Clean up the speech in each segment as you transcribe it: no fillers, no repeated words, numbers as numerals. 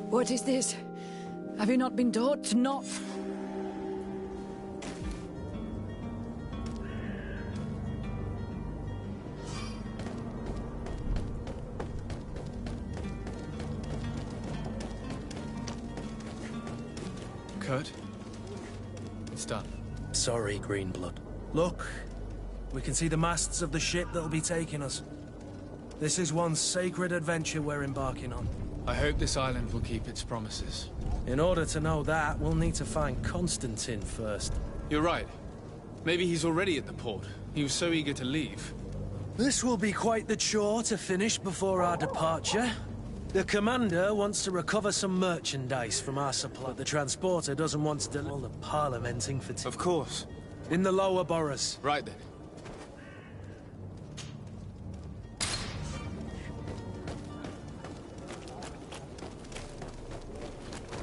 What is this? Have you not been taught to not... Kurt? It's done. Sorry, Greenblood. Look, we can see the masts of the ship that'll be taking us. This is one sacred adventure we're embarking on. I hope this island will keep its promises. In order to know that, we'll need to find Constantine first. You're right. Maybe he's already at the port. He was so eager to leave. This will be quite the chore to finish before our departure. The commander wants to recover some merchandise from our supply. The transporter doesn't want to do all the parliamenting for... Of course. In the lower boroughs. Right then.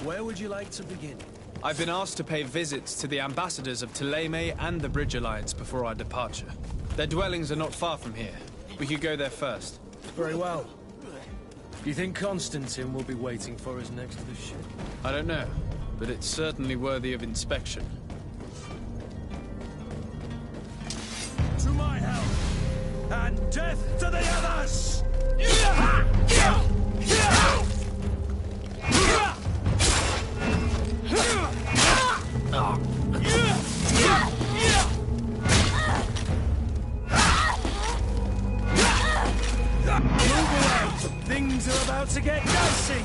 Where would you like to begin? I've been asked to pay visits to the ambassadors of Thélème and the Bridge Alliance before our departure. Their dwellings are not far from here. We could go there first. Very well. Do you think Constantine will be waiting for us next to the ship? I don't know, but it's certainly worthy of inspection. To my help, and death to the others! Things are about to get dicey!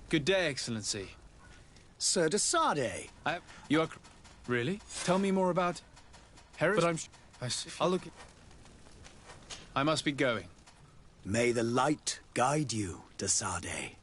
Good day, Excellency. Sir de Sardet. You are... Really? Tell me more about... But I'm... I'll look... I must be going. May the light guide you, de Sardet.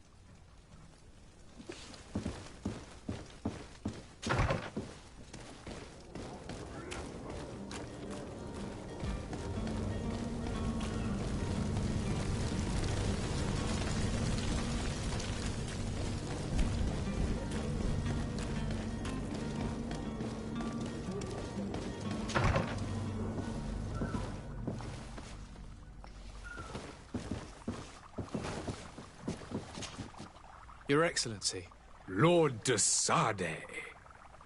Your Excellency, Lord de Sade.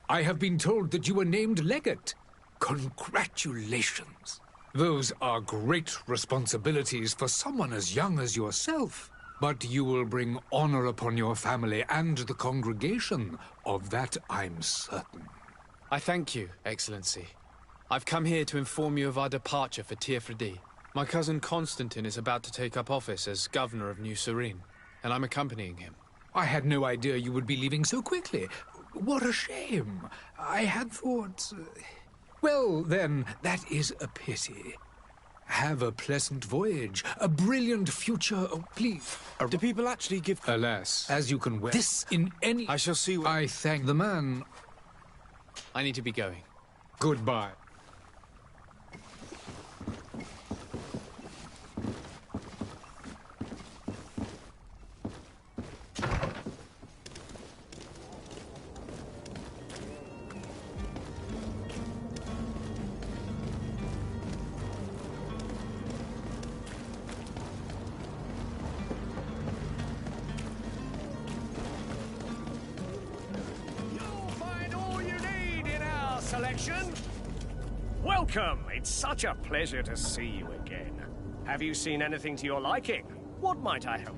I have been told that you were named legate. Congratulations. Those are great responsibilities for someone as young as yourself. But you will bring honor upon your family and the congregation. Of that I'm certain. I thank you, Excellency. I've come here to inform you of our departure for Teofredi. My cousin Constantine is about to take up office as governor of New Serene, and I'm accompanying him. I had no idea you would be leaving so quickly. What a shame. I had thought... Well, then, that is a pity. Have a pleasant voyage, a brilliant future. Oh, please. Do people actually give... Alas, as you can wear this in any... I shall see what... I thank the man. I need to be going. Goodbye. Selection. Welcome! It's such a pleasure to see you again. Have you seen anything to your liking? What might I help?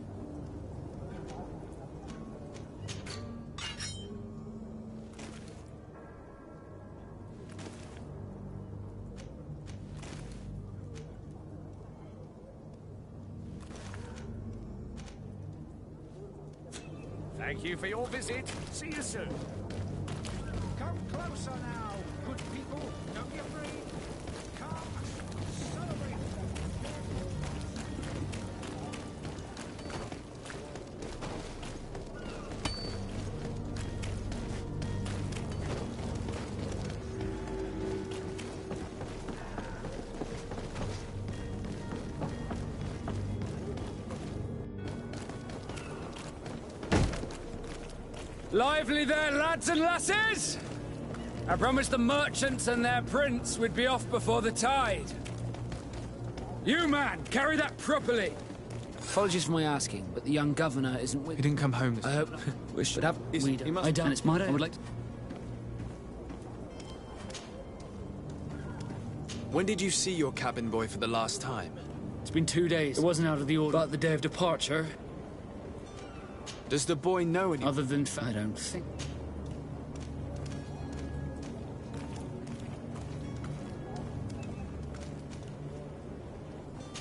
Thank you for your visit. See you soon. Come closer now, good people. Don't be afraid. Come, celebrate. Lively there, lads and lasses! I promised the merchants and their prince we'd be off before the tide. You, man, carry that properly. Apologies for my asking, but the young governor isn't with... He didn't come home this I hope... Wish But have... he must... I done. It's my day. I would like to... When did you see your cabin boy for the last time? It's been 2 days. It wasn't out of the order. But the day of departure... Does the boy know any... Other than... I don't think...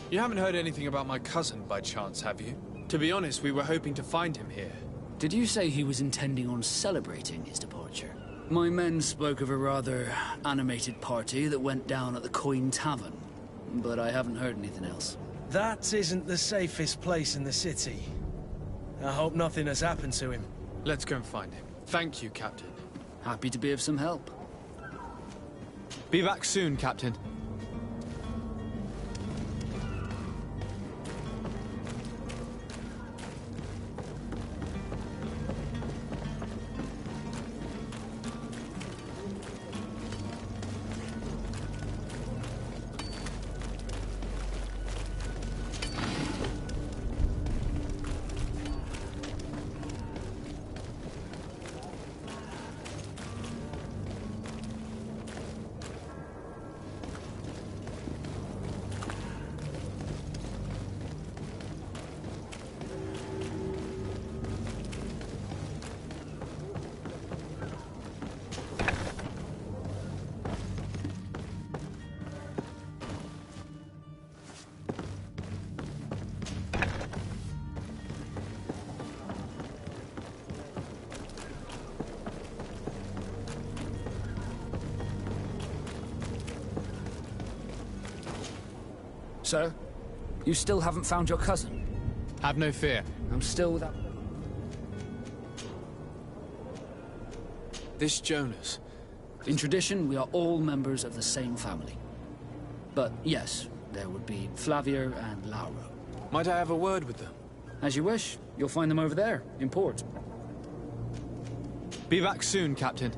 You haven't heard anything about my cousin by chance, have you? To be honest, we were hoping to find him here. Did you say he was intending on celebrating his departure? My men spoke of a rather animated party that went down at the Coin Tavern, but I haven't heard anything else. That isn't the safest place in the city. I hope nothing has happened to him. Let's go and find him. Thank you, Captain. Happy to be of some help. Be back soon, Captain. Sir, you still haven't found your cousin? Have no fear. I'm still without... This Jonas... In tradition, we are all members of the same family. But yes, there would be Flavier and Lauro. Might I have a word with them? As you wish. You'll find them over there, in port. Be back soon, Captain.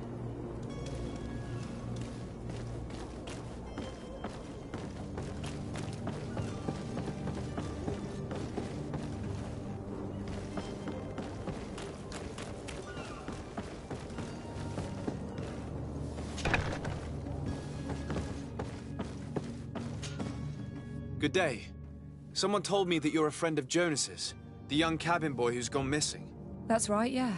Good day. Someone told me that you're a friend of Jonas's, the young cabin boy who's gone missing. That's right, yeah.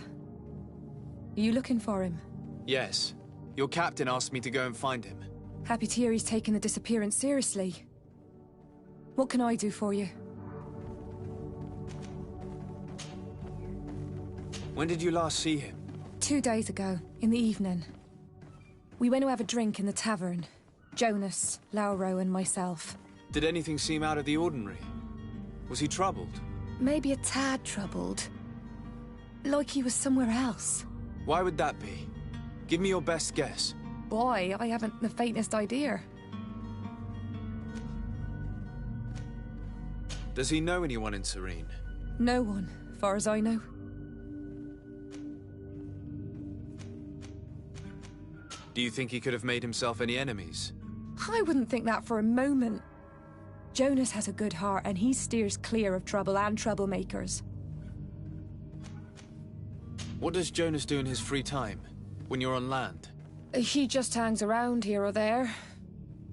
Are you looking for him? Yes. Your captain asked me to go and find him. Happy to hear he's taken the disappearance seriously. What can I do for you? When did you last see him? 2 days ago, in the evening. We went to have a drink in the tavern. Jonas, Lauro and myself. Did anything seem out of the ordinary? Was he troubled? Maybe a tad troubled. Like he was somewhere else. Why would that be? Give me your best guess. Boy, I haven't the faintest idea. Does he know anyone in Serene? No one, far as I know. Do you think he could have made himself any enemies? I wouldn't think that for a moment. Jonas has a good heart and he steers clear of trouble and troublemakers. What does Jonas do in his free time, when you're on land? He just hangs around here or there.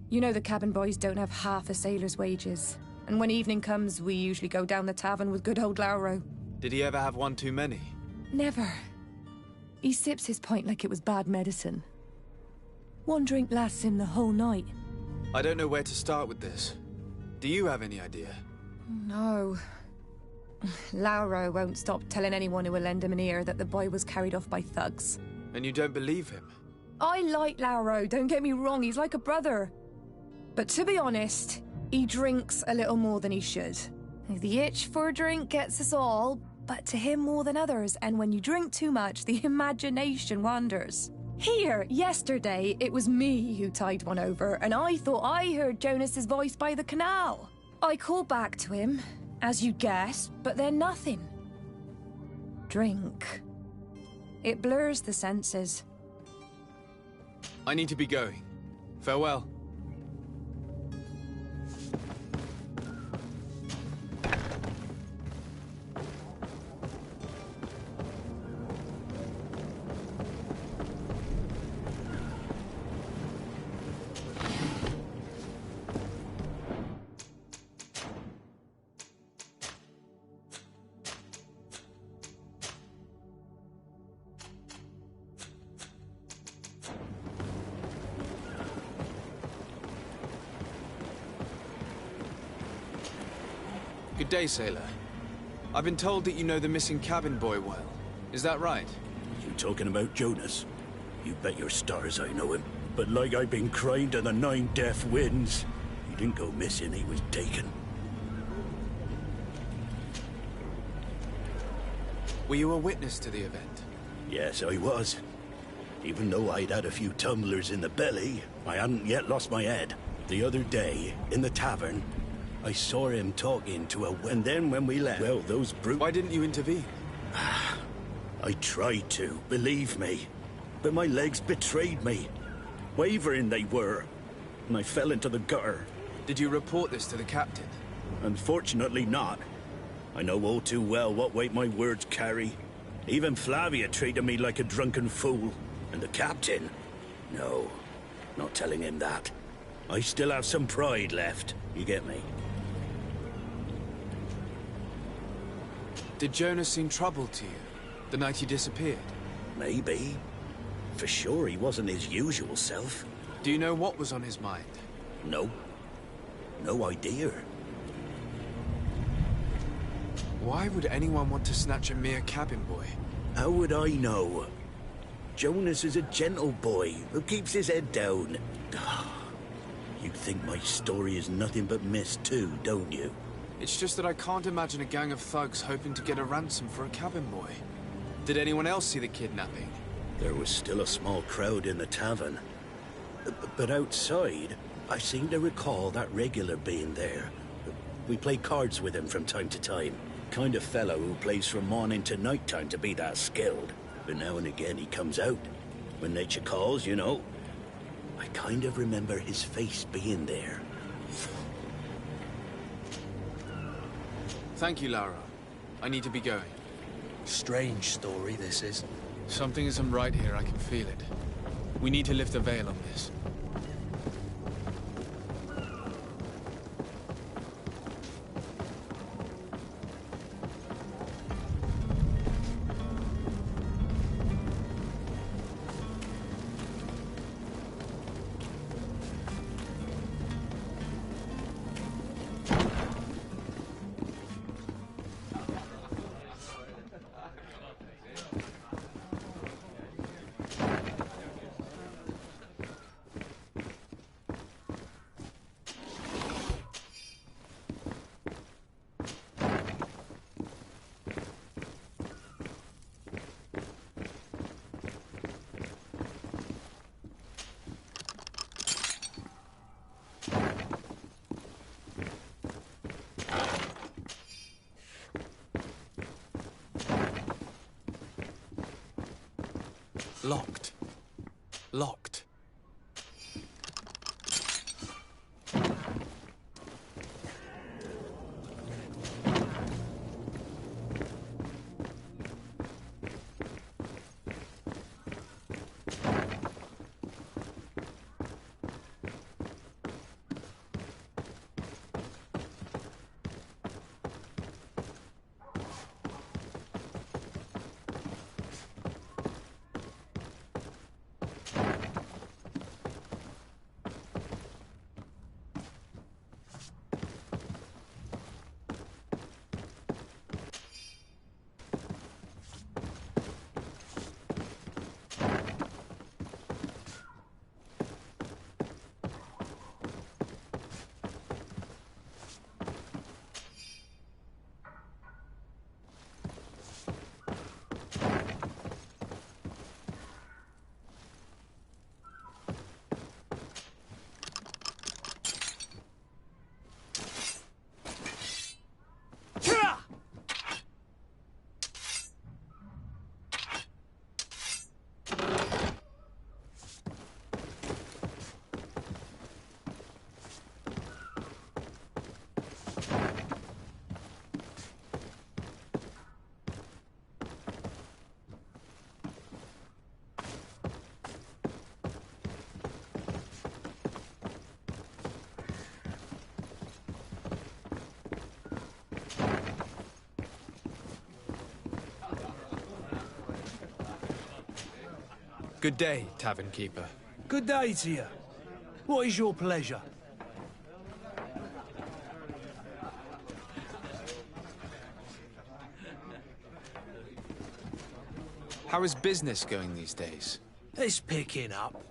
You know the cabin boys don't have half a sailor's wages. And when evening comes, we usually go down the tavern with good old Lauro. Did he ever have one too many? Never. He sips his pint like it was bad medicine. One drink lasts him the whole night. I don't know where to start with this. Do you have any idea? No. Lauro won't stop telling anyone who will lend him an ear that the boy was carried off by thugs. And you don't believe him? I like Lauro, don't get me wrong, he's like a brother. But to be honest, he drinks a little more than he should. The itch for a drink gets us all, but to him more than others, and when you drink too much, the imagination wanders. Here, yesterday, it was me who tied one over, and I thought I heard Jonas's voice by the canal. I called back to him, as you'd guess, but then nothing. Drink. It blurs the senses. I need to be going. Farewell. Good day, sailor. I've been told that you know the missing cabin boy well. Is that right? You talking about Jonas? You bet your stars I know him. But like I've been crying to the 9 deaf winds, he didn't go missing, he was taken. Were you a witness to the event? Yes, I was. Even though I'd had a few tumblers in the belly, I hadn't yet lost my head. The other day, in the tavern, I saw him talking to and then when we left, well, those brutes... Why didn't you intervene? I tried to, believe me. But my legs betrayed me. Wavering they were. And I fell into the gutter. Did you report this to the captain? Unfortunately not. I know all too well what weight my words carry. Even Flavia treated me like a drunken fool. And the captain? No, not telling him that. I still have some pride left, you get me? Did Jonas seem troubled to you, the night he disappeared? Maybe. For sure he wasn't his usual self. Do you know what was on his mind? No. No idea. Why would anyone want to snatch a mere cabin boy? How would I know? Jonas is a gentle boy who keeps his head down. You think my story is nothing but mist too, don't you? It's just that I can't imagine a gang of thugs hoping to get a ransom for a cabin boy. Did anyone else see the kidnapping? There was still a small crowd in the tavern. But outside, I seem to recall that regular being there. We play cards with him from time to time. Kind of fellow who plays from morning to night time to be that skilled. But now and again he comes out. When nature calls, you know. I kind of remember his face being there. Thank you, Lauro. I need to be going. Strange story, this is. Something isn't right here, I can feel it. We need to lift the veil on this. Locked. Locked. Good day, tavern keeper. Good day to you. What is your pleasure? How is business going these days? It's picking up.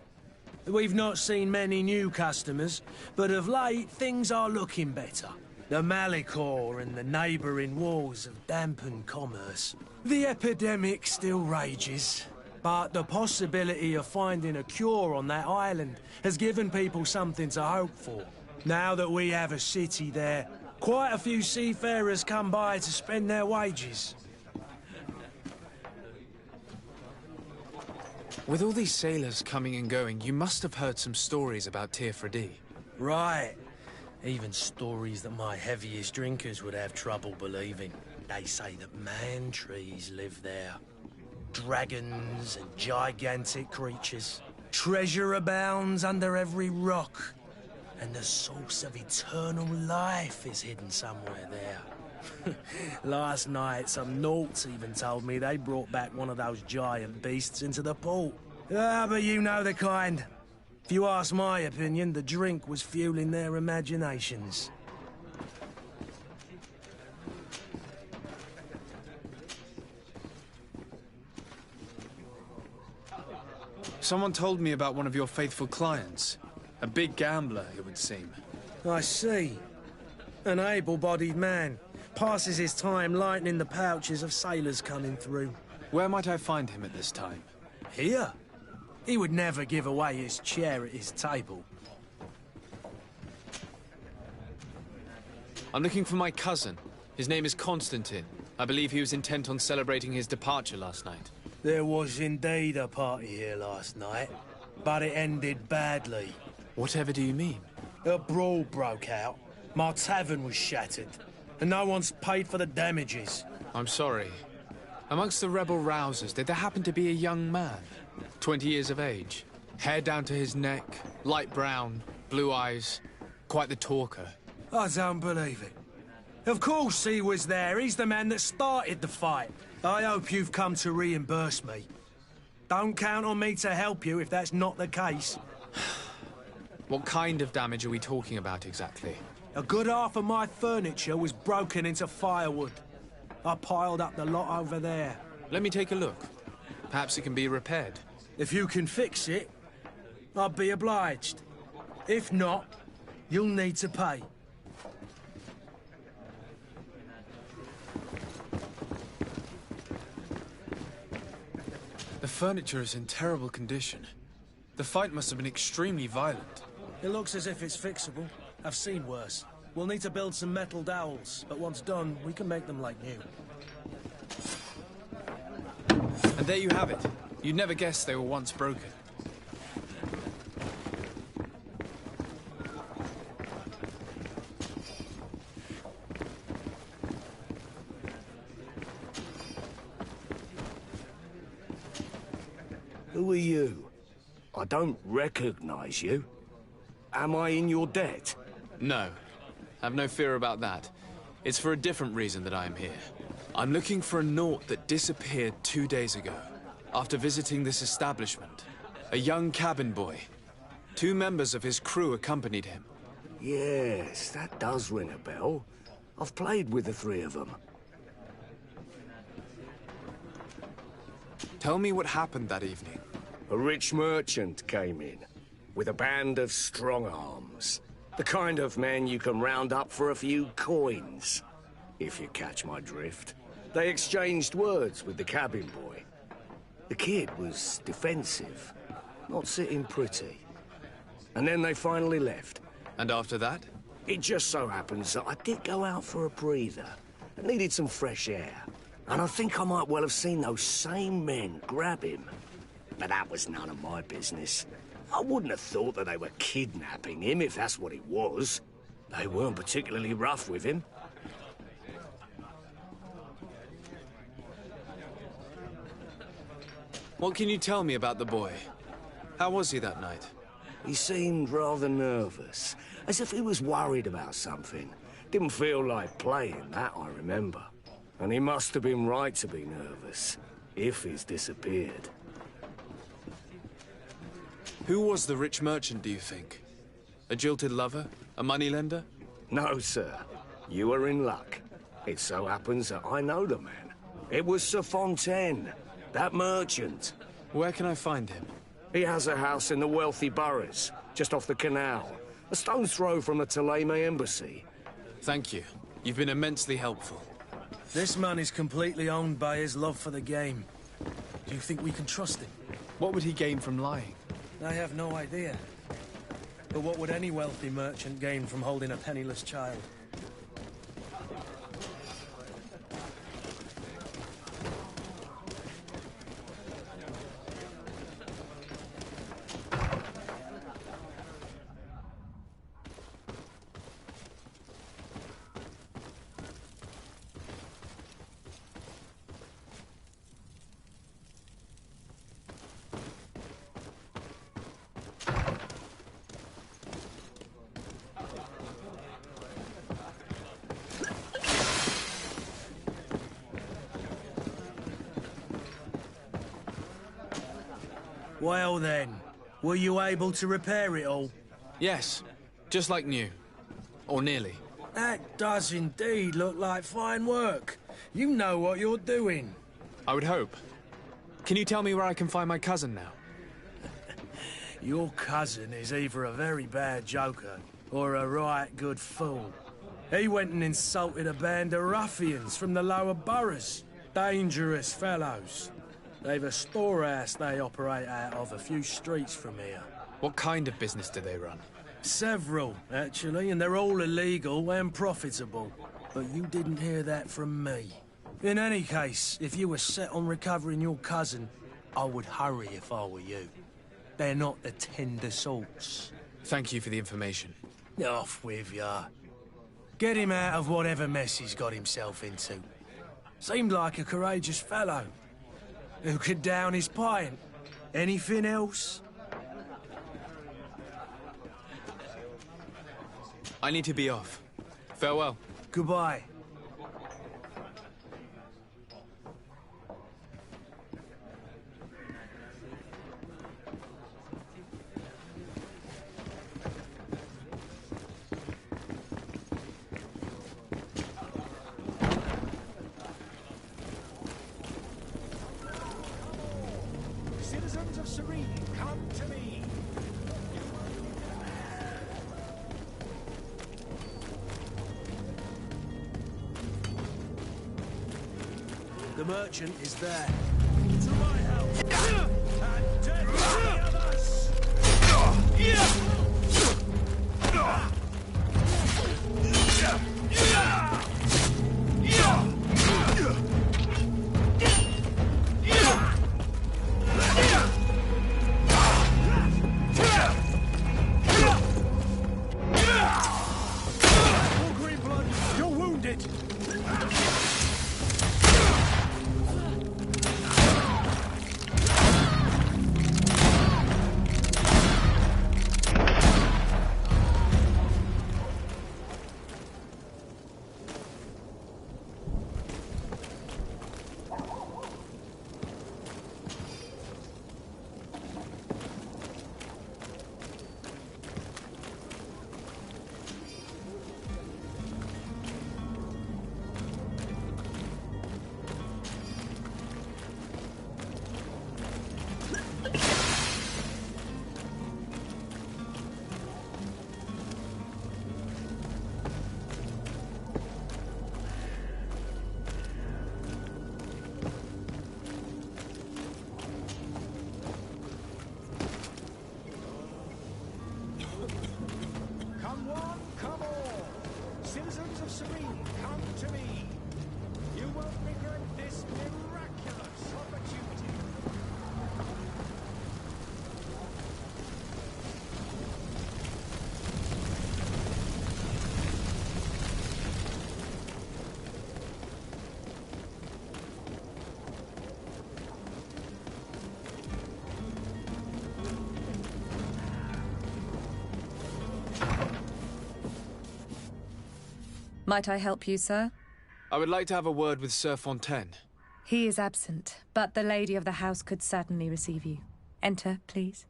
We've not seen many new customers, but of late things are looking better. The Malicor and the neighbouring wars have dampened commerce. The epidemic still rages, but the possibility of finding a cure on that island has given people something to hope for. Now that we have a city there, quite a few seafarers come by to spend their wages. With all these sailors coming and going, you must have heard some stories about Teofredi. Right. Even stories that my heaviest drinkers would have trouble believing. They say that man-trees live there. Dragons and gigantic creatures. Treasure abounds under every rock. And the source of eternal life is hidden somewhere there. Last night, some Nauts even told me they brought back one of those giant beasts into the port. Ah, but you know the kind. If you ask my opinion, the drink was fueling their imaginations. Someone told me about one of your faithful clients. A big gambler, it would seem. I see. An able-bodied man. Passes his time lightening the pouches of sailors coming through. Where might I find him at this time? Here? He would never give away his chair at his table. I'm looking for my cousin. His name is Constantine. I believe he was intent on celebrating his departure last night. There was indeed a party here last night, but it ended badly. Whatever do you mean? A brawl broke out. My tavern was shattered, and no one's paid for the damages. I'm sorry. Amongst the rebel rousers, did there happen to be a young man? 20 years of age. Hair down to his neck, light brown, blue eyes. Quite the talker. I don't believe it. Of course he was there. He's the man that started the fight. I hope you've come to reimburse me. Don't count on me to help you if that's not the case. What kind of damage are we talking about exactly? A good half of my furniture was broken into firewood. I piled up the lot over there. Let me take a look. Perhaps it can be repaired. If you can fix it, I'll be obliged. If not, you'll need to pay. The furniture is in terrible condition. The fight must have been extremely violent. It looks as if it's fixable. I've seen worse. We'll need to build some metal dowels, but once done, we can make them like new. And there you have it. You'd never guess they were once broken. Who are you? I don't recognize you. Am I in your debt? No. Have no fear about that. It's for a different reason that I am here. I'm looking for a Naut that disappeared 2 days ago, after visiting this establishment. A young cabin boy. 2 members of his crew accompanied him. Yes, that does ring a bell. I've played with the 3 of them. Tell me what happened that evening. A rich merchant came in, with a band of strong arms. The kind of men you can round up for a few coins, if you catch my drift. They exchanged words with the cabin boy. The kid was defensive, not sitting pretty. And then they finally left. And after that? It just so happens that I did go out for a breather. I needed some fresh air. And I think I might well have seen those same men grab him. But that was none of my business. I wouldn't have thought that they were kidnapping him, if that's what it was. They weren't particularly rough with him. What can you tell me about the boy? How was he that night? He seemed rather nervous, as if he was worried about something. Didn't feel like playing, that I remember. And he must have been right to be nervous, if he's disappeared. Who was the rich merchant, do you think? A jilted lover? A moneylender? No, sir. You are in luck. It so happens that I know the man. It was Sir Fontaine, that merchant. Where can I find him? He has a house in the wealthy boroughs, just off the canal. A stone's throw from the Thélème embassy. Thank you. You've been immensely helpful. This man is completely owned by his love for the game. Do you think we can trust him? What would he gain from lying? I have no idea. But what would any wealthy merchant gain from holding a penniless child? Well then, were you able to repair it all? Yes, just like new. Or nearly. That does indeed look like fine work. You know what you're doing. I would hope. Can you tell me where I can find my cousin now? Your cousin is either a very bad joker or a right good fool. He went and insulted a band of ruffians from the lower boroughs. Dangerous fellows. They've a storehouse they operate out of a few streets from here. What kind of business do they run? Several, actually, and they're all illegal and profitable. But you didn't hear that from me. In any case, if you were set on recovering your cousin, I would hurry if I were you. They're not the tender sorts. Thank you for the information. Off with ya. Get him out of whatever mess he's got himself into. Seemed like a courageous fellow. Who could down his pint? Anything else? I need to be off. Farewell. Goodbye. Citizens of Serene, come to me. The merchant is there. To my help! And dead the others! Might I help you, sir? I would like to have a word with Sir Fontaine. He is absent, but the lady of the house could certainly receive you. Enter, please.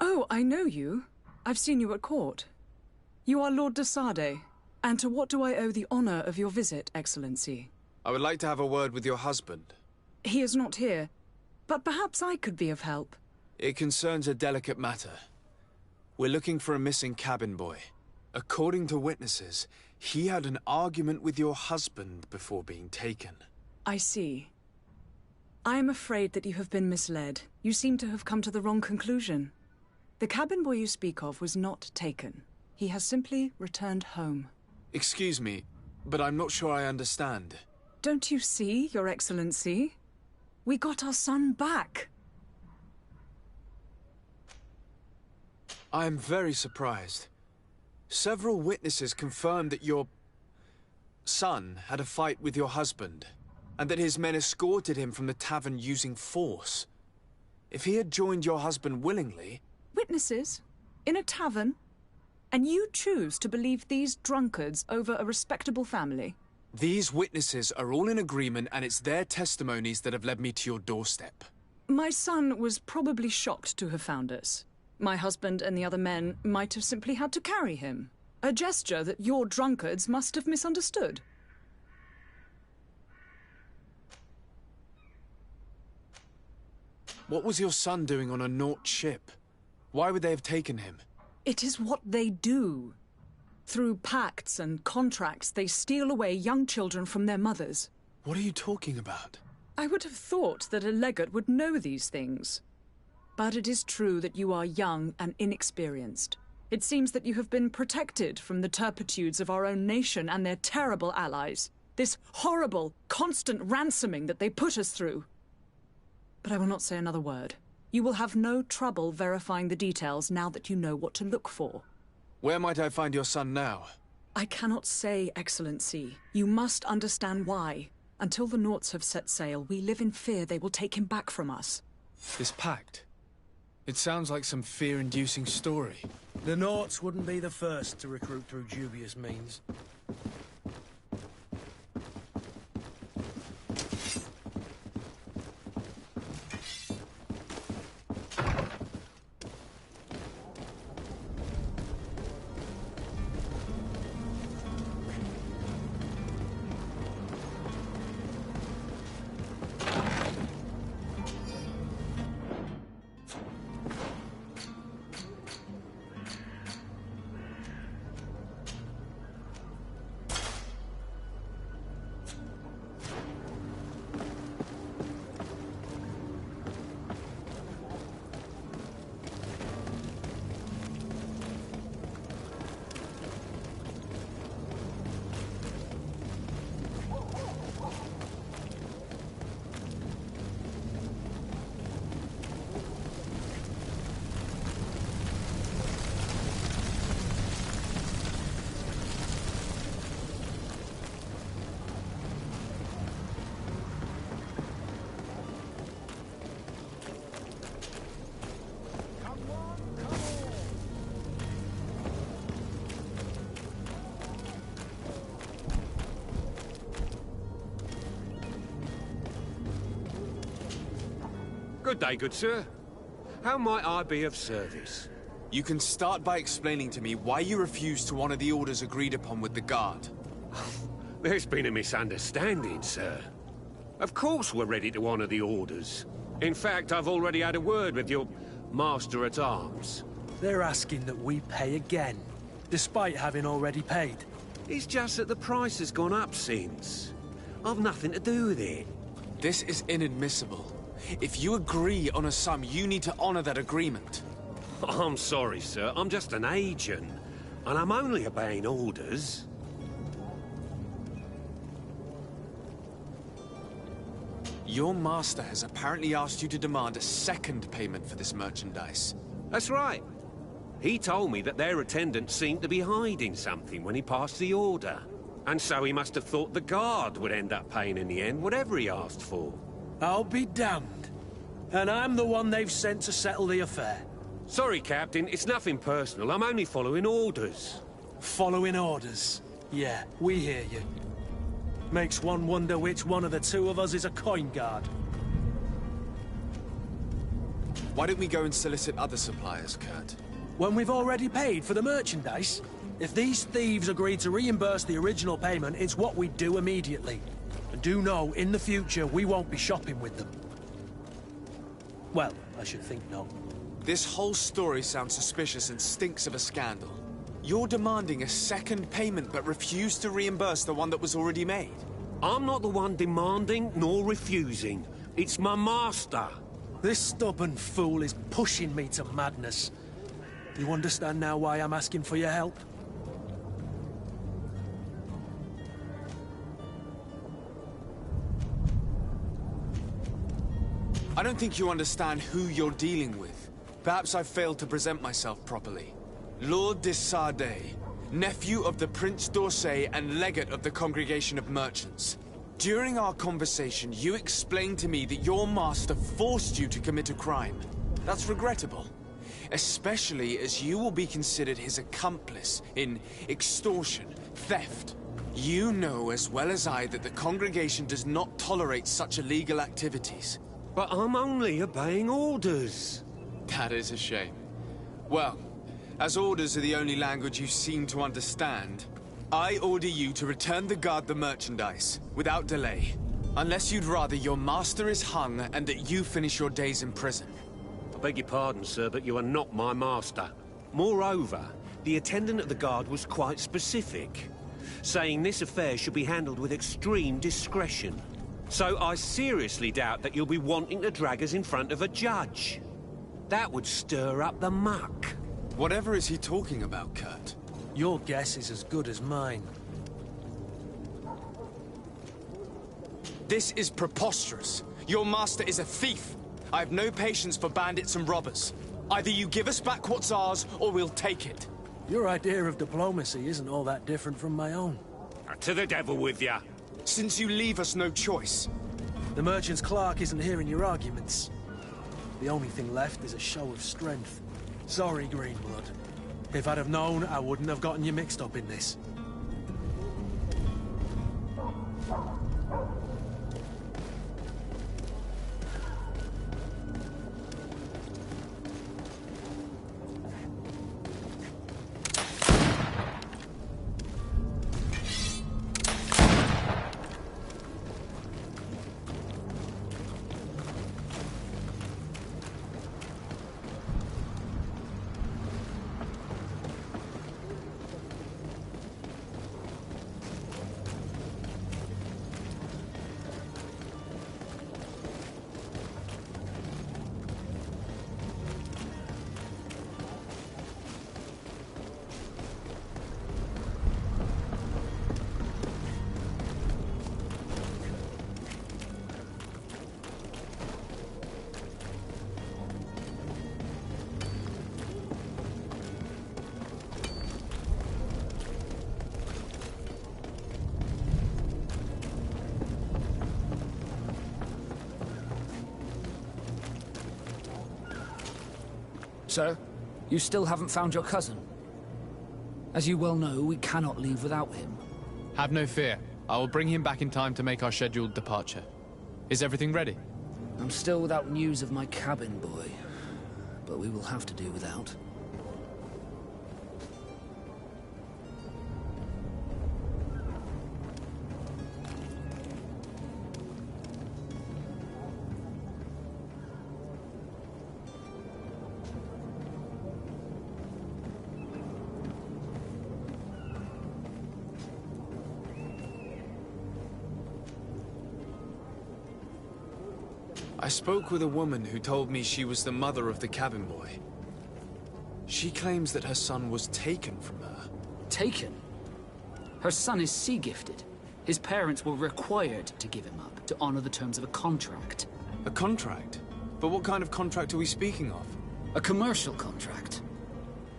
Oh, I know you. I've seen you at court. You are Lord de Sardet. And to what do I owe the honor of your visit, Excellency? I would like to have a word with your husband. He is not here, but perhaps I could be of help. It concerns a delicate matter. We're looking for a missing cabin boy. According to witnesses, he had an argument with your husband before being taken. I see. I am afraid that you have been misled. You seem to have come to the wrong conclusion. The cabin boy you speak of was not taken. He has simply returned home. Excuse me, but I'm not sure I understand. Don't you see, Your Excellency? We got our son back. I am very surprised. Several witnesses confirmed that your son had a fight with your husband, and that his men escorted him from the tavern using force. If he had joined your husband willingly... Witnesses? In a tavern? And you choose to believe these drunkards over a respectable family? These witnesses are all in agreement, and it's their testimonies that have led me to your doorstep. My son was probably shocked to have found us. My husband and the other men might have simply had to carry him. A gesture that your drunkards must have misunderstood. What was your son doing on a Nort ship? Why would they have taken him? It is what they do. Through pacts and contracts, they steal away young children from their mothers. What are you talking about? I would have thought that a legate would know these things. But it is true that you are young and inexperienced. It seems that you have been protected from the turpitudes of our own nation and their terrible allies. This horrible, constant ransoming that they put us through. But I will not say another word. You will have no trouble verifying the details now that you know what to look for. Where might I find your son now? I cannot say, Excellency. You must understand why. Until the Norts have set sail, we live in fear they will take him back from us. This pact? It sounds like some fear-inducing story. The Norts wouldn't be the first to recruit through dubious means. Good day, good sir. How might I be of service? You can start by explaining to me why you refused to honor the orders agreed upon with the guard. There's been a misunderstanding, sir. Of course we're ready to honor the orders. In fact, I've already had a word with your master-at-arms. They're asking that we pay again, despite having already paid. It's just that the price has gone up since. I've nothing to do with it. This is inadmissible. If you agree on a sum, you need to honor that agreement. I'm sorry, sir. I'm just an agent. And I'm only obeying orders. Your master has apparently asked you to demand a second payment for this merchandise. That's right. He told me that their attendant seemed to be hiding something when he passed the order. And so he must have thought the guard would end up paying in the end, whatever he asked for. I'll be damned. And I'm the one they've sent to settle the affair. Sorry, Captain, it's nothing personal. I'm only following orders. Following orders? Yeah, we hear you. Makes one wonder which one of the two of us is a coin guard. Why don't we go and solicit other suppliers, Kurt? When we've already paid for the merchandise? If these thieves agree to reimburse the original payment, it's what we do immediately. And do know, in the future, we won't be shopping with them. Well, I should think no. This whole story sounds suspicious and stinks of a scandal. You're demanding a second payment but refuse to reimburse the one that was already made. I'm not the one demanding nor refusing. It's my master. This stubborn fool is pushing me to madness. You understand now why I'm asking for your help? I don't think you understand who you're dealing with. Perhaps I failed to present myself properly. Lord de Sardet, nephew of the Prince d'Orsay and legate of the Congregation of Merchants. During our conversation, you explained to me that your master forced you to commit a crime. That's regrettable, especially as you will be considered his accomplice in extortion, theft. You know as well as I that the Congregation does not tolerate such illegal activities. But I'm only obeying orders. That is a shame. Well, as orders are the only language you seem to understand, I order you to return the guard the merchandise, without delay. Unless you'd rather your master is hung and that you finish your days in prison. I beg your pardon, sir, but you are not my master. Moreover, the attendant at the guard was quite specific, saying this affair should be handled with extreme discretion. So I seriously doubt that you'll be wanting to drag us in front of a judge. That would stir up the muck. Whatever is he talking about, Kurt? Your guess is as good as mine. This is preposterous. Your master is a thief. I have no patience for bandits and robbers. Either you give us back what's ours, or we'll take it. Your idea of diplomacy isn't all that different from my own. To the devil with ya. Since you leave us no choice. The merchant's clerk isn't hearing your arguments. The only thing left is a show of strength. Sorry, Greenblood. If I'd have known, I wouldn't have gotten you mixed up in this. Sir, you still haven't found your cousin. As you well know, we cannot leave without him. Have no fear. I will bring him back in time to make our scheduled departure. Is everything ready? I'm still without news of my cabin boy, but we will have to do without. I spoke with a woman who told me she was the mother of the cabin boy. She claims that her son was taken from her. Taken? Her son is sea-gifted. His parents were required to give him up to honor the terms of a contract. A contract? But what kind of contract are we speaking of? A commercial contract.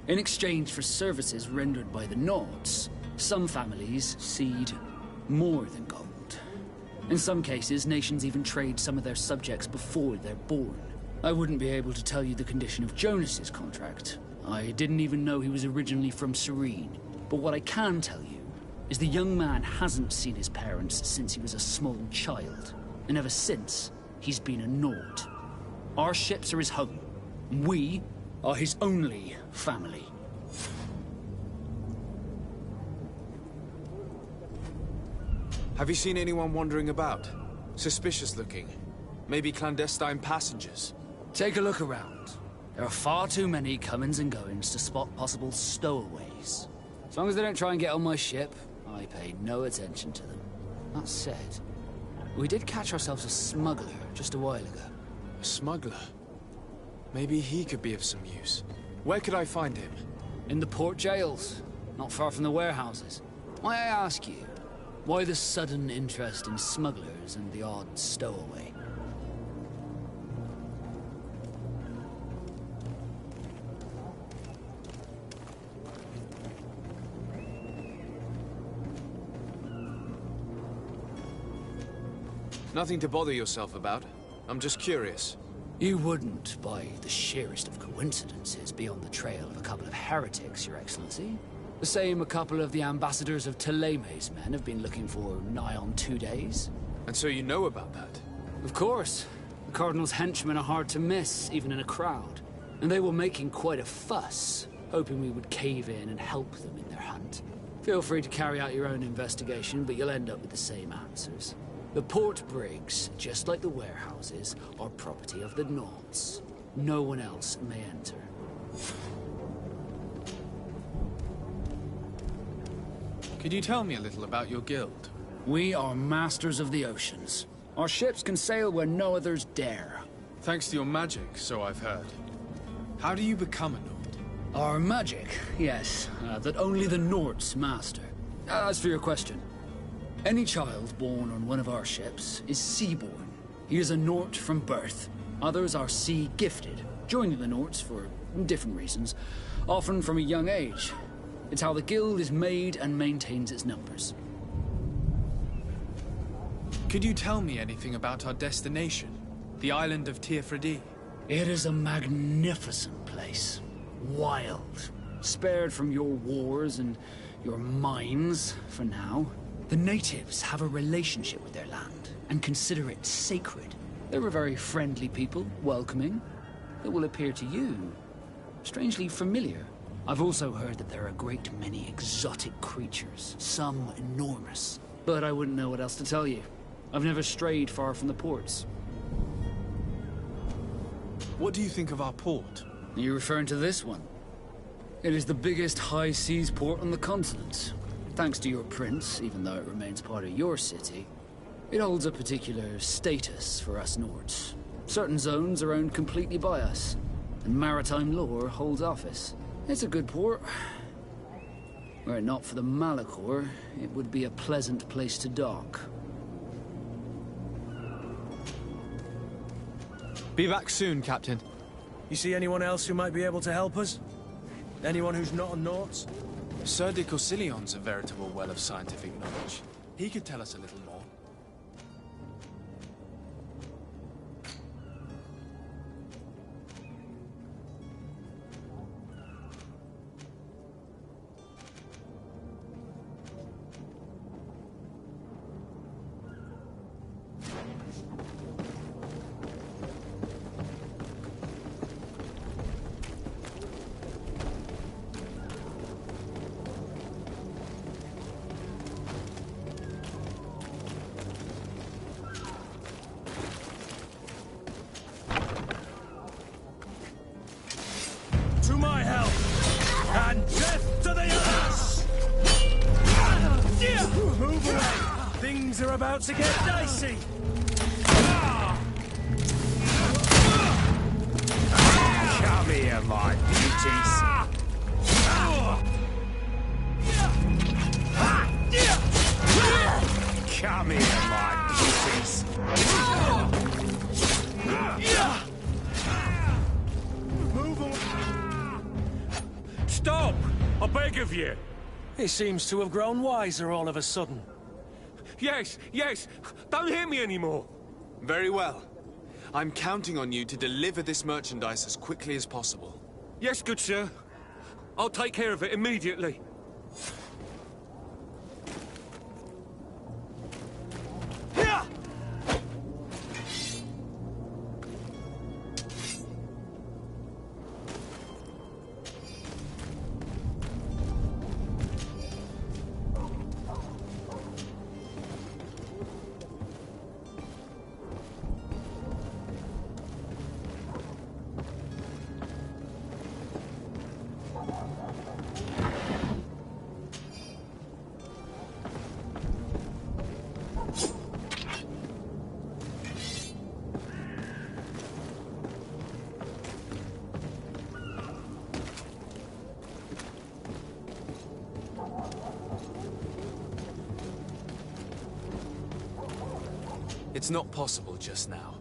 In exchange for services rendered by the Nords, some families cede more than gold. In some cases, nations even trade some of their subjects before they're born. I wouldn't be able to tell you the condition of Jonas's contract. I didn't even know he was originally from Serene. But what I can tell you is the young man hasn't seen his parents since he was a small child. And ever since, he's been a Nord. Our ships are his home. We are his only family. Have you seen anyone wandering about? Suspicious looking. Maybe clandestine passengers? Take a look around. There are far too many comings and goings to spot possible stowaways. As long as they don't try and get on my ship, I pay no attention to them. That said, we did catch ourselves a smuggler just a while ago. A smuggler? Maybe he could be of some use. Where could I find him? In the port jails, not far from the warehouses. May I ask you, why the sudden interest in smugglers and the odd stowaway? Nothing to bother yourself about. I'm just curious. You wouldn't, by the sheerest of coincidences, be on the trail of a couple of heretics, Your Excellency. The same a couple of the ambassadors of Theleme's men have been looking for nigh on 2 days. And so you know about that? Of course. The Cardinal's henchmen are hard to miss, even in a crowd. And they were making quite a fuss, hoping we would cave in and help them in their hunt. Feel free to carry out your own investigation, but you'll end up with the same answers. The port brigs, just like the warehouses, are property of the Nords. No one else may enter. Could you tell me a little about your guild? We are masters of the oceans. Our ships can sail where no others dare. Thanks to your magic, so I've heard. How do you become a Nord? Our magic, yes, that only the Nords master. As for your question, any child born on one of our ships is sea-born. He is a Nord from birth. Others are sea-gifted, joining the Nords for different reasons, often from a young age. It's how the guild is made and maintains its numbers. Could you tell me anything about our destination? The island of Teofredi? It is a magnificent place. Wild. Spared from your wars and your mines, for now. The natives have a relationship with their land and consider it sacred. They're a very friendly people, welcoming. It will appear to you strangely familiar. I've also heard that there are a great many exotic creatures, some enormous. But I wouldn't know what else to tell you. I've never strayed far from the ports. What do you think of our port? Are you referring to this one? It is the biggest high seas port on the continent. Thanks to your prince, even though it remains part of your city, it holds a particular status for us Nords. Certain zones are owned completely by us, and maritime law holds office. It's a good port. Were it not for the Malachor, it would be a pleasant place to dock. Be back soon, Captain. You see anyone else who might be able to help us? Anyone who's not a Nord? Sir de Corsillion's a veritable well of scientific knowledge. He could tell us a little more. Are about to get dicey. Come here, my beauties. Come here, my beauties. Move on. Stop! I beg of you. He seems to have grown wiser all of a sudden. Yes, yes. Don't hit me anymore. Very well. I'm counting on you to deliver this merchandise as quickly as possible. Yes, good sir. I'll take care of it immediately. Here! It's not possible just now.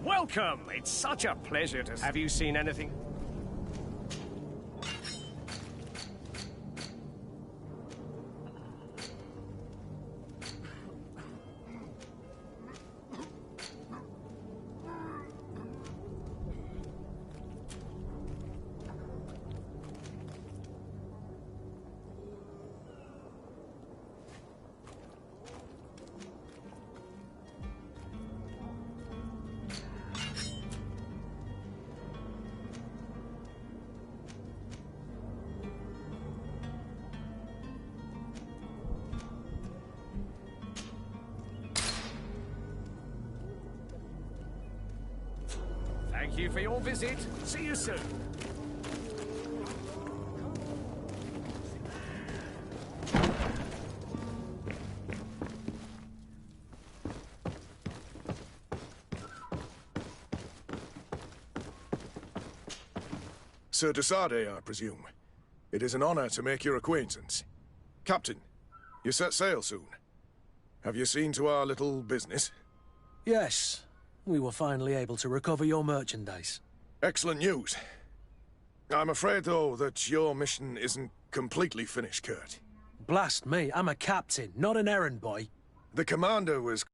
Welcome! It's such a pleasure to... Have you seen anything? Thank you for your visit. See you soon. Sir de Sardet, I presume. It is an honor to make your acquaintance. Captain, you set sail soon. Have you seen to our little business? Yes. We were finally able to recover your merchandise. Excellent news. I'm afraid, though, that your mission isn't completely finished, Kurt. Blast me, I'm a captain, not an errand boy. The commander was...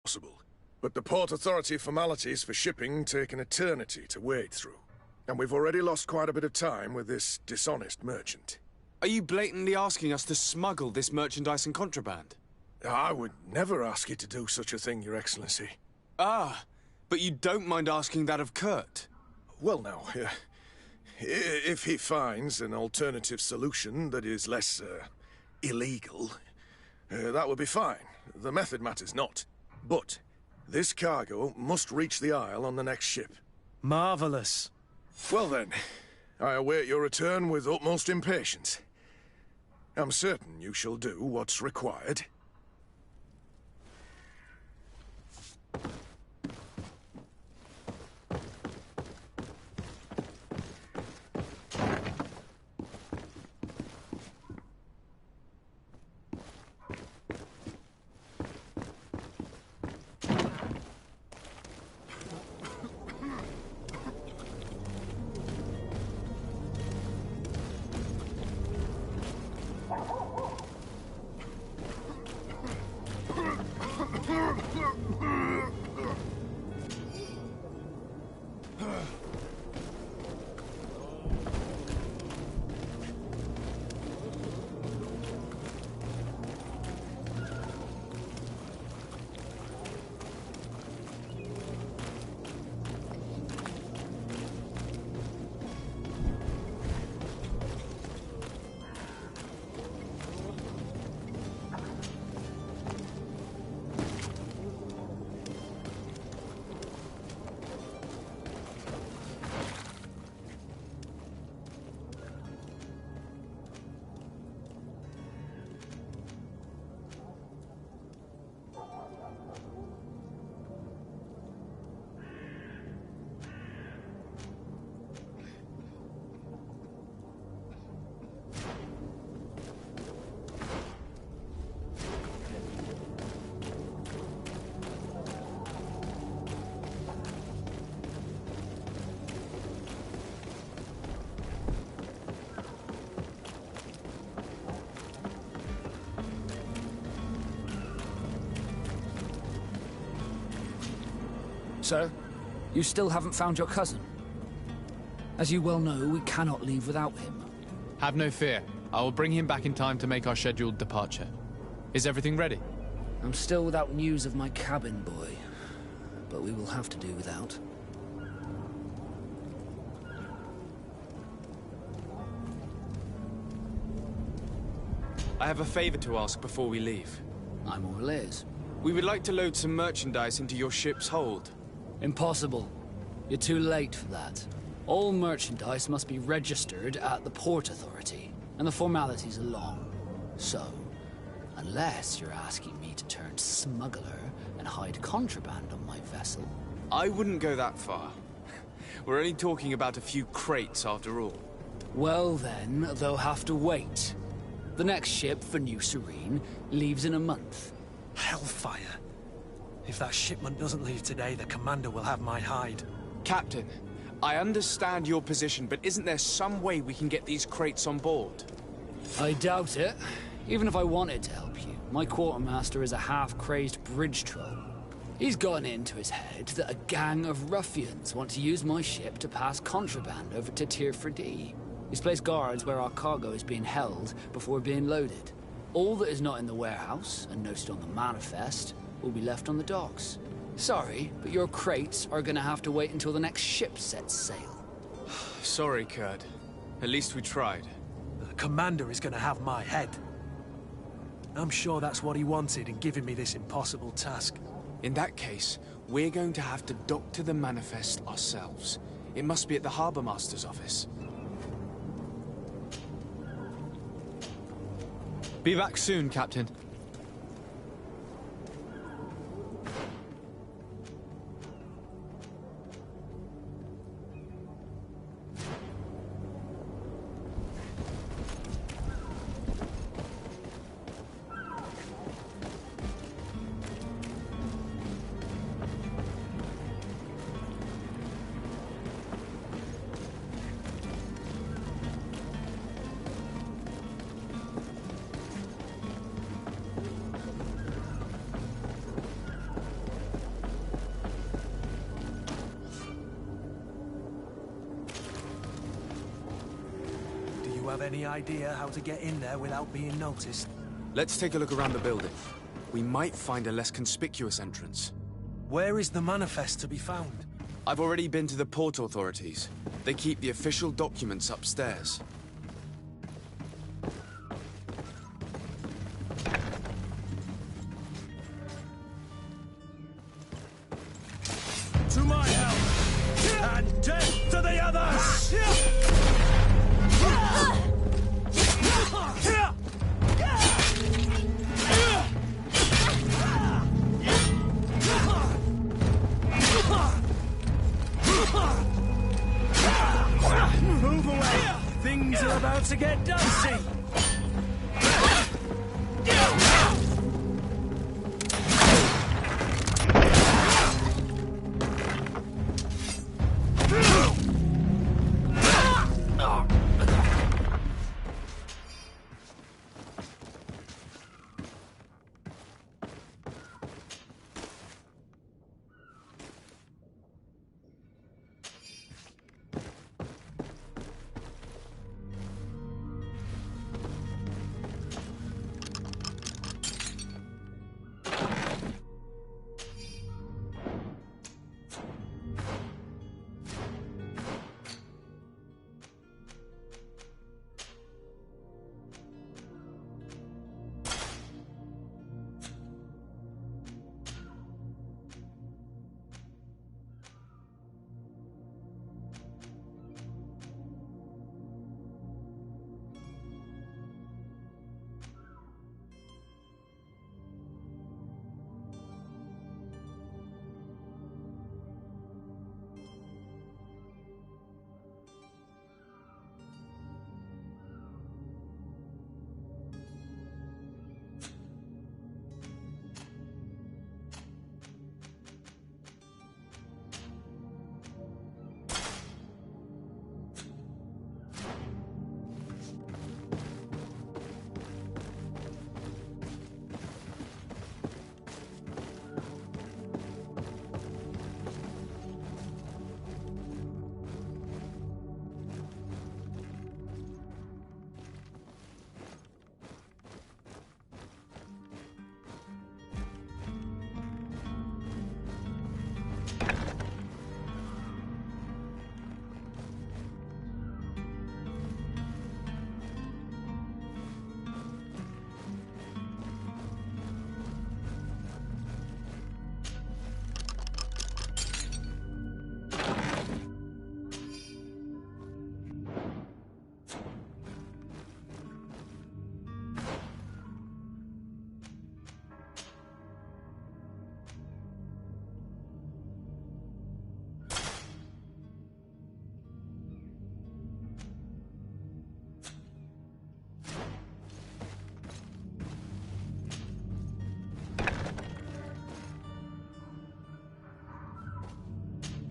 possible. But the Port Authority formalities for shipping take an eternity to wade through. And we've already lost quite a bit of time with this dishonest merchant. Are you blatantly asking us to smuggle this merchandise and contraband? I would never ask you to do such a thing, Your Excellency. Ah, but you don't mind asking that of Kurt? Well, now, If he finds an alternative solution that is less, illegal, that would be fine. The method matters not. But this cargo must reach the Isle on the next ship. Marvelous. Well then, I await your return with utmost impatience. I'm certain you shall do what's required. Sir, you still haven't found your cousin. As you well know, we cannot leave without him. Have no fear. I will bring him back in time to make our scheduled departure. Is everything ready? I'm still without news of my cabin boy, but we will have to do without. I have a favor to ask before we leave. I'm all ears. We would like to load some merchandise into your ship's hold. Impossible. You're too late for that. All merchandise must be registered at the Port Authority, and the formalities are long. So, unless you're asking me to turn smuggler and hide contraband on my vessel... I wouldn't go that far. We're only talking about a few crates after all. Well then, they'll have to wait. The next ship for New Serene leaves in a month. Hellfire. If that shipment doesn't leave today, the commander will have my hide. Captain, I understand your position, but isn't there some way we can get these crates on board? I doubt it. Even if I wanted to help you, my quartermaster is a half-crazed bridge troll. He's gotten into his head that a gang of ruffians want to use my ship to pass contraband over to Tirfredi. He's placed guards where our cargo is being held before being loaded. All that is not in the warehouse, and noted on the manifest, will be left on the docks. Sorry, but your crates are gonna have to wait until the next ship sets sail. Sorry, Kurt. At least we tried. The commander is gonna have my head. I'm sure that's what he wanted in giving me this impossible task. In that case, we're going to have to dock to the manifest ourselves. It must be at the Harbour Master's office. Be back soon, Captain. Have any idea how to get in there without being noticed? Let's take a look around the building. We might find a less conspicuous entrance. Where is the manifest to be found? I've already been to the port authorities. They keep the official documents upstairs. To my help! And death to the others! Move away! Things are about to get dicey!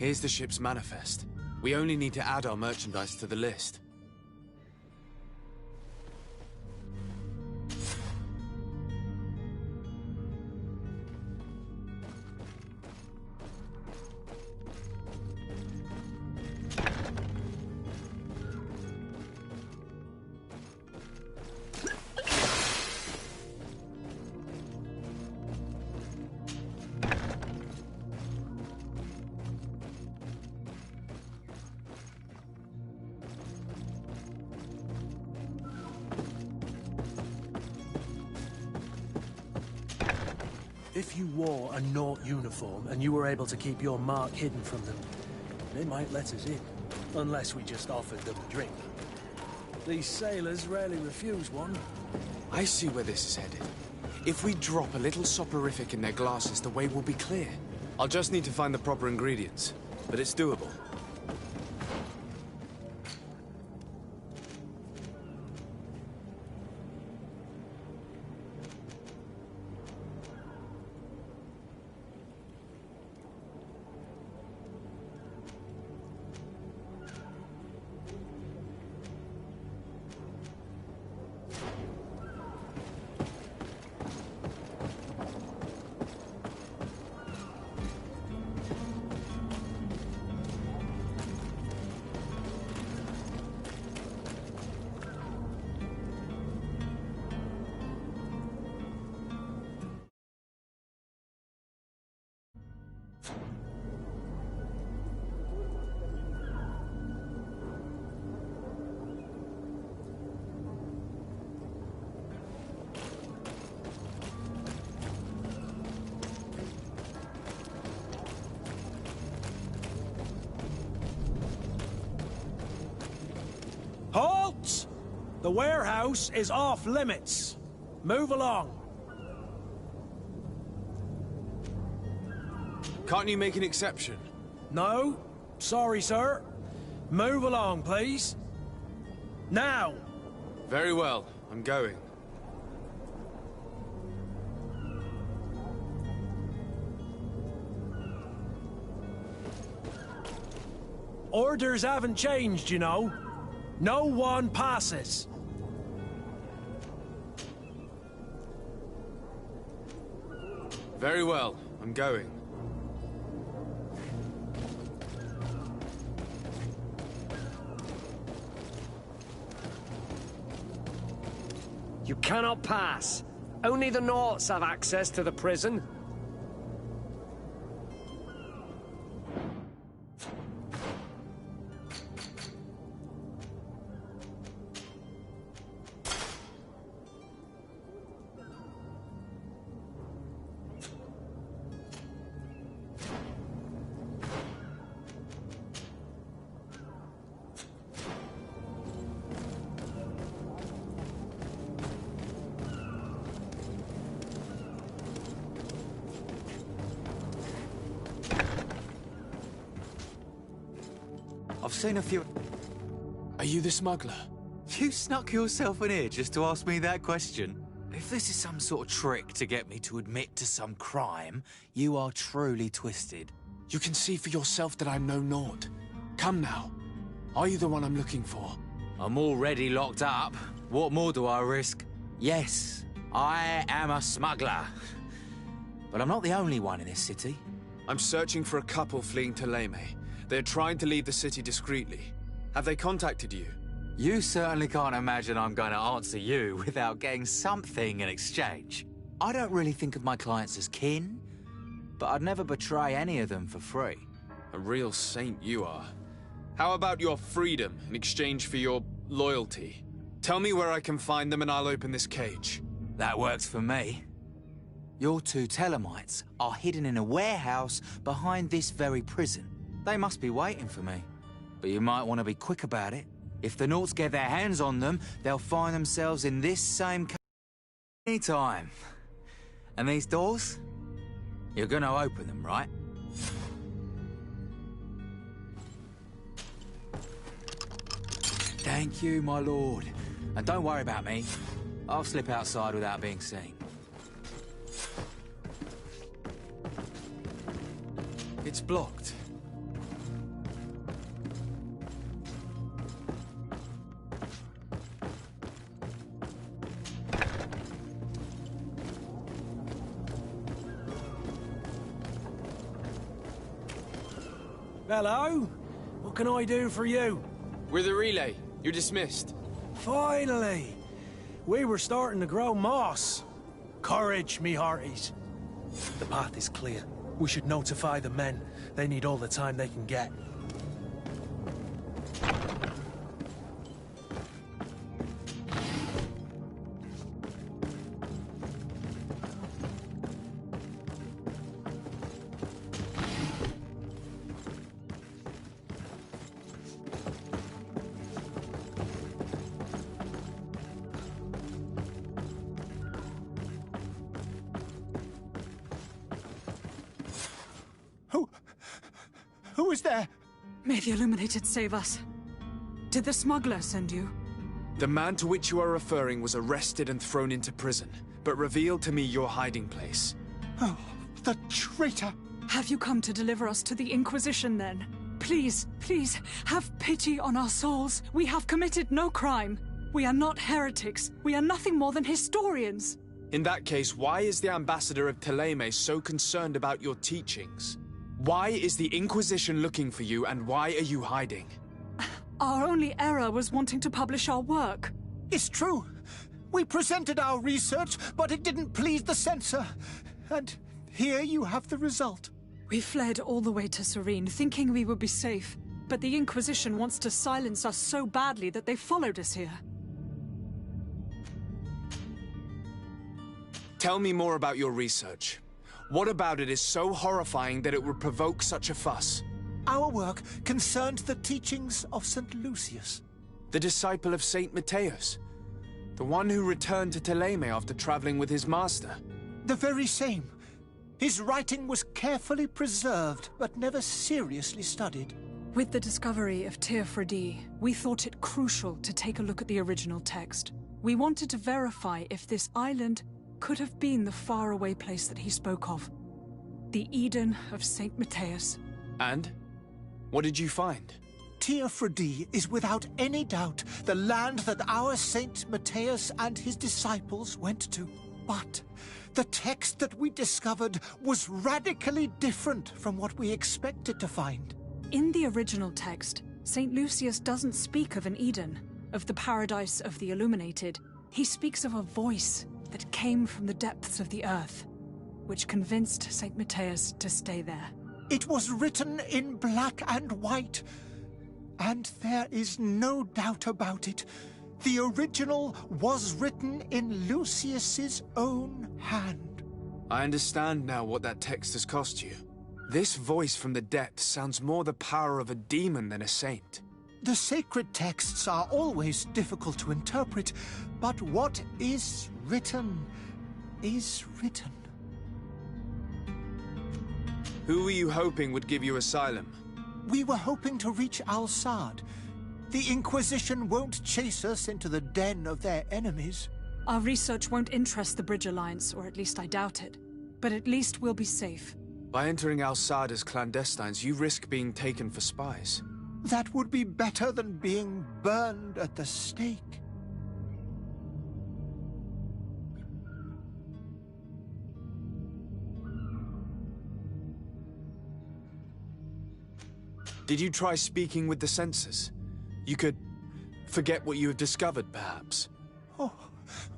Here's the ship's manifest. We only need to add our merchandise to the list. If you wore a Naut uniform and you were able to keep your mark hidden from them, they might let us in. Unless we just offered them a drink. These sailors rarely refuse one. I see where this is headed. If we drop a little soporific in their glasses, the way will be clear. I'll just need to find the proper ingredients, but it's doable. Halt! The warehouse is off limits. Move along. Can't you make an exception? No. Sorry, sir. Move along, please. Now! Very well. I'm going. Orders haven't changed, you know. No one passes. Very well. I'm going. You cannot pass. Only the Norts have access to the prison. I've seen a few... Are you the smuggler? You snuck yourself in here just to ask me that question? If this is some sort of trick to get me to admit to some crime, you are truly twisted. You can see for yourself that I'm no Nort. Come now. Are you the one I'm looking for? I'm already locked up. What more do I risk? Yes, I am a smuggler. But I'm not the only one in this city. I'm searching for a couple fleeing to Leme. They're trying to leave the city discreetly. Have they contacted you? You certainly can't imagine I'm going to answer you without getting something in exchange. I don't really think of my clients as kin, but I'd never betray any of them for free. A real saint you are. How about your freedom in exchange for your loyalty? Tell me where I can find them and I'll open this cage. That works for me. Your two Telemites are hidden in a warehouse behind this very prison. They must be waiting for me. But you might want to be quick about it. If the Norts get their hands on them, they'll find themselves in this same cage any time. And these doors? You're gonna open them, right? Thank you, my lord. And don't worry about me. I'll slip outside without being seen. It's blocked. Hello? What can I do for you? We're the relay. You're dismissed. Finally! We were starting to grow moss. Courage, me hearties. The path is clear. We should notify the men. They need all the time they can get. Who is there? May the Illuminated save us. Did the smuggler send you? The man to which you are referring was arrested and thrown into prison, but revealed to me your hiding place. Oh, the traitor! Have you come to deliver us to the Inquisition, then? Please, please, have pity on our souls. We have committed no crime. We are not heretics. We are nothing more than historians. In that case, why is the ambassador of Thélème so concerned about your teachings? Why is the Inquisition looking for you, and why are you hiding? Our only error was wanting to publish our work. It's true. We presented our research, but it didn't please the censor. And here you have the result. We fled all the way to Serene, thinking we would be safe. But the Inquisition wants to silence us so badly that they followed us here. Tell me more about your research. What about it is so horrifying that it would provoke such a fuss? Our work concerned the teachings of St. Lucius. The disciple of Saint Matthias. The one who returned to Thélème after traveling with his master. The very same. His writing was carefully preserved, but never seriously studied. With the discovery of Teofredi, we thought it crucial to take a look at the original text. We wanted to verify if this island could have been the faraway place that he spoke of. The Eden of Saint Matthias. And? What did you find? Teofredi is without any doubt the land that our Saint Matthias and his disciples went to. But the text that we discovered was radically different from what we expected to find. In the original text, St. Lucius doesn't speak of an Eden, of the paradise of the illuminated. He speaks of a voice that came from the depths of the earth, which convinced St. Matthias to stay there. It was written in black and white, and there is no doubt about it. The original was written in Lucius's own hand. I understand now what that text has cost you. This voice from the depths sounds more the power of a demon than a saint. The sacred texts are always difficult to interpret, but what is written is written. Who were you hoping would give you asylum? We were hoping to reach Al-Sad. The Inquisition won't chase us into the den of their enemies. Our research won't interest the Bridge Alliance, or at least I doubt it. But at least we'll be safe. By entering Al-Sad as clandestines, you risk being taken for spies. That would be better than being burned at the stake. Did you try speaking with the censors? You could forget what you have discovered, perhaps. Oh,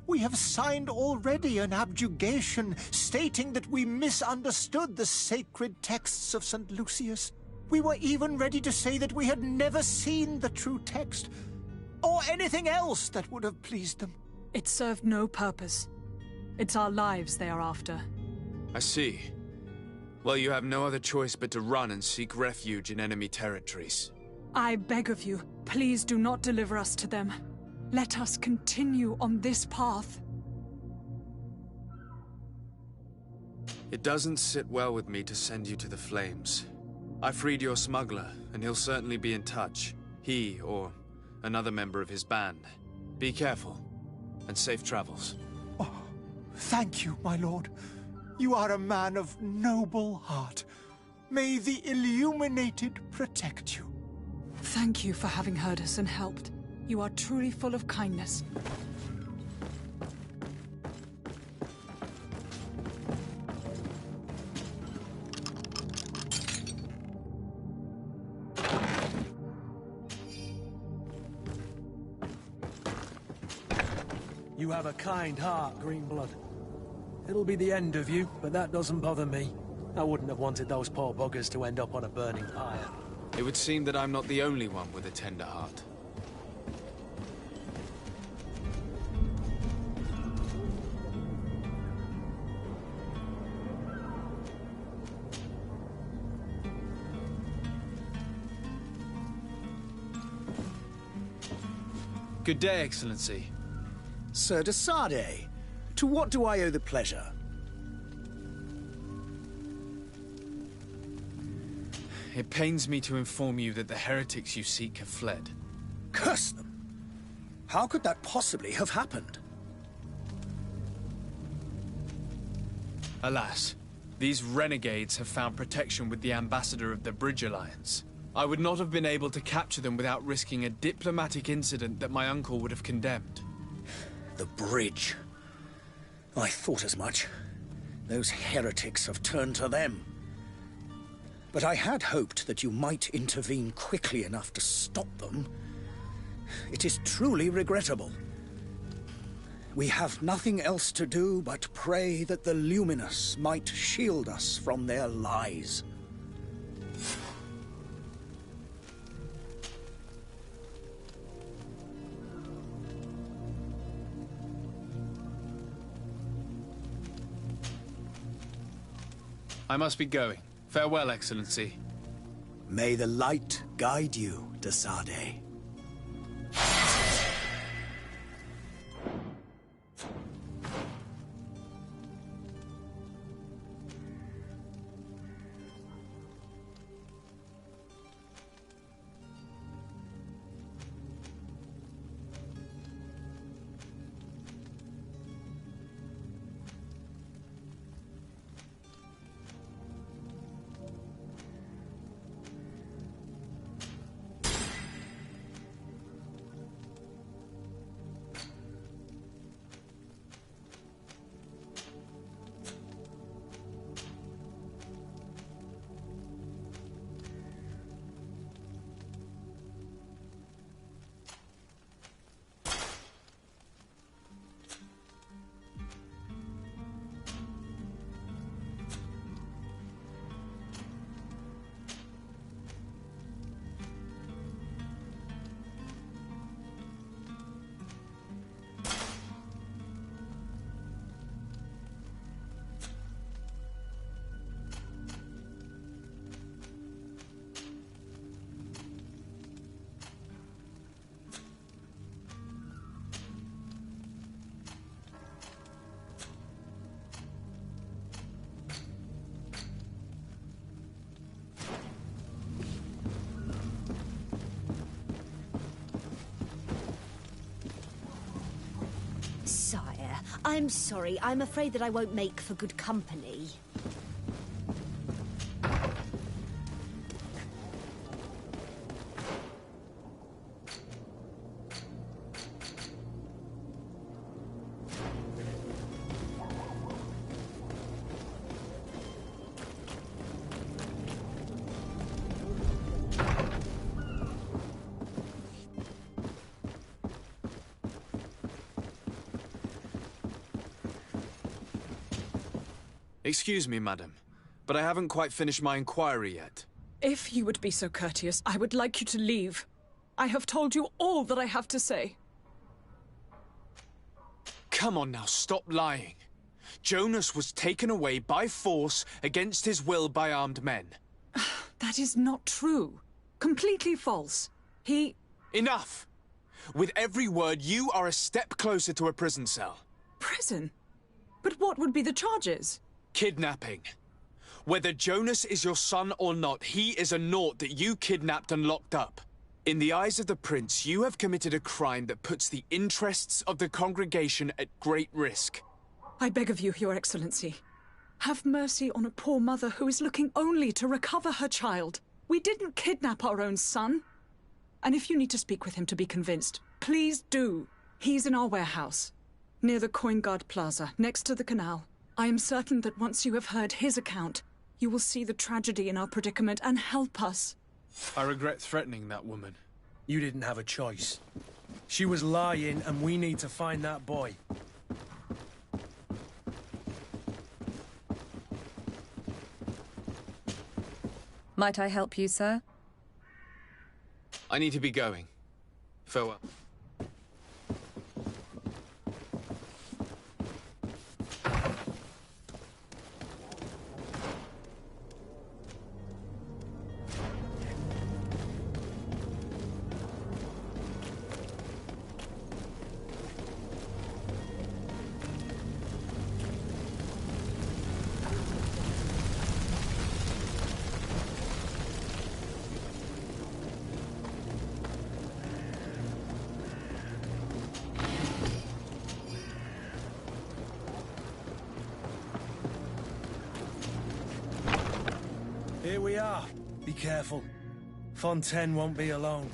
we have signed already an abjugation stating that we misunderstood the sacred texts of St. Lucius. We were even ready to say that we had never seen the true text, or anything else that would have pleased them. It served no purpose. It's our lives they are after. I see. Well, you have no other choice but to run and seek refuge in enemy territories. I beg of you, please do not deliver us to them. Let us continue on this path. It doesn't sit well with me to send you to the flames. I freed your smuggler, and he'll certainly be in touch. He, or another member of his band. Be careful, and safe travels. Oh, thank you, my lord. You are a man of noble heart. May the Illuminated protect you. Thank you for having heard us and helped. You are truly full of kindness. You have a kind heart, Greenblood. It'll be the end of you, but that doesn't bother me. I wouldn't have wanted those poor buggers to end up on a burning pyre. It would seem that I'm not the only one with a tender heart. Good day, Excellency. Sir de Sardet, to what do I owe the pleasure? It pains me to inform you that the heretics you seek have fled. Curse them! How could that possibly have happened? Alas, these renegades have found protection with the ambassador of the Bridge Alliance. I would not have been able to capture them without risking a diplomatic incident that my uncle would have condemned. The bridge. I thought as much. Those heretics have turned to them. But I had hoped that you might intervene quickly enough to stop them. It is truly regrettable. We have nothing else to do but pray that the Luminous might shield us from their lies. I must be going. Farewell, Excellency. May the light guide you, de Sardet. I'm sorry. I'm afraid that I won't make for good company. Excuse me, madam, but I haven't quite finished my inquiry yet. If you would be so courteous, I would like you to leave. I have told you all that I have to say. Come on now, stop lying. Jonas was taken away by force against his will by armed men. That is not true. Completely false. He... Enough! With every word, you are a step closer to a prison cell. Prison? But what would be the charges? Kidnapping. Whether Jonas is your son or not, he is a naught that you kidnapped and locked up. In the eyes of the Prince, you have committed a crime that puts the interests of the congregation at great risk. I beg of you, Your Excellency. Have mercy on a poor mother who is looking only to recover her child. We didn't kidnap our own son. And if you need to speak with him to be convinced, please do. He's in our warehouse, near the Coin Guard Plaza, next to the canal. I am certain that once you have heard his account, you will see the tragedy in our predicament and help us. I regret threatening that woman. You didn't have a choice. She was lying, and we need to find that boy. Might I help you, sir? I need to be going. Farewell. Here we are. Be careful. Fontaine won't be alone.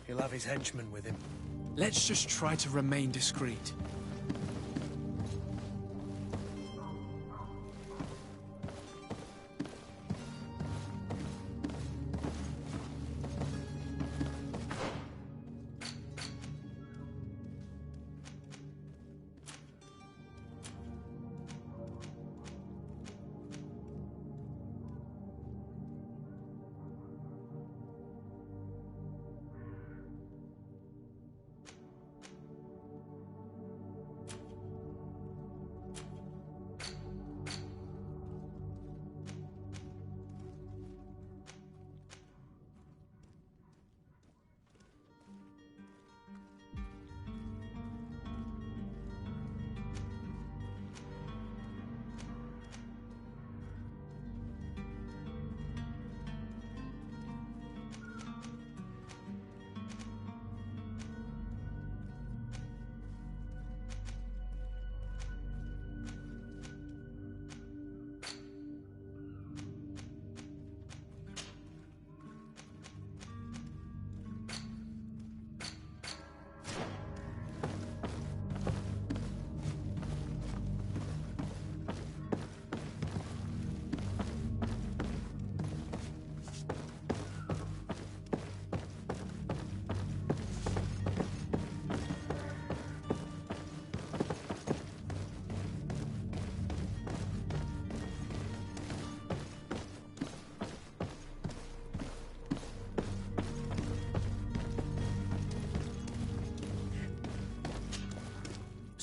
He'll have his henchmen with him. Let's just try to remain discreet.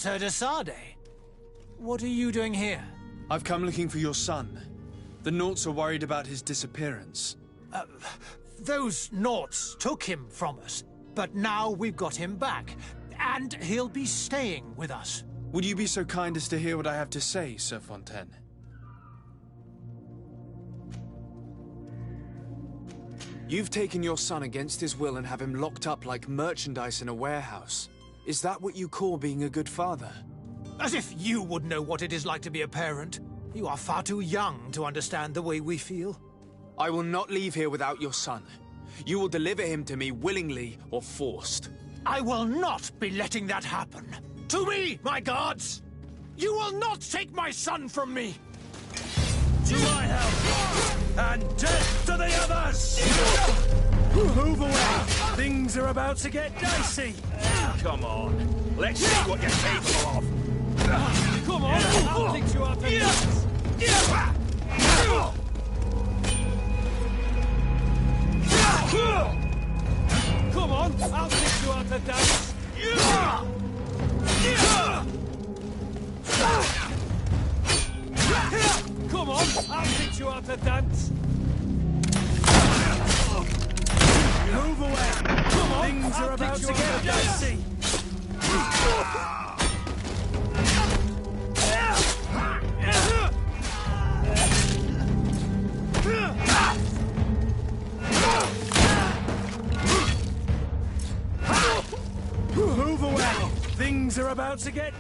Sir de Sade, what are you doing here? I've come looking for your son. The Naughts are worried about his disappearance. Those Naughts took him from us, but now we've got him back, and he'll be staying with us. Would you be so kind as to hear what I have to say, Sir Fontaine? You've taken your son against his will and have him locked up like merchandise in a warehouse. Is that what you call being a good father? As if you would know what it is like to be a parent. You are far too young to understand the way we feel. I will not leave here without your son. You will deliver him to me willingly or forced. I will not be letting that happen. To me, my gods! You will not take my son from me! To my help! And death to the others! Move away! Things are about to get dicey! Come on, let's see what you're capable of! Come on, I'll fix you up in this! Come on, I'll fix you out to dance! Come on, I'll teach you how to dance! Move away! Come on, things are about to get dicey! Move away! Things are about to get...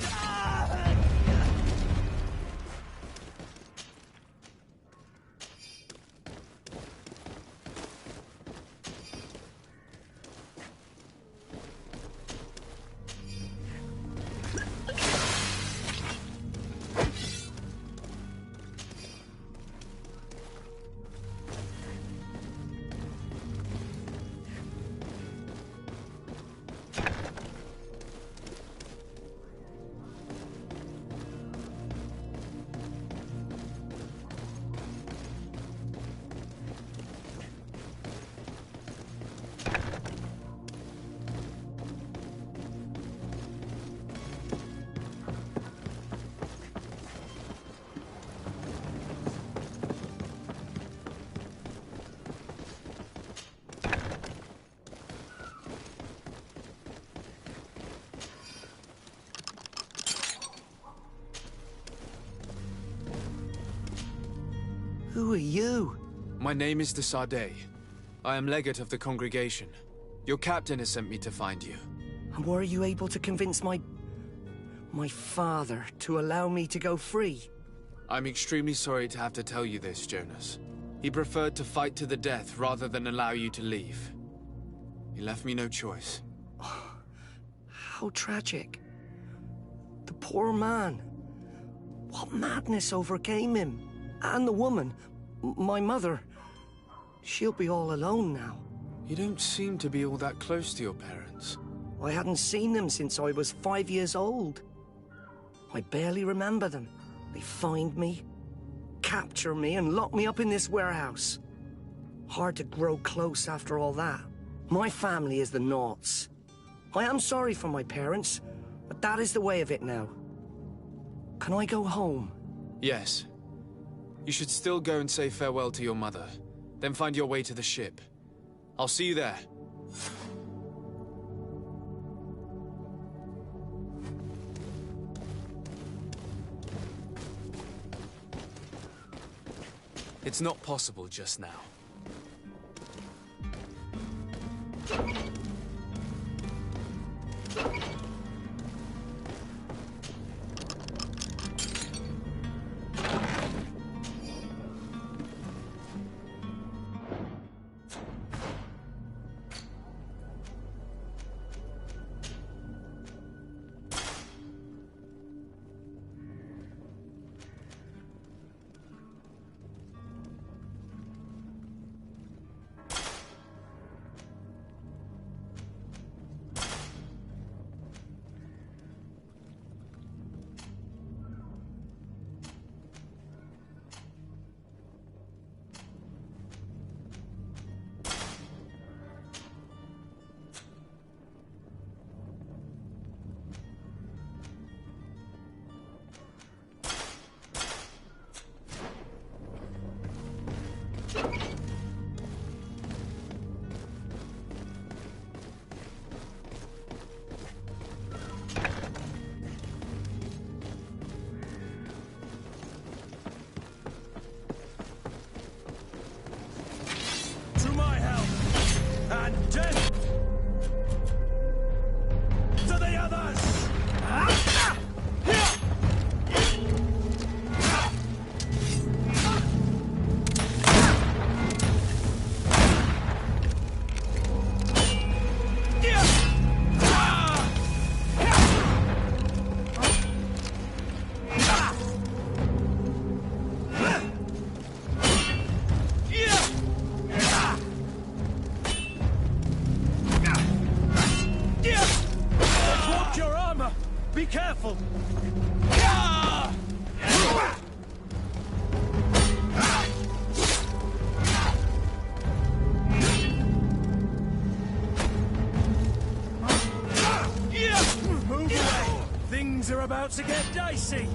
Who are you? My name is de Sardet. I am legate of the congregation. Your captain has sent me to find you. And were you able to convince my father to allow me to go free? I'm extremely sorry to have to tell you this, Jonas. He preferred to fight to the death rather than allow you to leave. He left me no choice. How tragic. The poor man. What madness overcame him? And the woman, my mother, she'll be all alone now. You don't seem to be all that close to your parents. I hadn't seen them since I was 5 years old. I barely remember them. They find me, capture me, and lock me up in this warehouse. Hard to grow close after all that. My family is the Naughts. I am sorry for my parents, but that is the way of it now. Can I go home? Yes. You should still go and say farewell to your mother. Then find your way to the ship. I'll see you there. It's not possible just now. Be careful! Move away! Things are about to get dicey!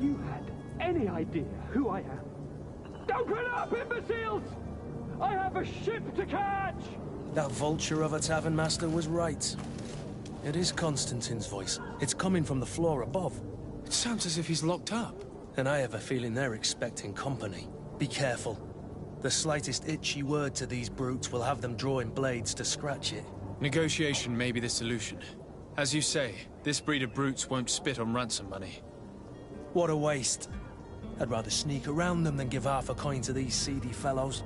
You had any idea who I am? Open up, imbeciles! I have a ship to catch! That vulture of a tavern master was right. It is Constantine's voice. It's coming from the floor above. It sounds as if he's locked up. And I have a feeling they're expecting company. Be careful. The slightest itchy word to these brutes will have them drawing blades to scratch it. Negotiation may be the solution. As you say, this breed of brutes won't spit on ransom money. What a waste. I'd rather sneak around them than give half a coin to these seedy fellows.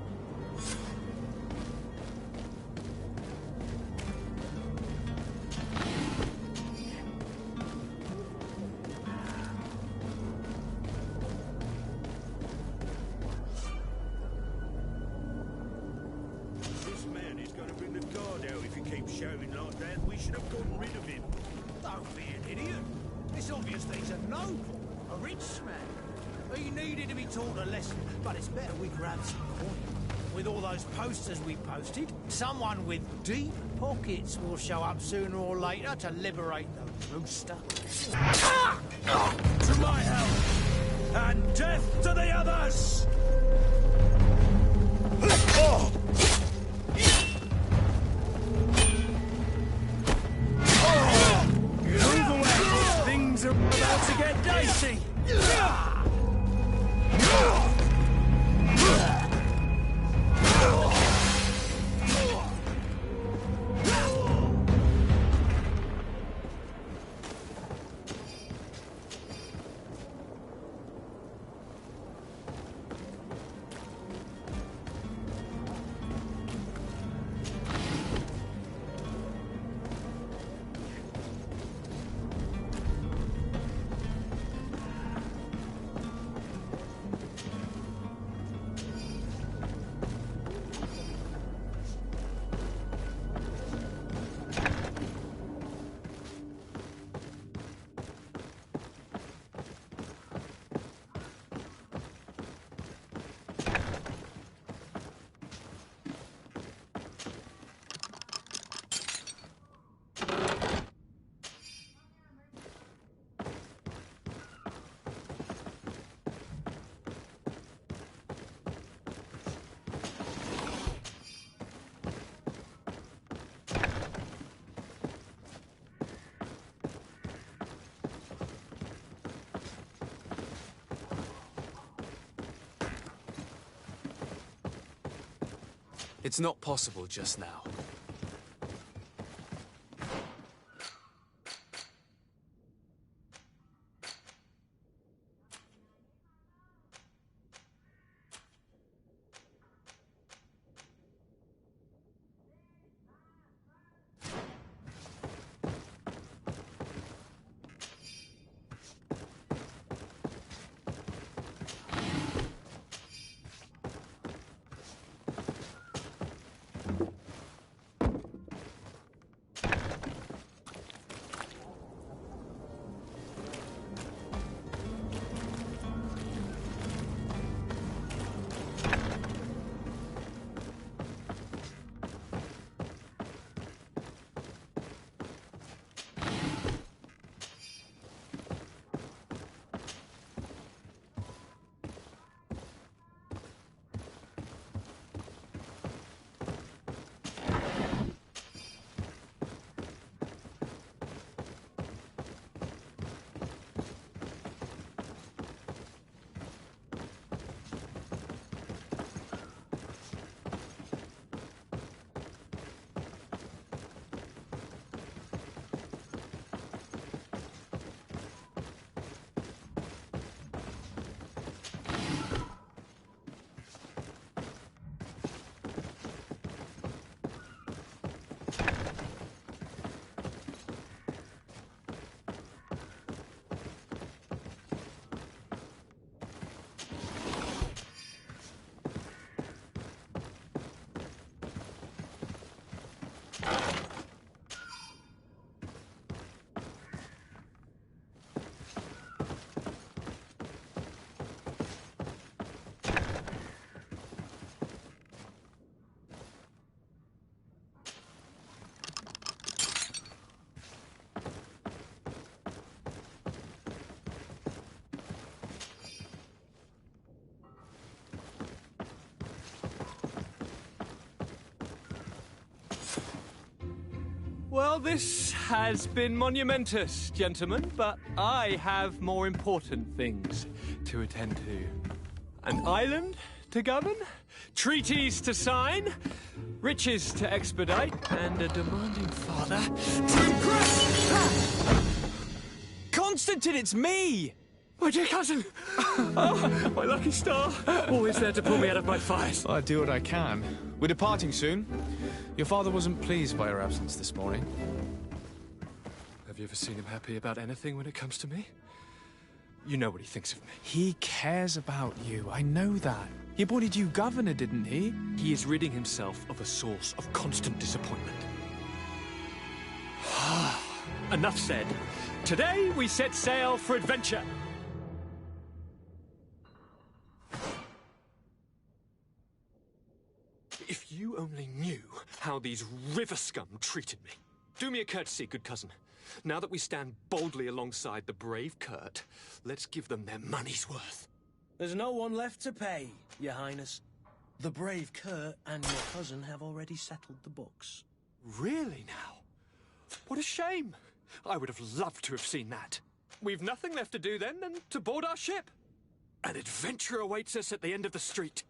This man is going to bring the guard out if he keeps shouting like that. We should have gotten rid of him. Don't be an idiot. This obviously is a noble. A rich man. He needed to be taught a lesson, but it's better we grab some coin. With all those posters we posted, someone with deep pockets will show up sooner or later to liberate the rooster. To my help! And death to the others! Move away! Things are about to get dicey! It's not possible just now. Well, this has been monumentous, gentlemen, but I have more important things to attend to. An island to govern, treaties to sign, riches to expedite, and a demanding father to impress! Constantine, it's me! My dear cousin! Oh, my lucky star! Always there to pull me out of my fires. I do what I can. We're departing soon. Your father wasn't pleased by your absence this morning. Have you ever seen him happy about anything when it comes to me? You know what he thinks of me. He cares about you, I know that. He appointed you governor, didn't he? He is ridding himself of a source of constant disappointment. Enough said. Today we set sail for adventure. If you only knew how these river scum treated me. Do me a courtesy, good cousin. Now that we stand boldly alongside the brave Kurt, let's give them their money's worth. There's no one left to pay, Your Highness. The brave Kurt and your cousin have already settled the books. Really now? What a shame. I would have loved to have seen that. We've nothing left to do then than to board our ship. An adventure awaits us at the end of the street.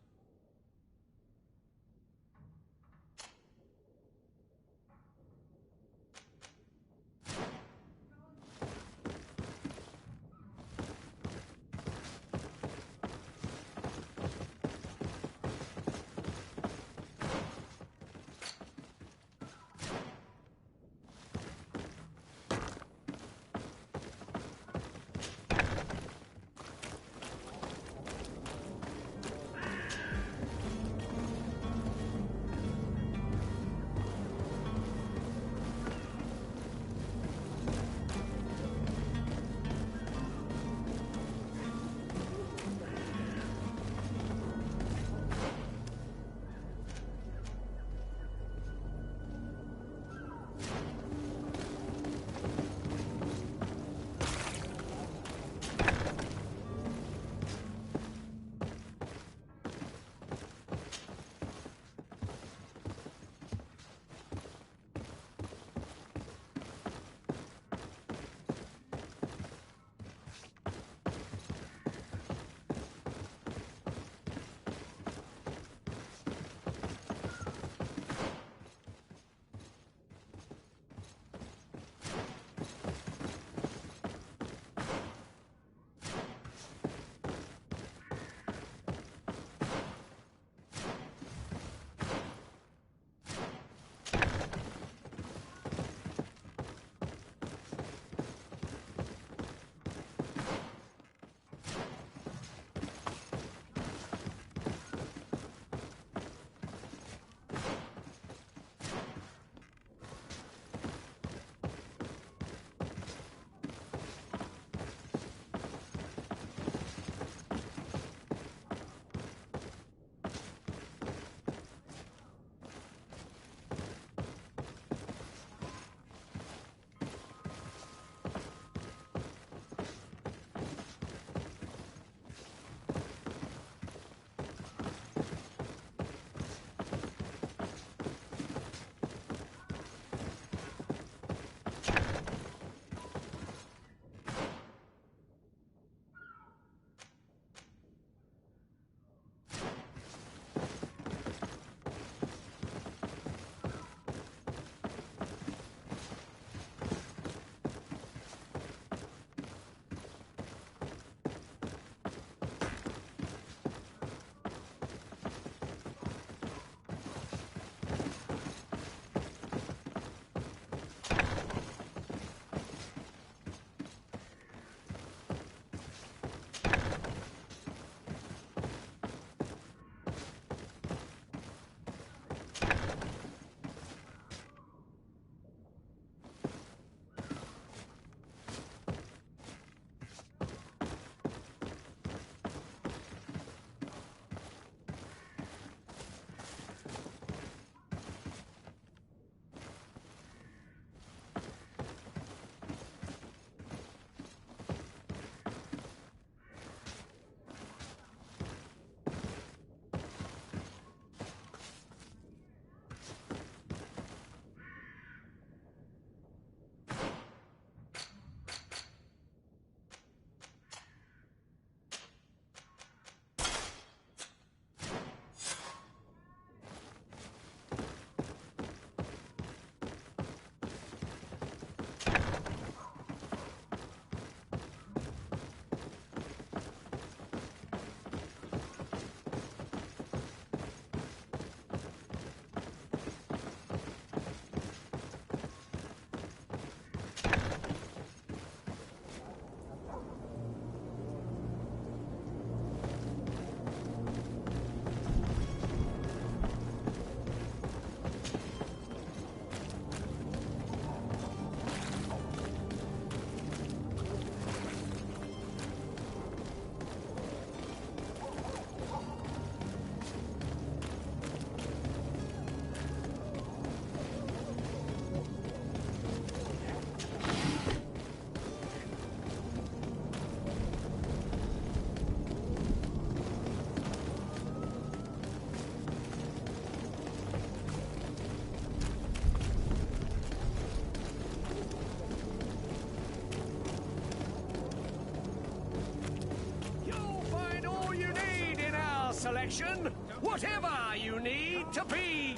protection, whatever you need to be.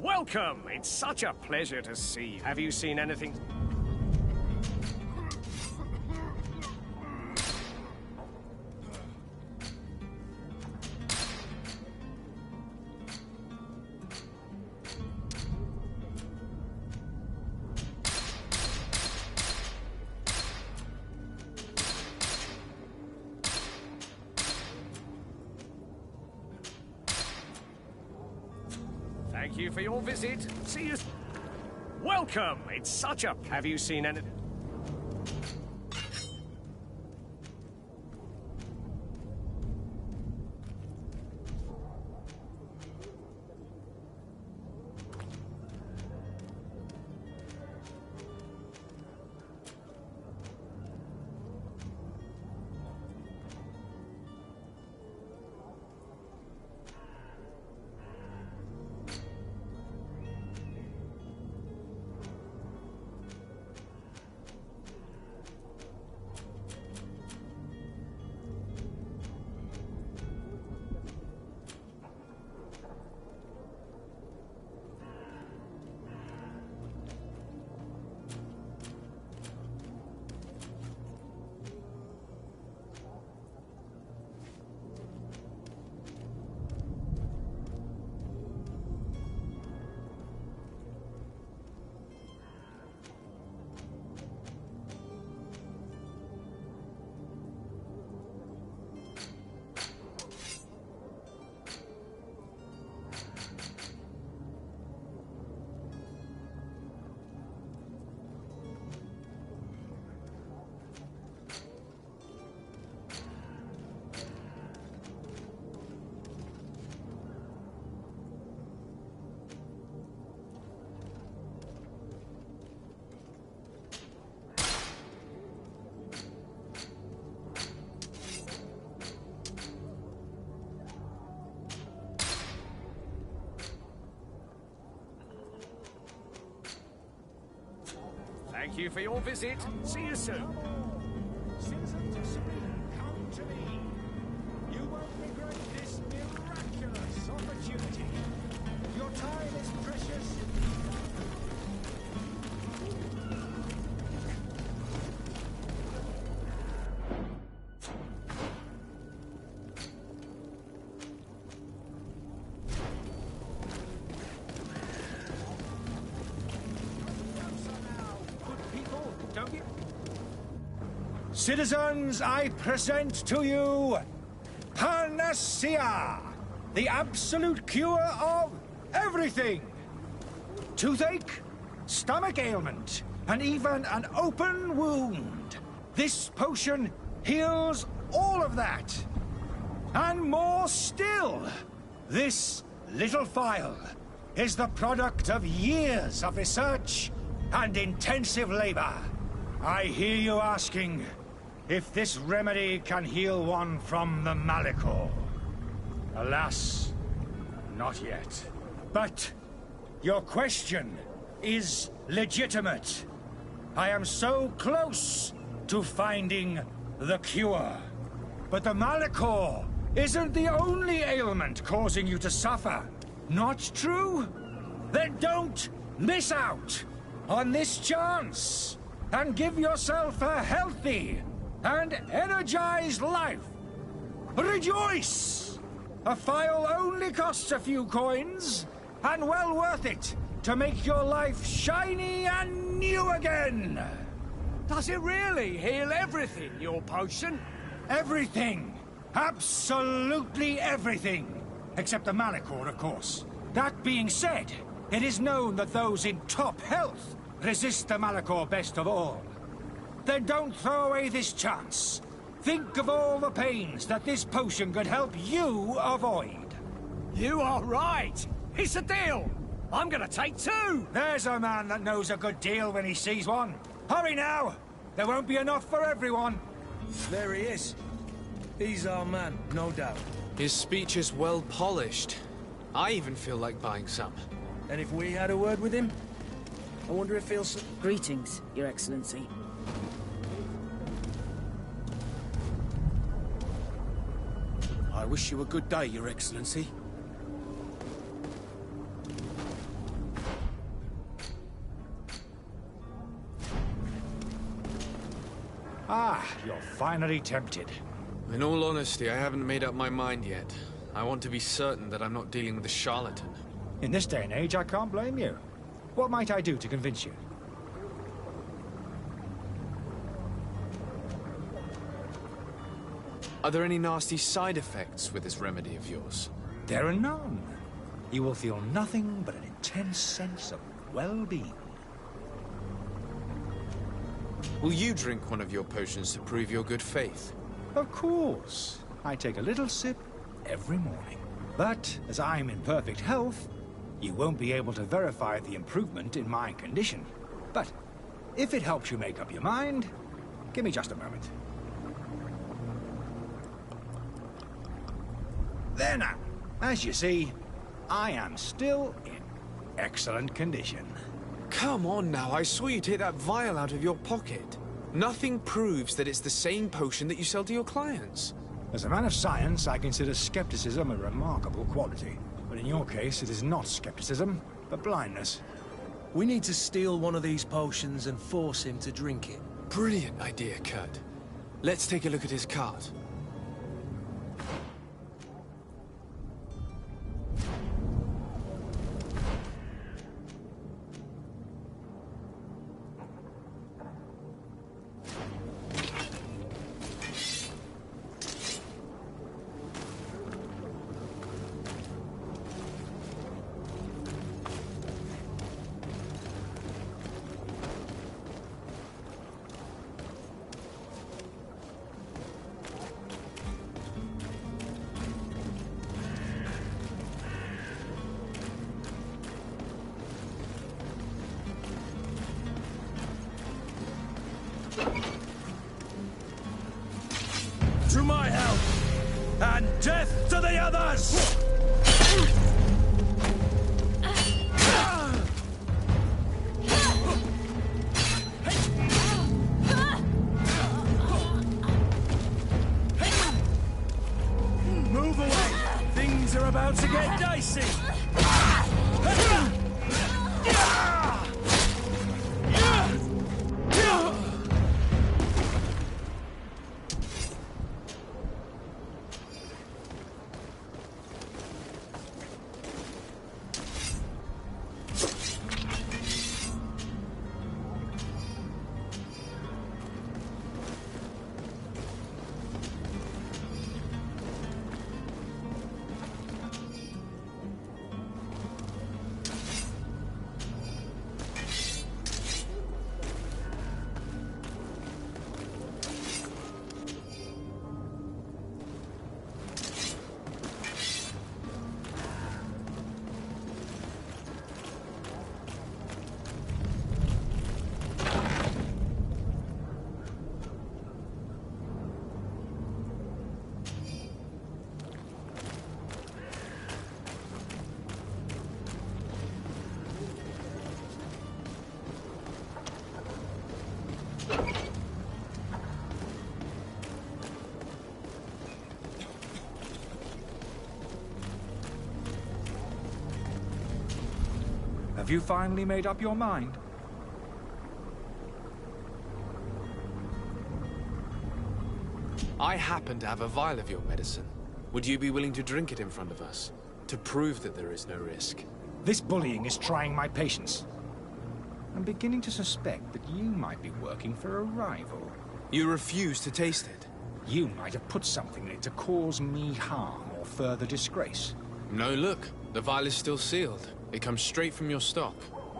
Welcome. It's such a pleasure to see you. Have you seen anything? Thank you for your visit. See you. Welcome. It's such a... Have you seen anything? Thank you for your visit. See you soon. Citizens of Spain, come to me. You won't regret this miraculous opportunity. Your time is precious. Citizens, I present to you Panacea, the absolute cure of everything. Toothache, stomach ailment, and even an open wound. This potion heals all of that. And more still, this little phial is the product of years of research and intensive labor. I hear you asking if this remedy can heal one from the Malachor. Alas, not yet. But your question is legitimate. I am so close to finding the cure. But the Malachor isn't the only ailment causing you to suffer. Not true? Then don't miss out on this chance and give yourself a healthy and energized life. Rejoice! A phial only costs a few coins, and well worth it to make your life shiny and new again. Does it really heal everything, your potion? Everything. Absolutely everything. Except the Malachor, of course. That being said, it is known that those in top health resist the Malachor best of all. Then don't throw away this chance. Think of all the pains that this potion could help you avoid. You are right. It's a deal. I'm gonna take two. There's a man that knows a good deal when he sees one. Hurry now. There won't be enough for everyone. There he is. He's our man, no doubt. His speech is well polished. I even feel like buying some. And if we had a word with him, I wonder if he'll... Greetings, Your Excellency. I wish you a good day, Your Excellency. Ah, you're finally tempted. In all honesty, I haven't made up my mind yet. I want to be certain that I'm not dealing with a charlatan. In this day and age, I can't blame you. What might I do to convince you? Are there any nasty side effects with this remedy of yours? There are none. You will feel nothing but an intense sense of well-being. Will you drink one of your potions to prove your good faith? Of course. I take a little sip every morning. But as I'm in perfect health, you won't be able to verify the improvement in my condition. But if it helps you make up your mind, give me just a moment. There now. As you see, I am still in excellent condition. Come on now, I saw you take that vial out of your pocket. Nothing proves that it's the same potion that you sell to your clients. As a man of science, I consider skepticism a remarkable quality. But in your case, it is not skepticism, but blindness. We need to steal one of these potions and force him to drink it. Brilliant idea, Kurt. Let's take a look at his cart. To my help, and death to the others! Move away! Things are about to get dicey! Have you finally made up your mind? I happen to have a vial of your medicine. Would you be willing to drink it in front of us? To prove that there is no risk? This bullying is trying my patience. I'm beginning to suspect that you might be working for a rival. You refuse to taste it? You might have put something in it to cause me harm or further disgrace. No, look. The vial is still sealed. It comes straight from your stock.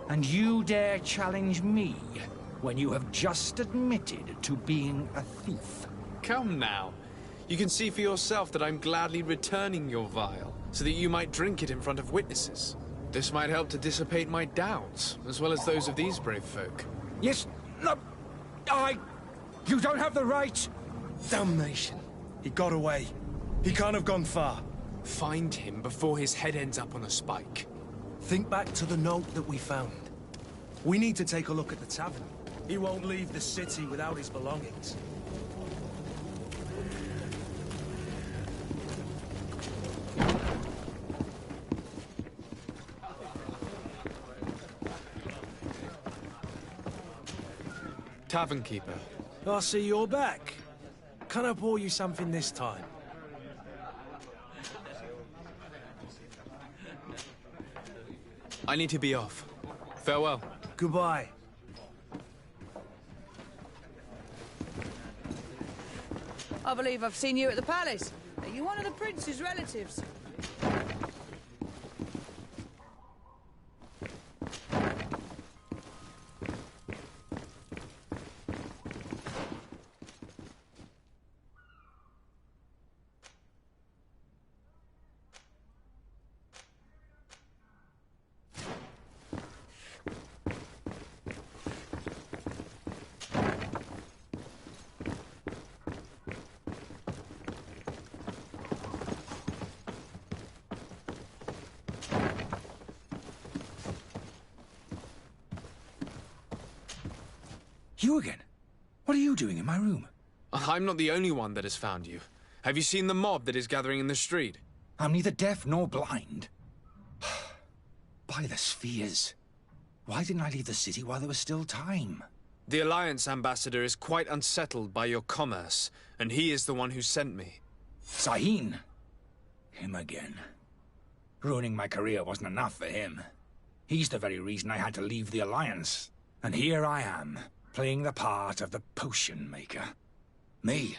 And you dare challenge me when you have just admitted to being a thief? Come now. You can see for yourself that I'm gladly returning your vial, so that you might drink it in front of witnesses. This might help to dissipate my doubts, as well as those of these brave folk. Yes, no, you don't have the right! Damnation. He got away. He can't have gone far. Find him before his head ends up on a spike. Think back to the note that we found. We need to take a look at the tavern. He won't leave the city without his belongings. Tavern keeper. I see you're back. Can I pour you something this time? I need to be off. Farewell. Goodbye. I believe I've seen you at the palace. Are you one of the prince's relatives? You again? What are you doing in my room? I'm not the only one that has found you. Have you seen the mob that is gathering in the street? I'm neither deaf nor blind. By the spheres. Why didn't I leave the city while there was still time? The Alliance ambassador is quite unsettled by your commerce, and he is the one who sent me. Sahin. Him again. Ruining my career wasn't enough for him. He's the very reason I had to leave the Alliance. And here I am, playing the part of the potion maker. Me,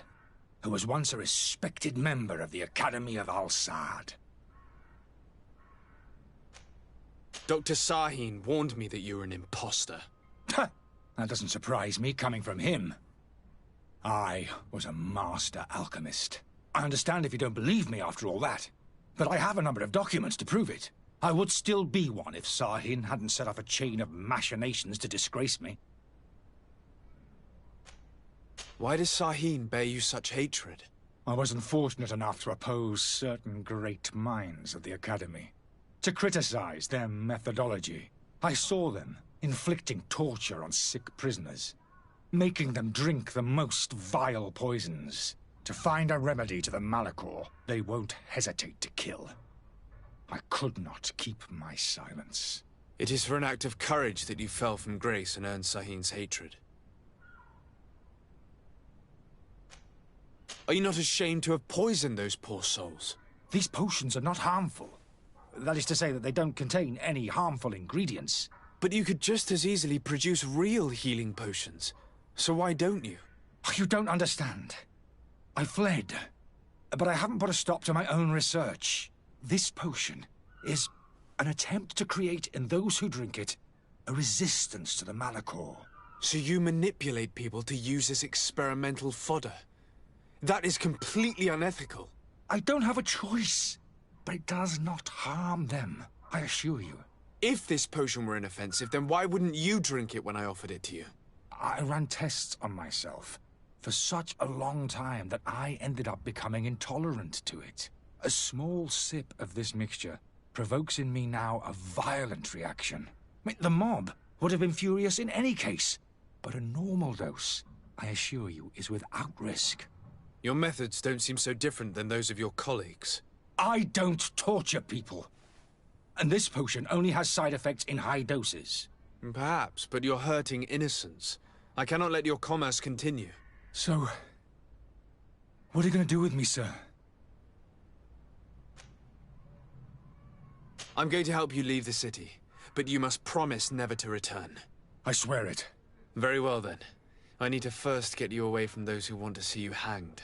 who was once a respected member of the Academy of Al-Saad. Dr. Sahin warned me that you were an imposter. That doesn't surprise me, coming from him. I was a master alchemist. I understand if you don't believe me after all that, but I have a number of documents to prove it. I would still be one if Sahin hadn't set off a chain of machinations to disgrace me. Why does Sahin bear you such hatred? I wasn't fortunate enough to oppose certain great minds of the Academy, to criticize their methodology. I saw them inflicting torture on sick prisoners, making them drink the most vile poisons. To find a remedy to the Malachor, they won't hesitate to kill. I could not keep my silence. It is for an act of courage that you fell from grace and earned Sahin's hatred. Are you not ashamed to have poisoned those poor souls? These potions are not harmful. That is to say that they don't contain any harmful ingredients. But you could just as easily produce real healing potions. So why don't you? You don't understand. I fled, but I haven't put a stop to my own research. This potion is an attempt to create in those who drink it a resistance to the Malachor. So you manipulate people to use as experimental fodder? That is completely unethical. I don't have a choice, but it does not harm them, I assure you. If this potion were inoffensive, then why wouldn't you drink it when I offered it to you? I ran tests on myself for such a long time that I ended up becoming intolerant to it. A small sip of this mixture provokes in me now a violent reaction. The mob would have been furious in any case, but a normal dose, I assure you, is without risk. Your methods don't seem so different than those of your colleagues. I don't torture people. And this potion only has side effects in high doses. Perhaps, but you're hurting innocents. I cannot let your commerce continue. So, what are you going to do with me, sir? I'm going to help you leave the city, but you must promise never to return. I swear it. Very well, then. I need to first get you away from those who want to see you hanged.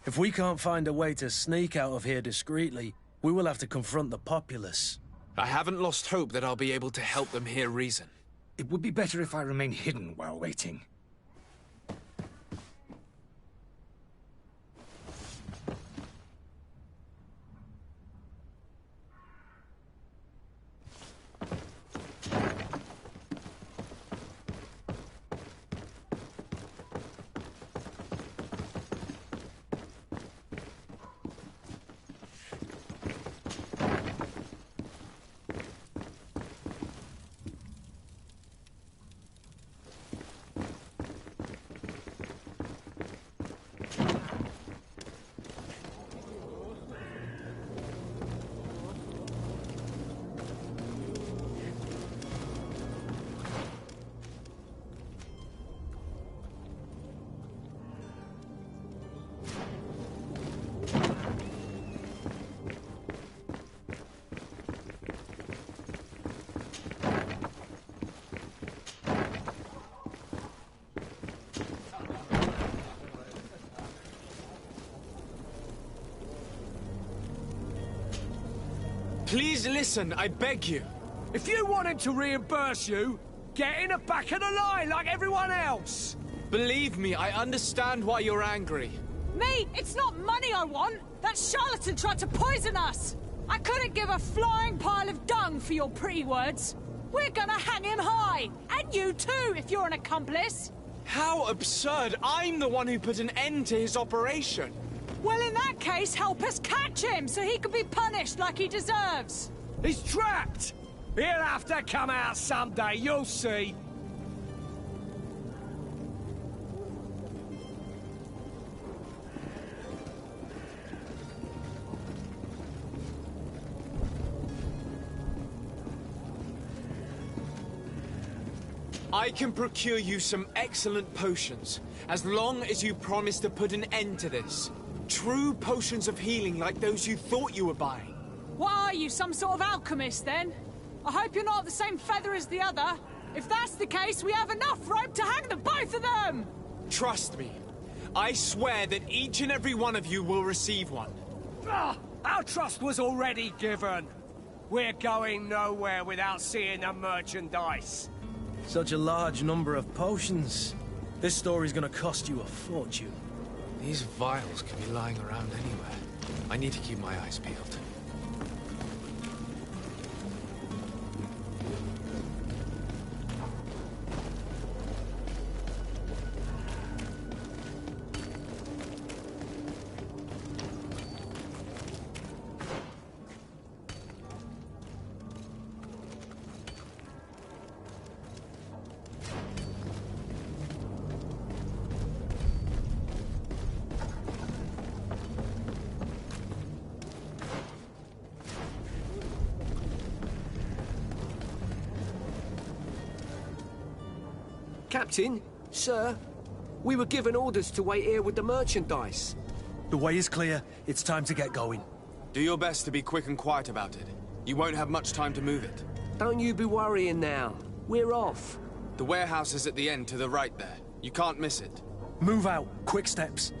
If we can't find a way to sneak out of here discreetly, we will have to confront the populace. I haven't lost hope that I'll be able to help them hear reason. It would be better if I remain hidden while waiting. Please listen, I beg you. If you want him to reimburse you, get in the back of the line like everyone else. Believe me, I understand why you're angry. Me? It's not money I want! That charlatan tried to poison us! I couldn't give a flying pile of dung for your pretty words. We're gonna hang him high! And you too, if you're an accomplice! How absurd! I'm the one who put an end to his operation! Well, in that case, help us catch him so he can be punished like he deserves! He's trapped! He'll have to come out someday, you'll see! I can procure you some excellent potions, as long as you promise to put an end to this. True potions of healing like those you thought you were buying. What are you, some sort of alchemist, then? I hope you're not of the same feather as the other. If that's the case, we have enough rope to hang the both of them! Trust me. I swear that each and every one of you will receive one. Our trust was already given. We're going nowhere without seeing the merchandise. Such a large number of potions. This story's gonna cost you a fortune. These vials could be lying around anywhere. I need to keep my eyes peeled. Captain, sir, we were given orders to wait here with the merchandise. The way is clear. It's time to get going. Do your best to be quick and quiet about it. You won't have much time to move it. Don't you be worrying now. We're off. The warehouse is at the end to the right there. You can't miss it. Move out. Quick steps.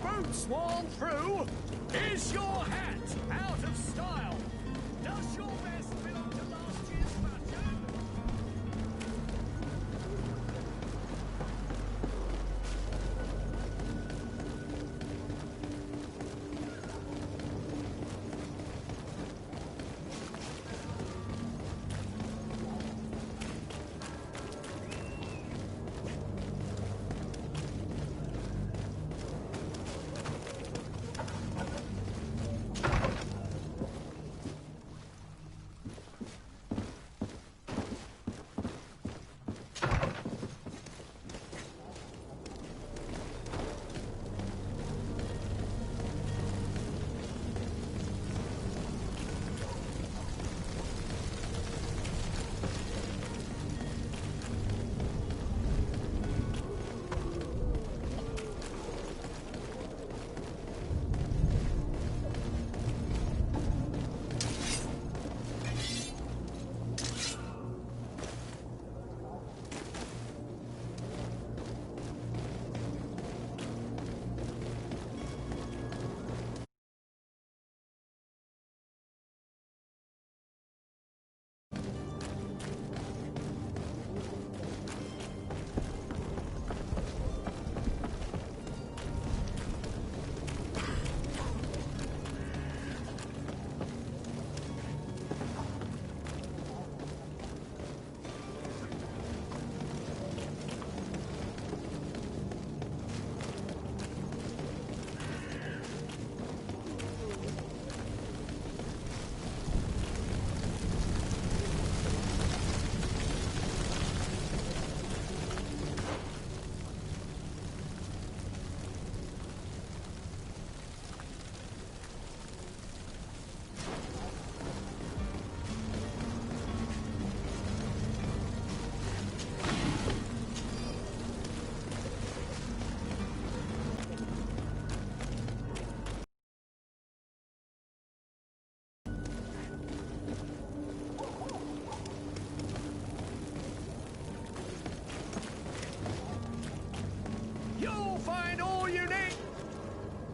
boots worn through? Is your hat out of style? Does your vest belong to last year's fashion?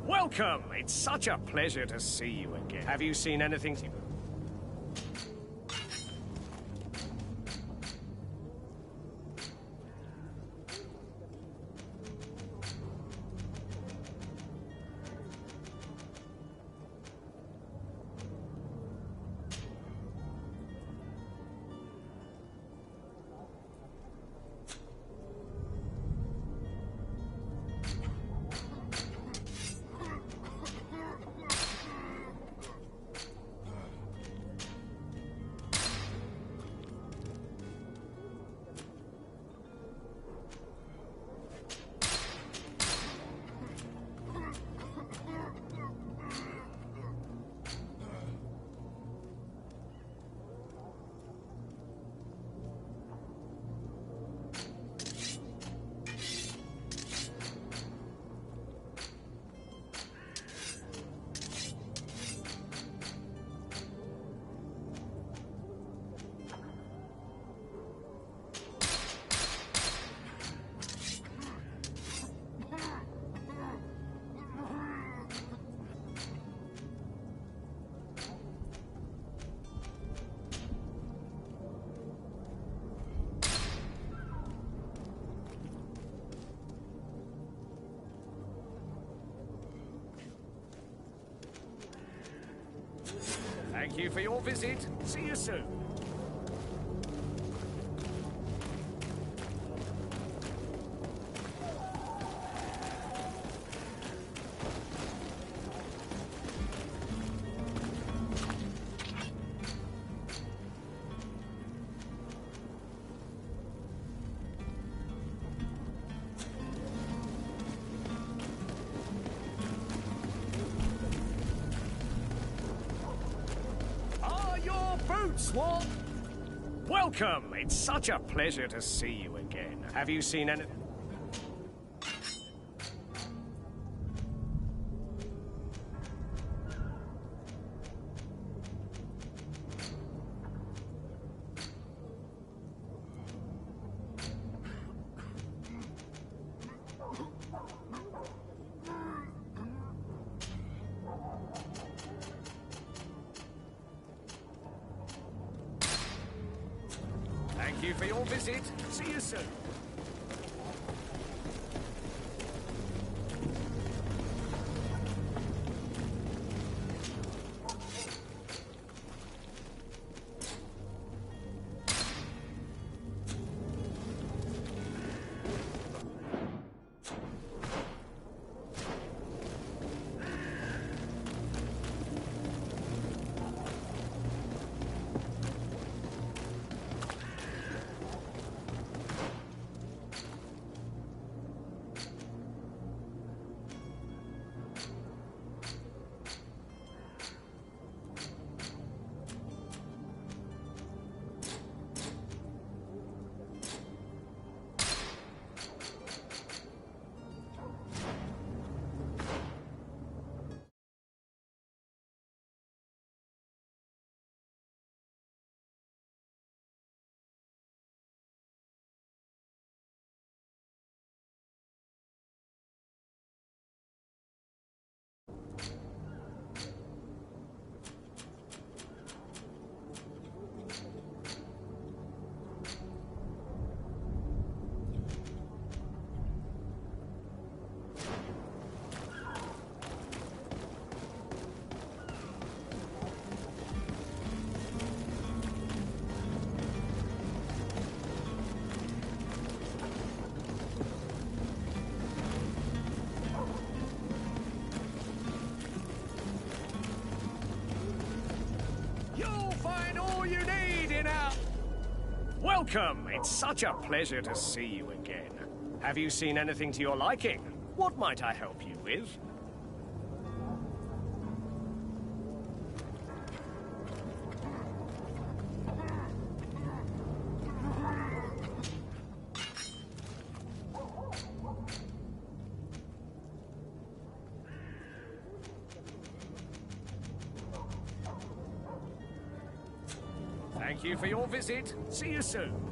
Welcome! It's such a pleasure to see you again. Have you seen anything? Thank you for your visit. See you soon. Swamp. Welcome! It's such a pleasure to see you again. Have you seen any... you for your visit. See you soon. Welcome! It's such a pleasure to see you again. Have you seen anything to your liking? What might I help you with? Thank you for your visit. See you soon.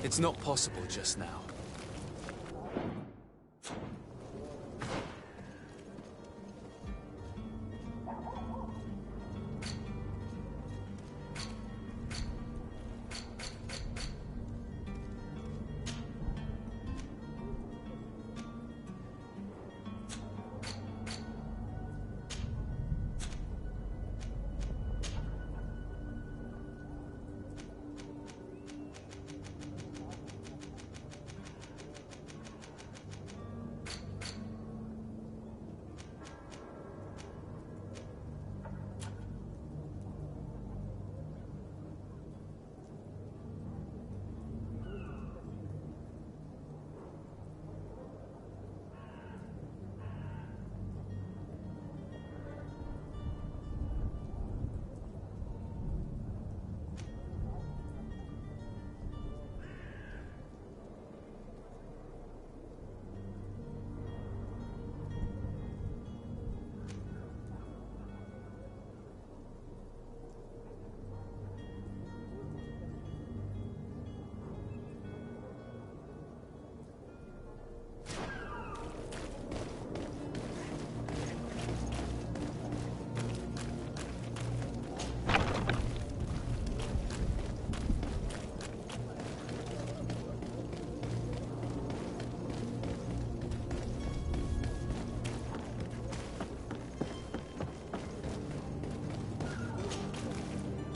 It's not possible just now.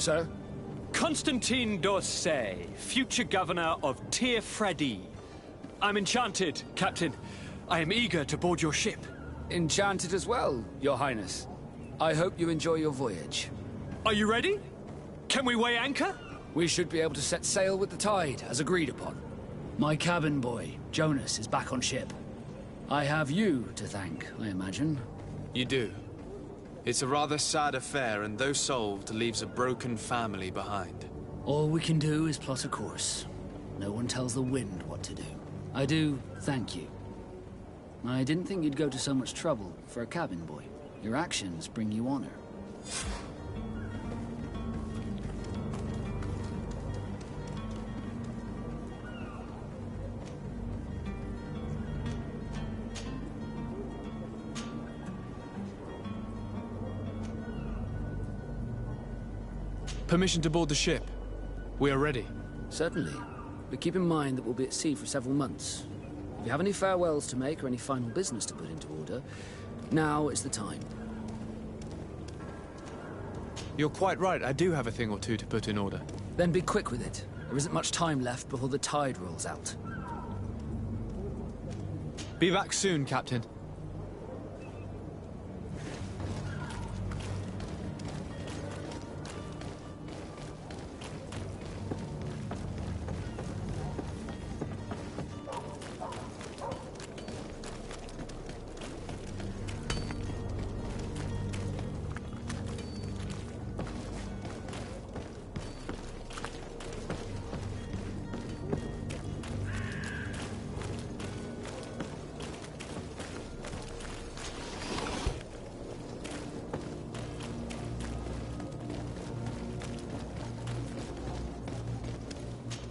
Sir? Constantine d'Orsay, future governor of Tir-Freddy. I'm enchanted, Captain. I am eager to board your ship. Enchanted as well, Your Highness. I hope you enjoy your voyage. Are you ready? Can we weigh anchor? We should be able to set sail with the tide, as agreed upon. My cabin boy, Jonas, is back on ship. I have you to thank, I imagine. You do. It's a rather sad affair, and though solved, leaves a broken family behind. All we can do is plot a course. No one tells the wind what to do. I do thank you. I didn't think you'd go to so much trouble for a cabin boy. Your actions bring you honor. Permission to board the ship. We are ready. Certainly. But keep in mind that we'll be at sea for several months. If you have any farewells to make or any final business to put into order, now is the time. You're quite right. I do have a thing or two to put in order. Then be quick with it. There isn't much time left before the tide rolls out. Be back soon, Captain.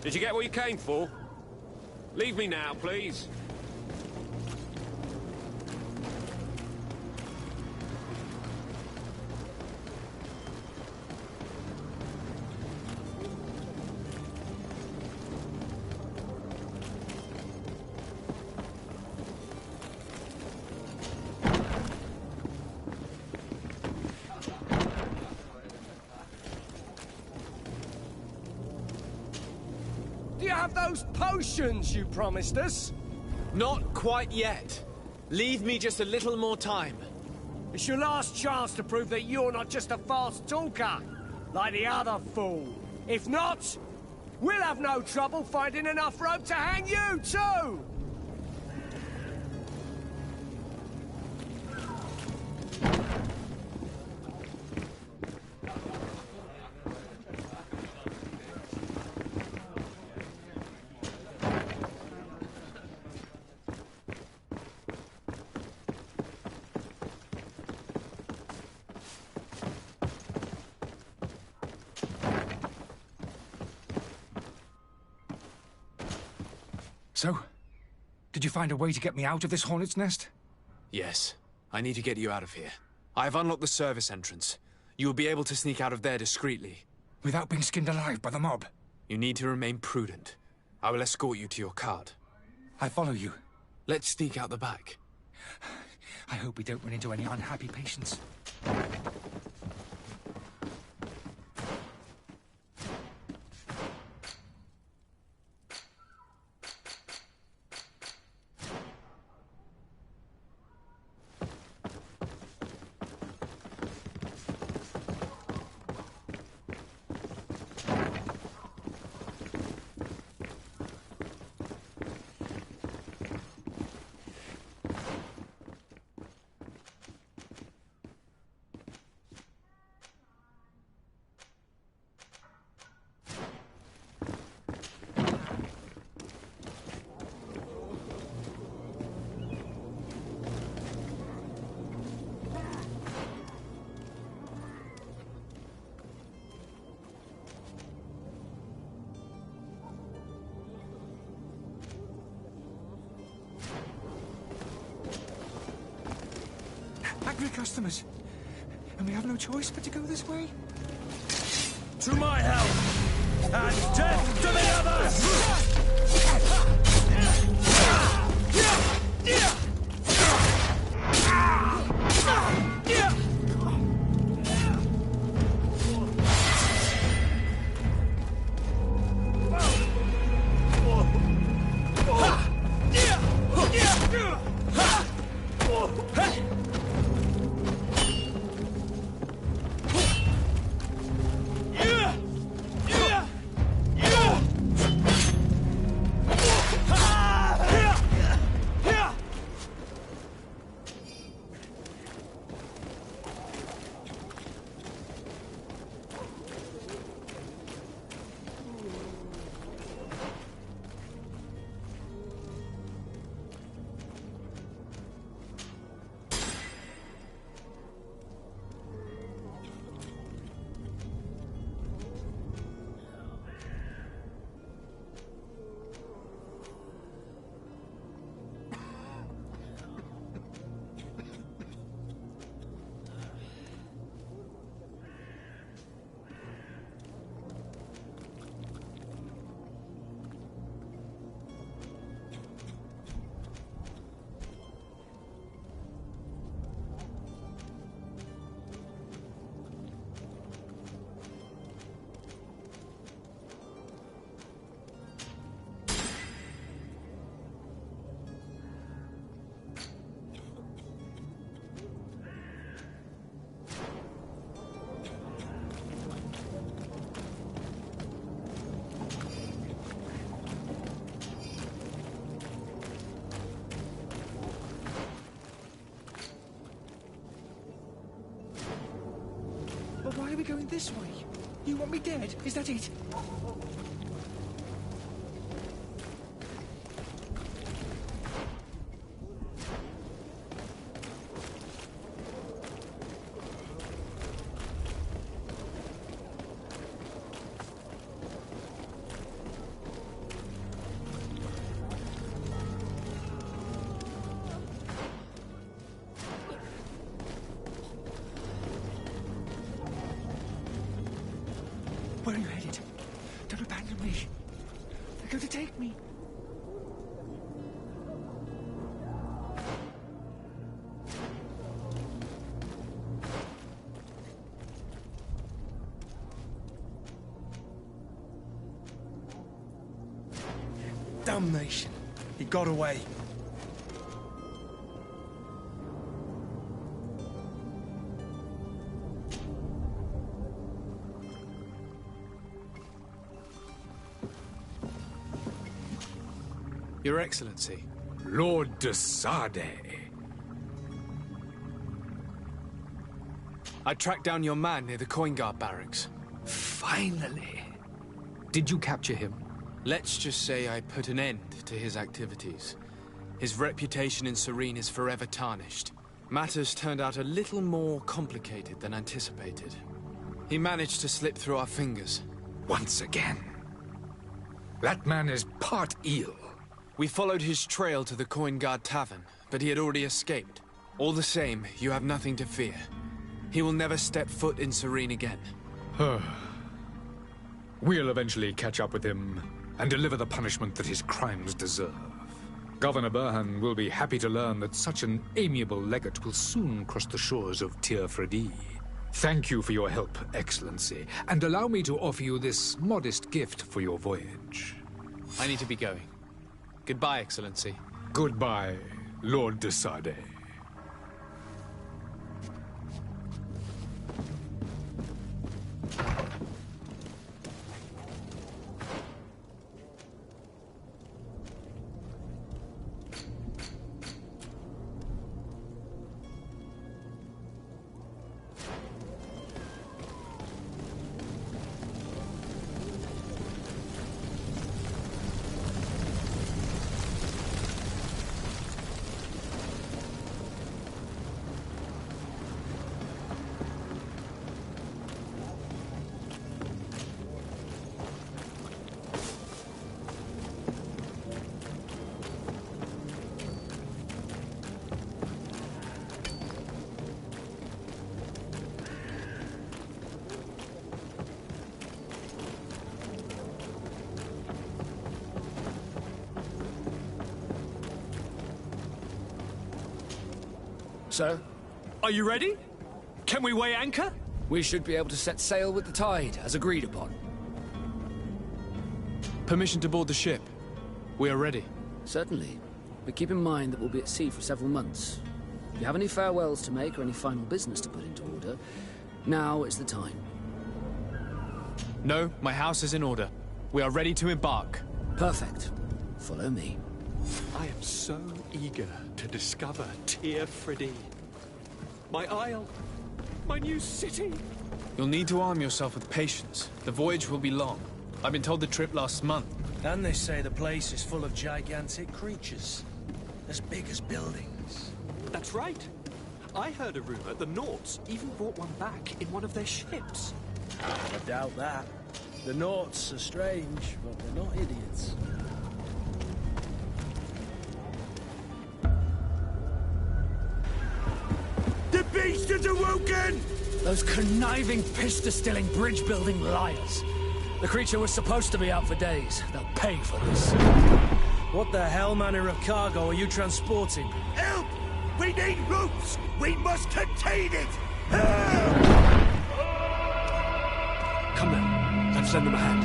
Did you get what you came for? Leave me now, please. Do you have those potions you promised us? Not quite yet. Leave me just a little more time. It's your last chance to prove that you're not just a fast talker, like the other fool. If not, we'll have no trouble finding enough rope to hang you, too! So? Did you find a way to get me out of this hornet's nest? Yes. I need to get you out of here. I have unlocked the service entrance. You will be able to sneak out of there discreetly. Without being skinned alive by the mob? You need to remain prudent. I will escort you to your cart. I follow you. Let's sneak out the back. I hope we don't run into any unhappy patients. Angry customers. And we have no choice but to go this way? To my help! And death to the others! But why are we going this way? You want me dead? Is that it? Where are you headed? Don't abandon me. They're going to take me. Damnation. He got away. Your Excellency. Lord de Sade. I tracked down your man near the Coin Guard barracks. Finally. Did you capture him? Let's just say I put an end to his activities. His reputation in Serene is forever tarnished. Matters turned out a little more complicated than anticipated. He managed to slip through our fingers. Once again. That man is part eel. We followed his trail to the Coin Guard Tavern, but he had already escaped. All the same, you have nothing to fear. He will never step foot in Serene again. We'll eventually catch up with him and deliver the punishment that his crimes deserve. Governor Burhan will be happy to learn that such an amiable legate will soon cross the shores of Tir Fredi. Thank you for your help, Excellency, and allow me to offer you this modest gift for your voyage. I need to be going. Goodbye, Excellency. Goodbye, Lord de Sardet. Sir? Are you ready? Can we weigh anchor? We should be able to set sail with the tide, as agreed upon. Permission to board the ship. We are ready. Certainly. But keep in mind that we'll be at sea for several months. If you have any farewells to make or any final business to put into order, now is the time. No, my house is in order. We are ready to embark. Perfect. Follow me. I am so eager to discover Tir Fredi. My isle, my new city. You'll need to arm yourself with patience. The voyage will be long. I've been told the trip lasts months. And they say the place is full of gigantic creatures. As big as buildings. That's right. I heard a rumor the Nauts even brought one back in one of their ships. I doubt that. The Nauts are strange, but they're not idiots. The beast is awoken! Those conniving, piss-distilling, bridge-building liars. The creature was supposed to be out for days. They'll pay for this. What the hell manner of cargo are you transporting? Help! We need ropes! We must contain it! Help! Come now, let's lend them a hand.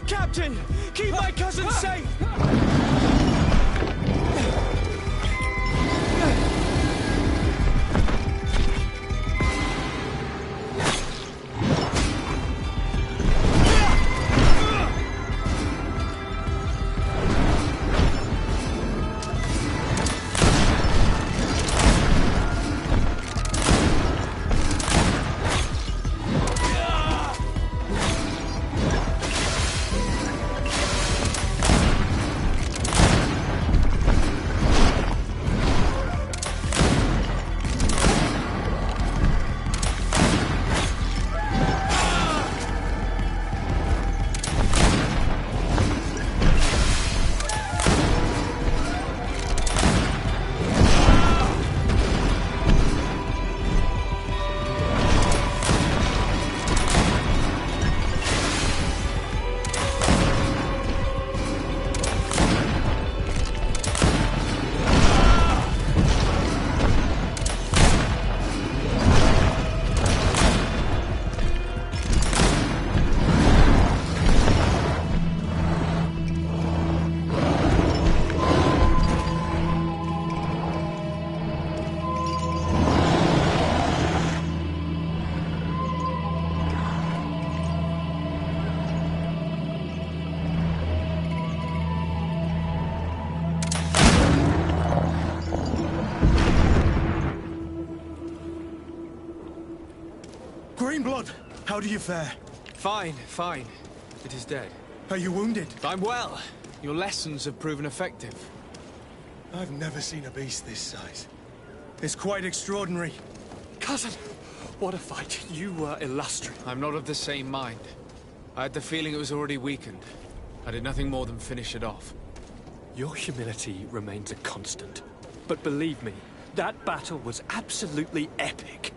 Captain! Keep my cousin safe! Greenblood, how do you fare? Fine, fine. It is dead. Are you wounded? I'm well. Your lessons have proven effective. I've never seen a beast this size. It's quite extraordinary. Cousin, what a fight. You were illustrious. I'm not of the same mind. I had the feeling it was already weakened. I did nothing more than finish it off. Your humility remains a constant. But believe me, that battle was absolutely epic.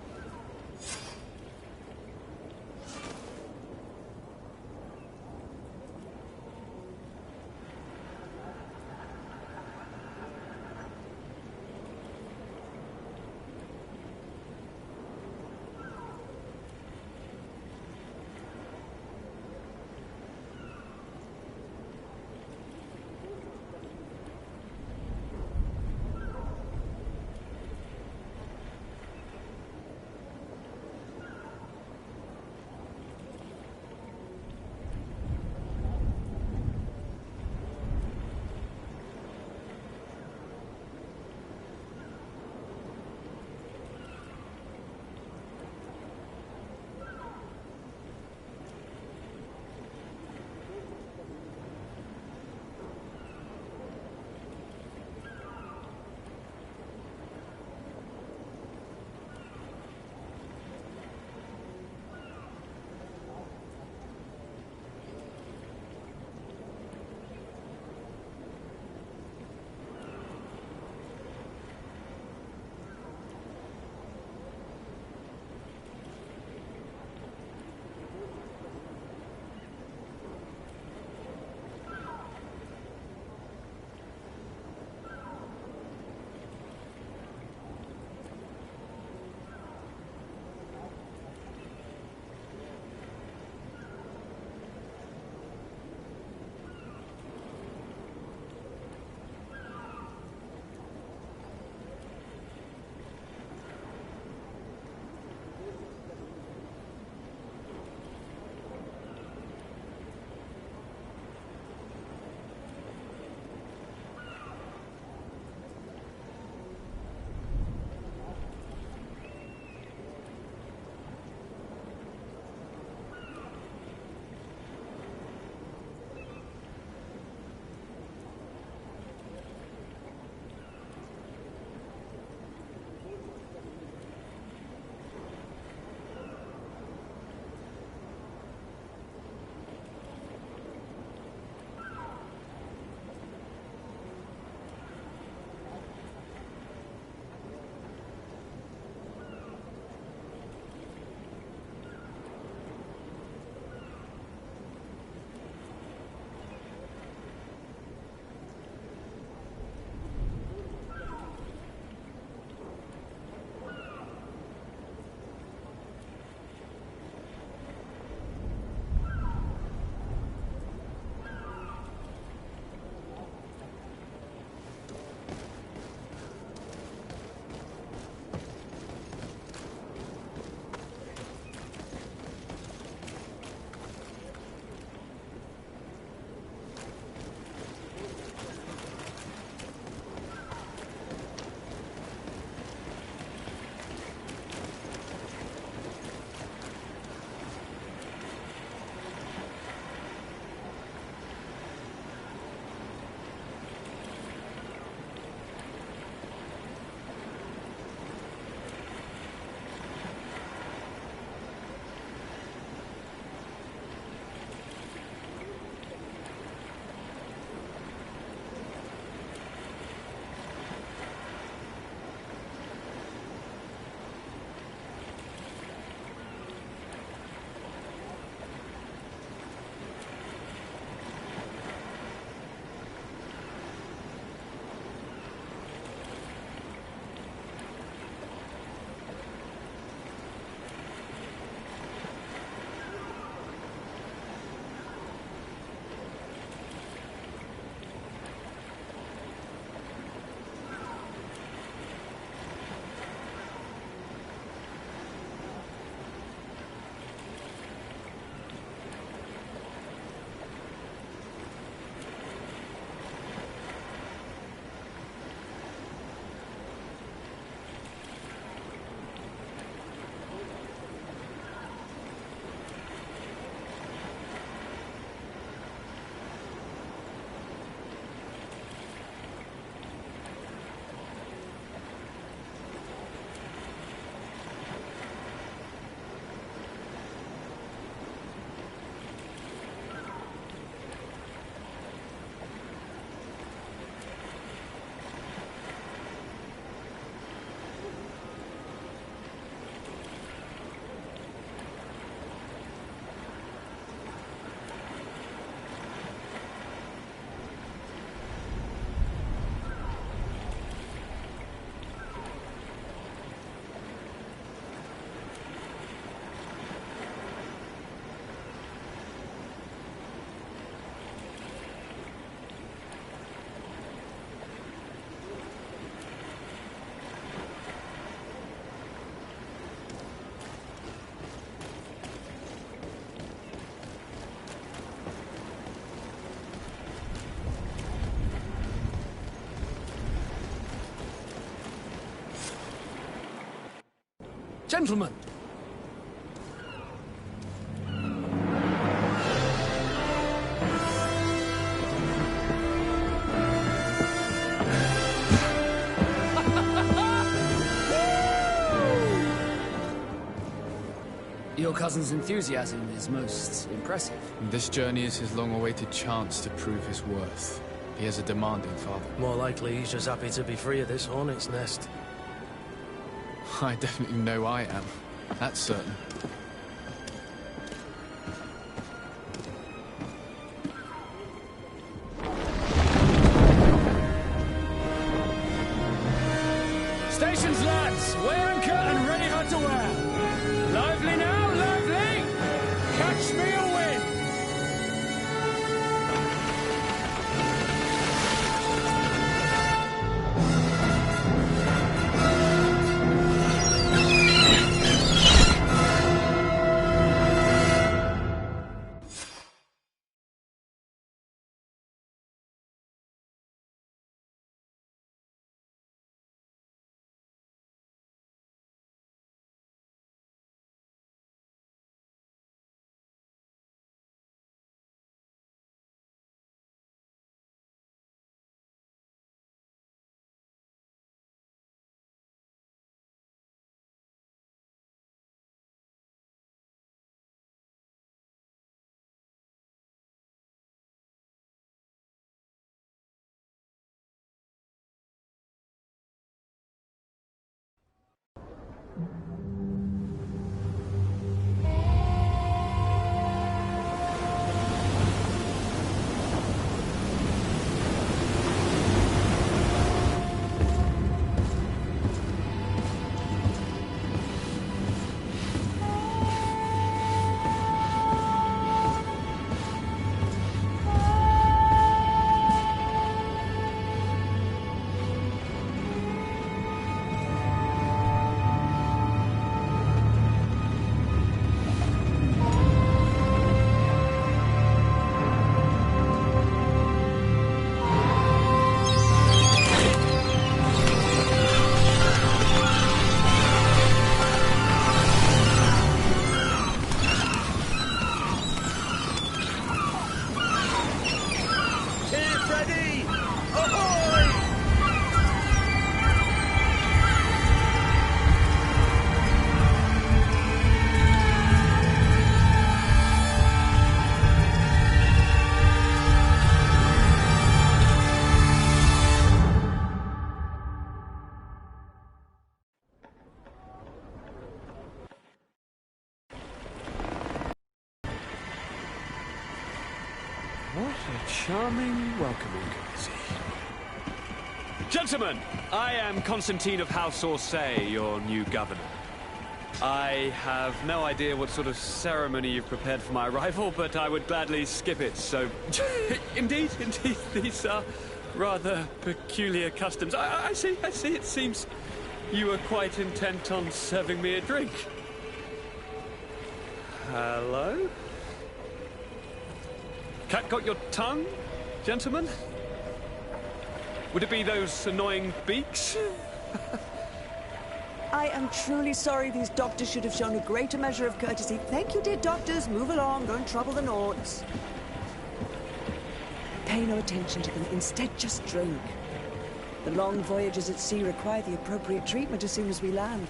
Gentlemen! Your cousin's enthusiasm is most impressive. This journey is his long-awaited chance to prove his worth. He has a demanding father. More likely he's just happy to be free of this hornet's nest. I definitely know I am. That's certain. Stations, lads! Weigh anchor and ready hard to wear. Lively now, lively! Catch me a wind! What a charming welcoming courtesy. Gentlemen, I am Constantine of House Orsay, your new governor. I have no idea what sort of ceremony you've prepared for my arrival, but I would gladly skip it, so... Indeed, these are rather peculiar customs. I see, it seems you are quite intent on serving me a drink. Hello? Cat got your tongue, gentlemen? Would it be those annoying beaks? I am truly sorry. These doctors should have shown a greater measure of courtesy. Thank you, dear doctors. Move along. Don't trouble the Nords. Pay no attention to them. Instead, just drink. The long voyages at sea require the appropriate treatment as soon as we land.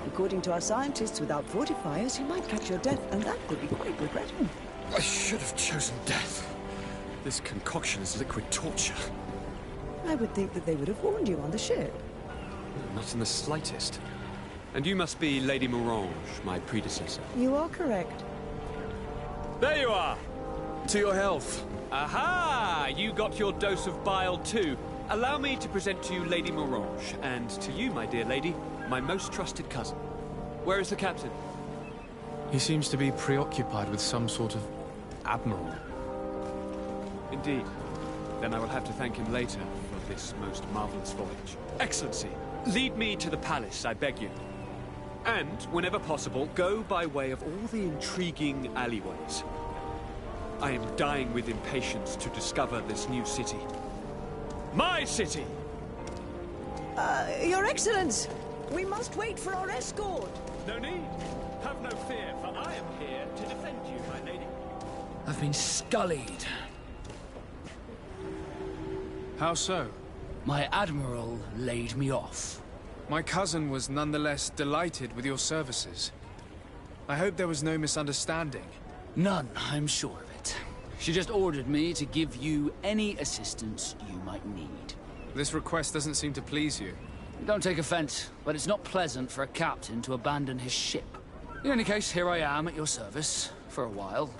According to our scientists, without fortifiers, you might catch your death, and that would be quite regrettable. I should have chosen death. This concoction is liquid torture. I would think that they would have warned you on the ship. Not in the slightest. And you must be Lady Morange, my predecessor. You are correct. There you are! To your health. Aha! You got your dose of bile too. Allow me to present to you Lady Morange, and to you, my dear lady, my most trusted cousin. Where is the captain? He seems to be preoccupied with some sort of admiral. Indeed. Then I will have to thank him later for this most marvelous voyage. Excellency, lead me to the palace, I beg you. And, whenever possible, go by way of all the intriguing alleyways. I am dying with impatience to discover this new city. My city! Your Excellence! We must wait for our escort. No need. Have no fear, for I am here to defend you, my lady. I've been scullied. How so? My admiral laid me off. My cousin was nonetheless delighted with your services. I hope there was no misunderstanding. None, I'm sure of it. She just ordered me to give you any assistance you might need. This request doesn't seem to please you. Don't take offense, but it's not pleasant for a captain to abandon his ship. In any case, here I am at your service, for a while.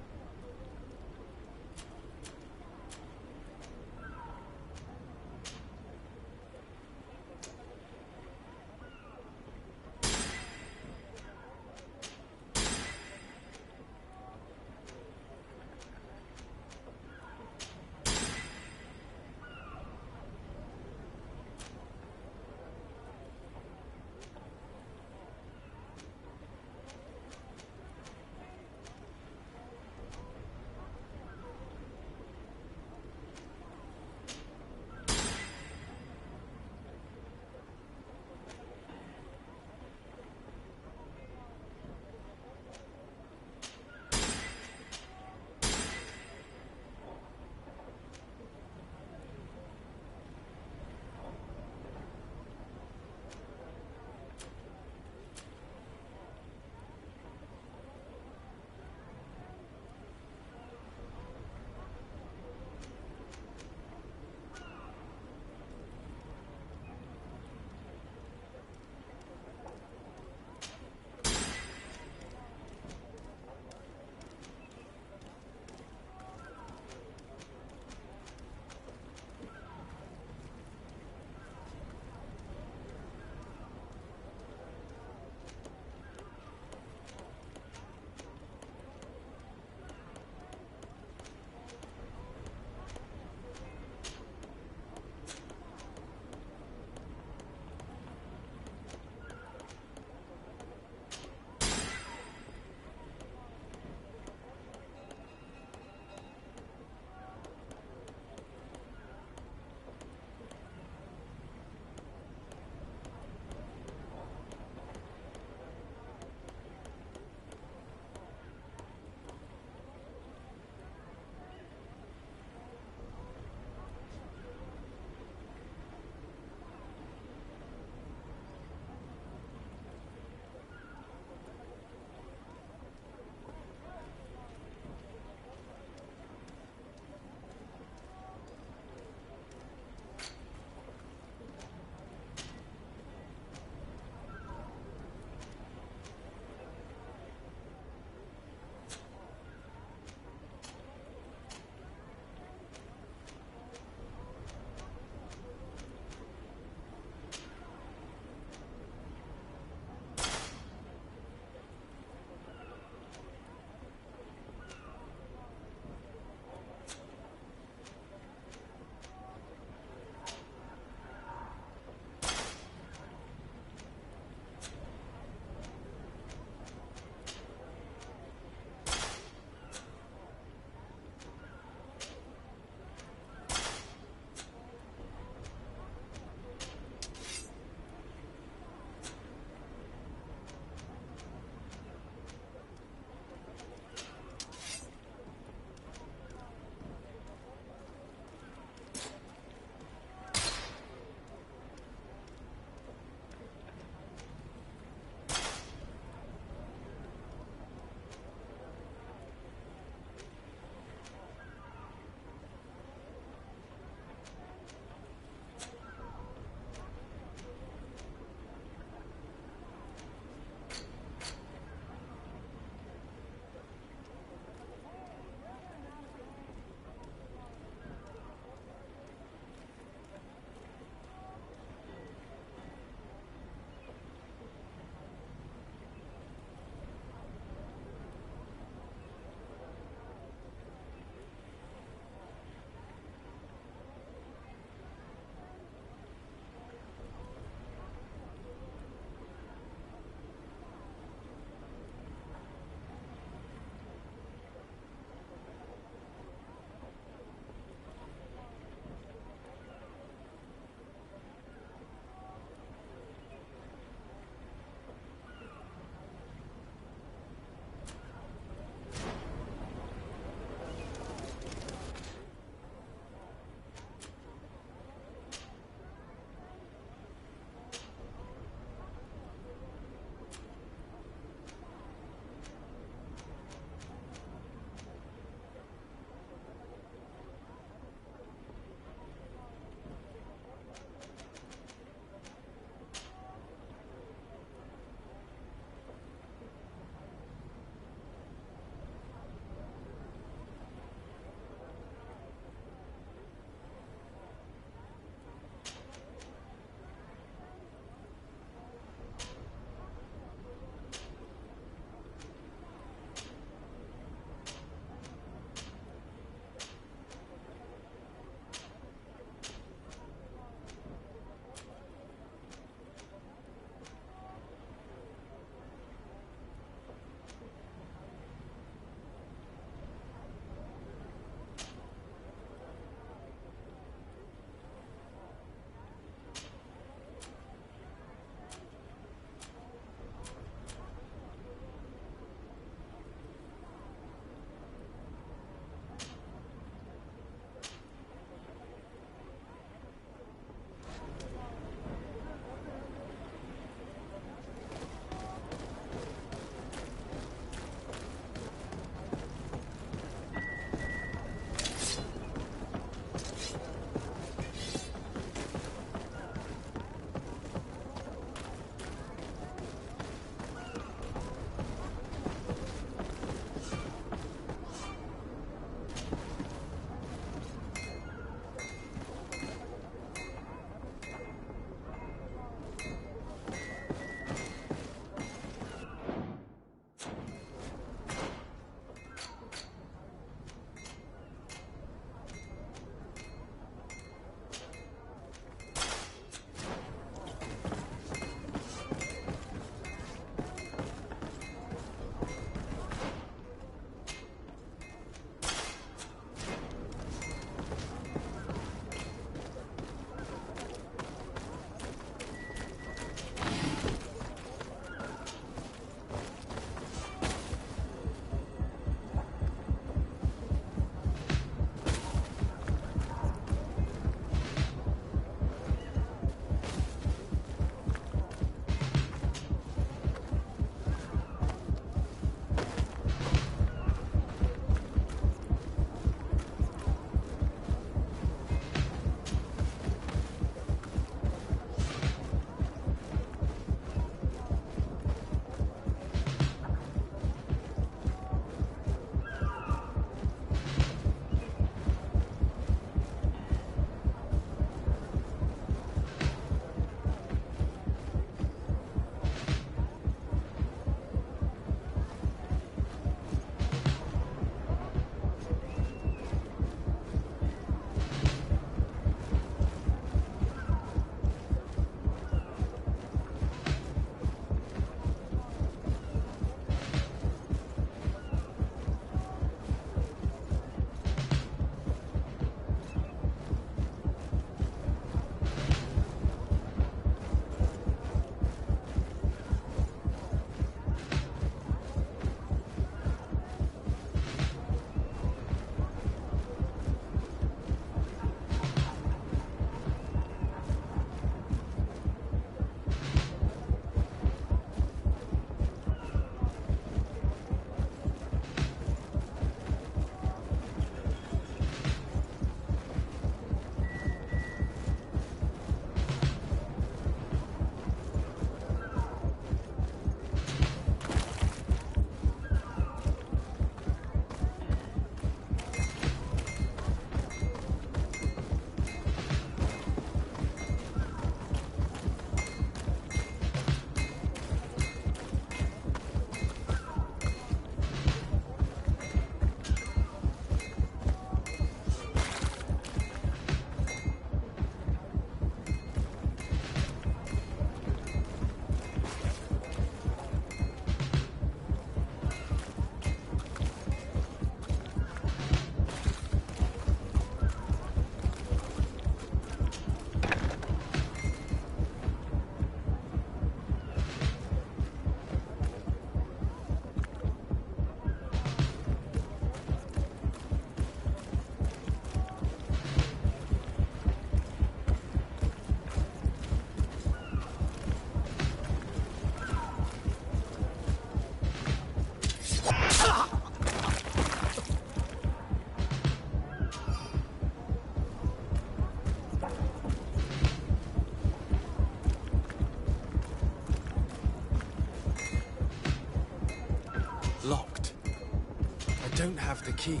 don't have the key.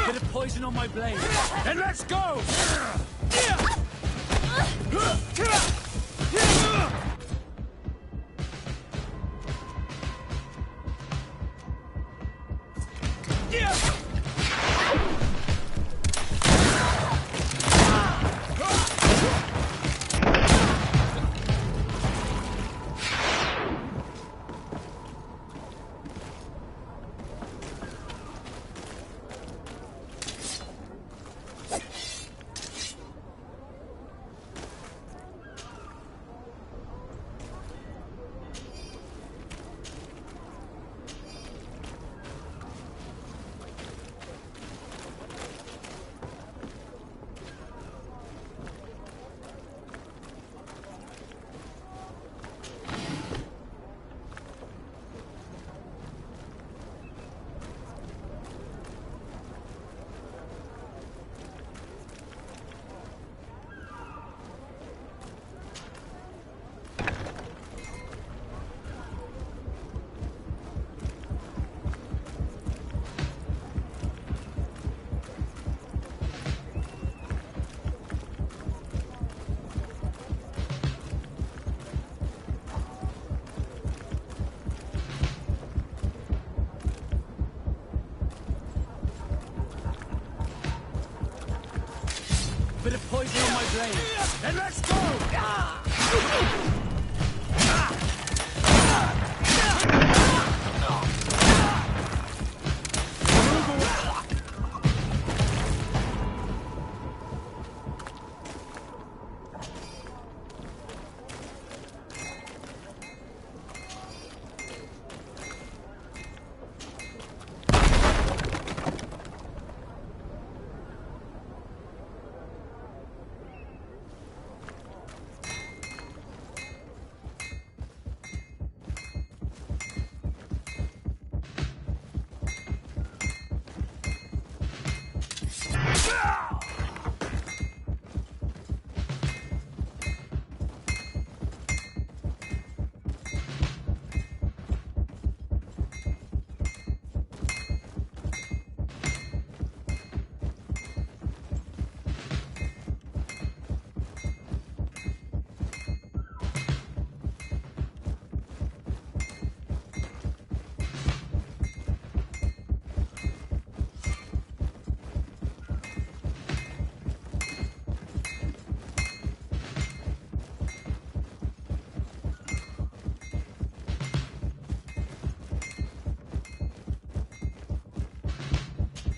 Bit of poison on my blade. Then let's go! Bit of poison on my blade. Then let's go!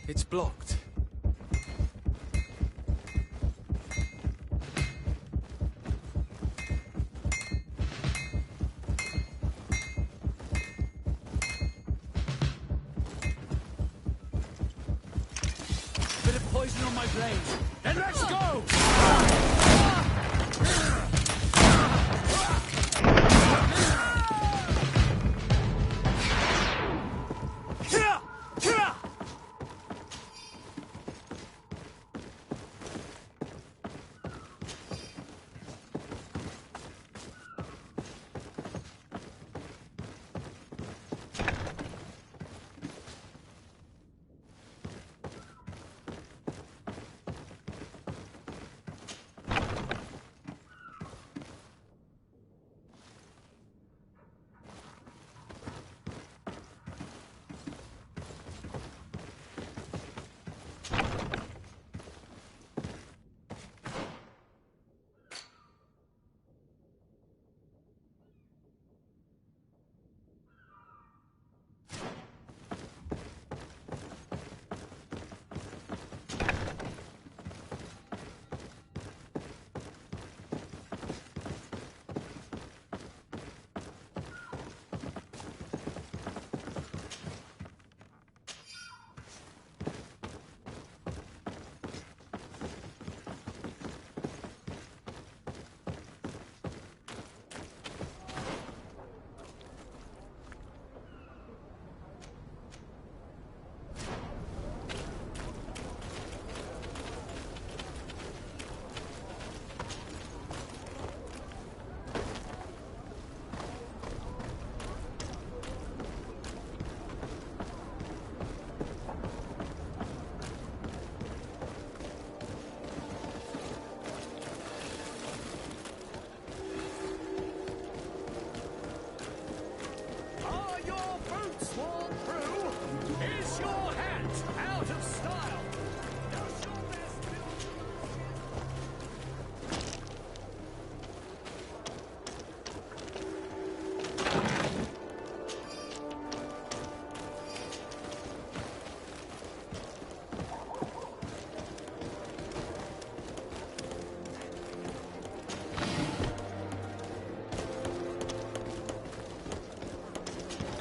It's blocked. Bit of poison on my blade. Then let's go!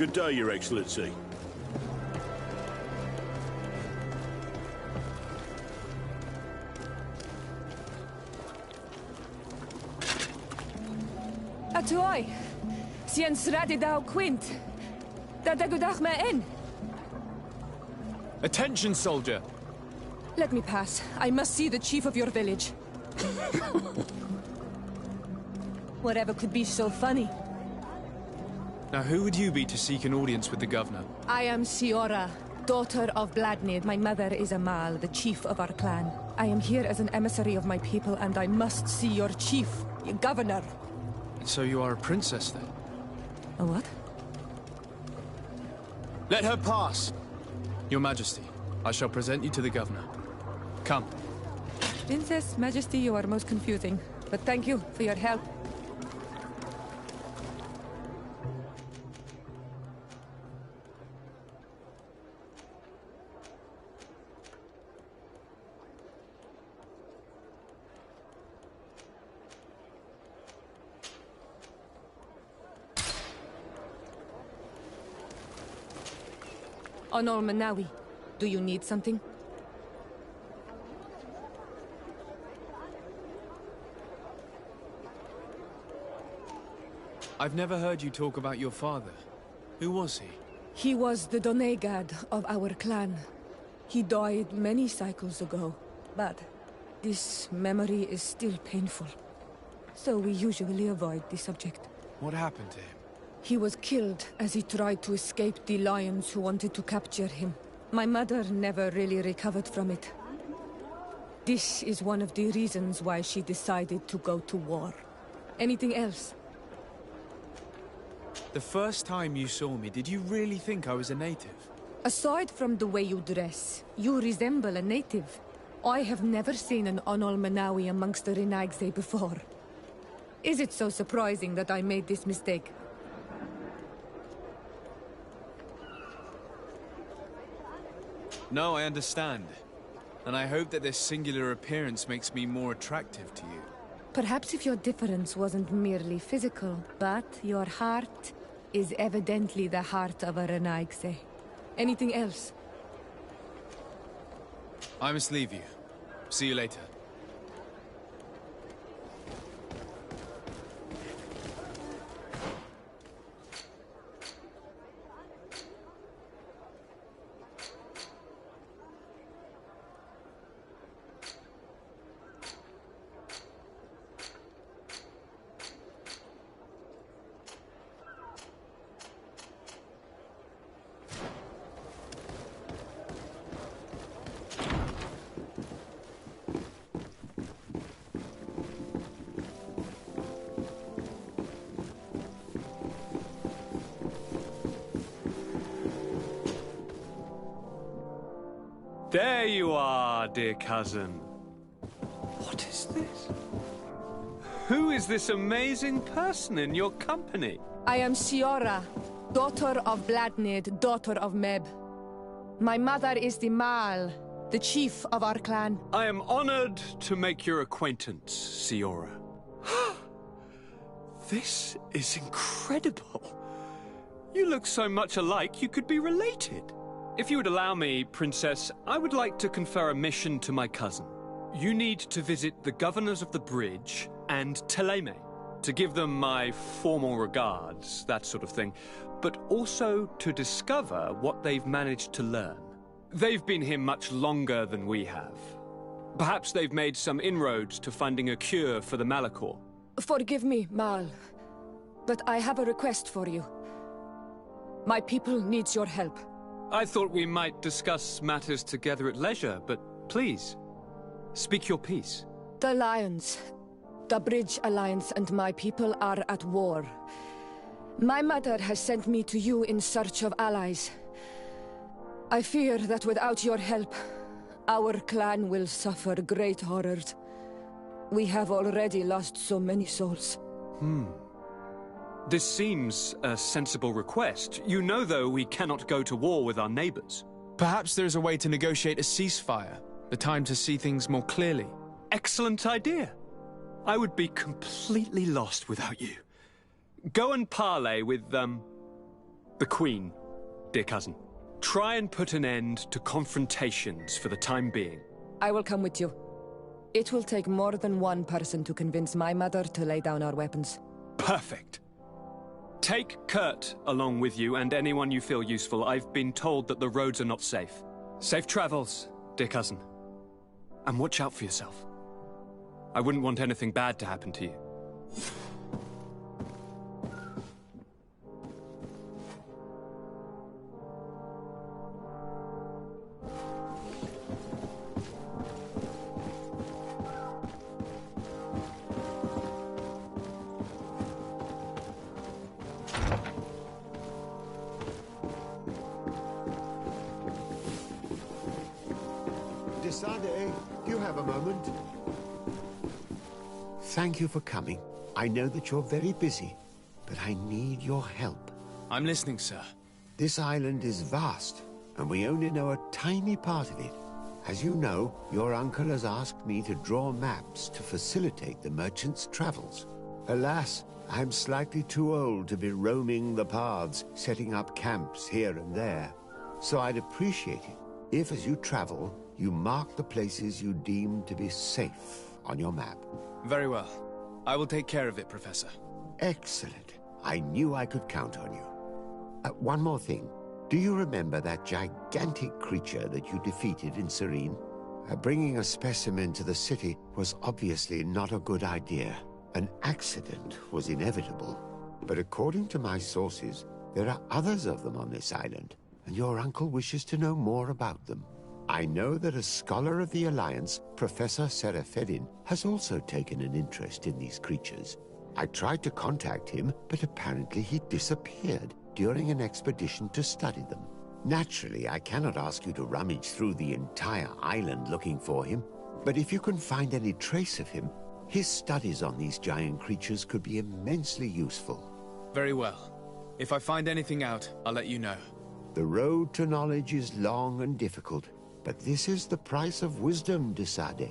Good day, Your Excellency. Atoy, sien sradi dau quint. Da dagudach me in. Attention, soldier! Let me pass. I must see the chief of your village. Whatever could be so funny? Now, who would you be to seek an audience with the governor? I am Siora, daughter of Bladnid. My mother is Amal, the chief of our clan. I am here as an emissary of my people, and I must see your chief, your governor. So you are a princess, then? A what? Let her pass! Your Majesty, I shall present you to the governor. Come. Princess, Majesty, you are most confusing. But thank you for your help. Honor Manawi, do you need something? I've never heard you talk about your father. Who was he? He was the Donegad of our clan. He died many cycles ago, but this memory is still painful. So we usually avoid the subject. What happened to him? He was killed as he tried to escape the lions who wanted to capture him. My mother never really recovered from it. This is one of the reasons why she decided to go to war. Anything else? The first time you saw me, did you really think I was a native? Aside from the way you dress, you resemble a native. I have never seen an Onol Manawi amongst the Renaigse before. Is it so surprising that I made this mistake? No, I understand. And I hope that this singular appearance makes me more attractive to you. Perhaps if your difference wasn't merely physical, but your heart is evidently the heart of a Renaigse. Anything else? I must leave you. See you later. There you are, dear cousin. What is this? Who is this amazing person in your company? I am Siora, daughter of Bladnid, daughter of Meb. My mother is the Mal, the chief of our clan. I am honored to make your acquaintance, Siora. This is incredible. You look so much alike you could be related. If you would allow me, Princess, I would like to confer a mission to my cousin. You need to visit the governors of the bridge and Teleme, to give them my formal regards, that sort of thing, but also to discover what they've managed to learn. They've been here much longer than we have. Perhaps they've made some inroads to finding a cure for the Malachor. Forgive me, Mal, but I have a request for you. My people needs your help. I thought we might discuss matters together at leisure, but please, speak your piece. The Lions, the Bridge Alliance and my people are at war. My mother has sent me to you in search of allies. I fear that without your help, our clan will suffer great horrors. We have already lost so many souls. This seems a sensible request. You know, though, we cannot go to war with our neighbors. Perhaps there is a way to negotiate a ceasefire. The time to see things more clearly. Excellent idea. I would be completely lost without you. Go and parley with, The Queen, dear cousin. Try and put an end to confrontations for the time being. I will come with you. It will take more than one person to convince my mother to lay down our weapons. Perfect. Take Kurt along with you and anyone you feel useful. I've been told that the roads are not safe. Safe travels, dear cousin. And watch out for yourself. I wouldn't want anything bad to happen to you. De Sade, do you have a moment? Thank you for coming. I know that you're very busy, but I need your help. I'm listening, sir. This island is vast, and we only know a tiny part of it. As you know, your uncle has asked me to draw maps to facilitate the merchants' travels. Alas, I'm slightly too old to be roaming the paths, setting up camps here and there. So I'd appreciate it if, as you travel, you mark the places you deem to be safe on your map. Very well. I will take care of it, Professor. Excellent. I knew I could count on you. One more thing. Do you remember that gigantic creature that you defeated in Serene? Bringing a specimen to the city was obviously not a good idea. An accident was inevitable. But according to my sources, there are others of them on this island, and your uncle wishes to know more about them. I know that a scholar of the Alliance, Professor Serafedin, has also taken an interest in these creatures. I tried to contact him, but apparently he disappeared during an expedition to study them. Naturally, I cannot ask you to rummage through the entire island looking for him, but if you can find any trace of him, his studies on these giant creatures could be immensely useful. Very well. If I find anything out, I'll let you know. The road to knowledge is long and difficult, but this is the price of wisdom, de Sade.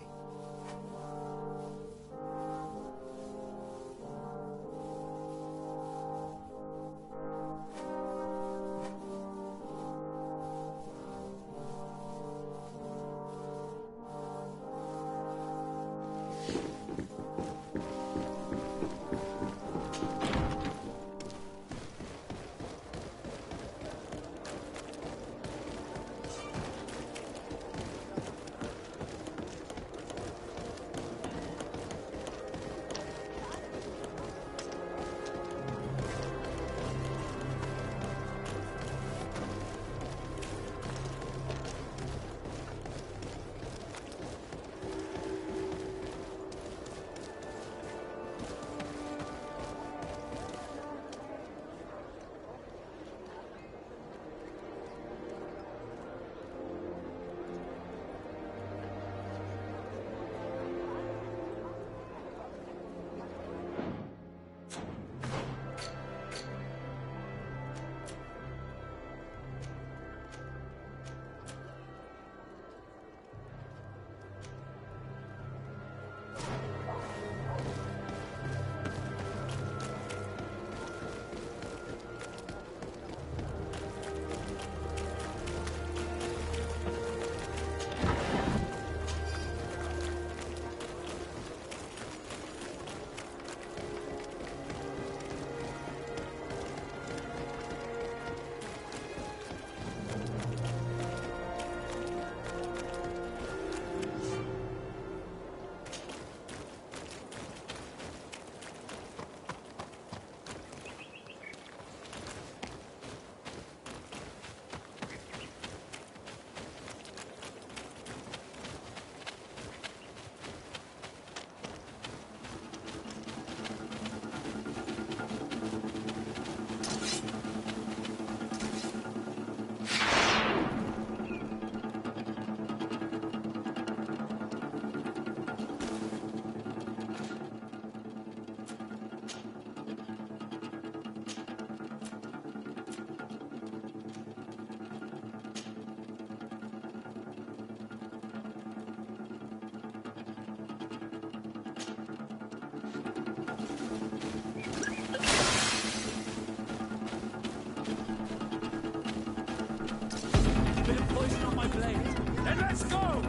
let's go!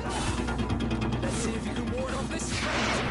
Let's see if you can ward off this fate.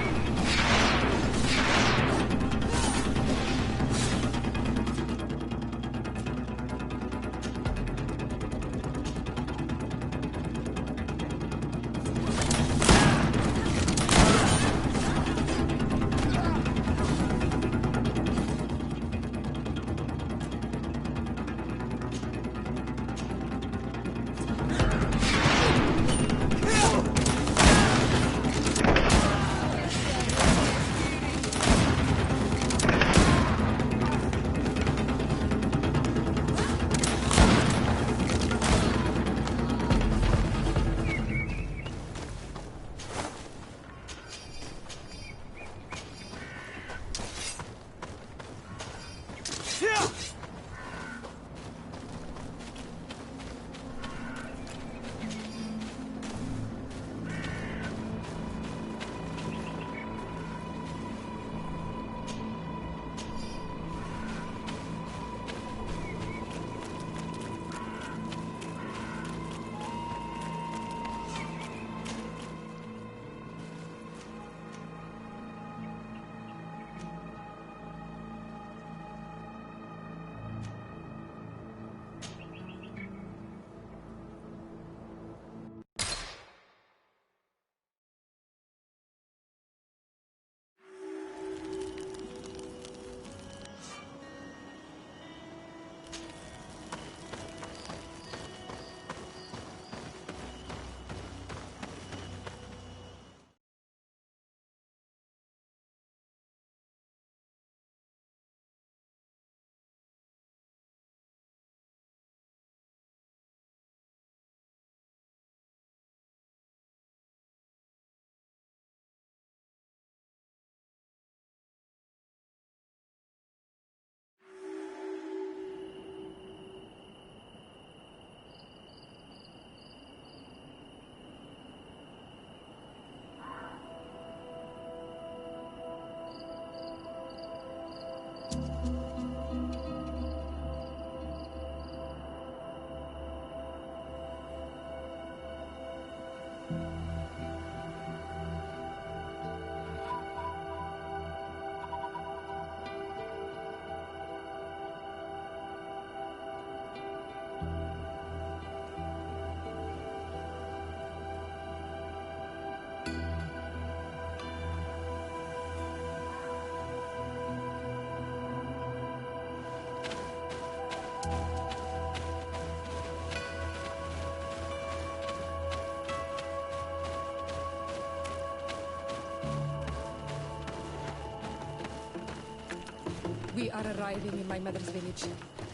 We are arriving in my mother's village.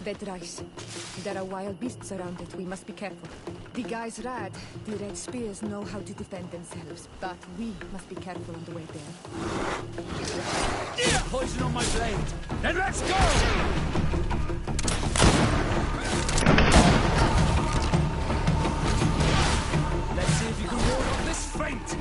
Vedrais. There are wild beasts around it. We must be careful. The guys Rad, the Red Spears, know how to defend themselves, but we must be careful on the way there. Poison on my blade! Then let's go! Let's see if you can ward off this fate!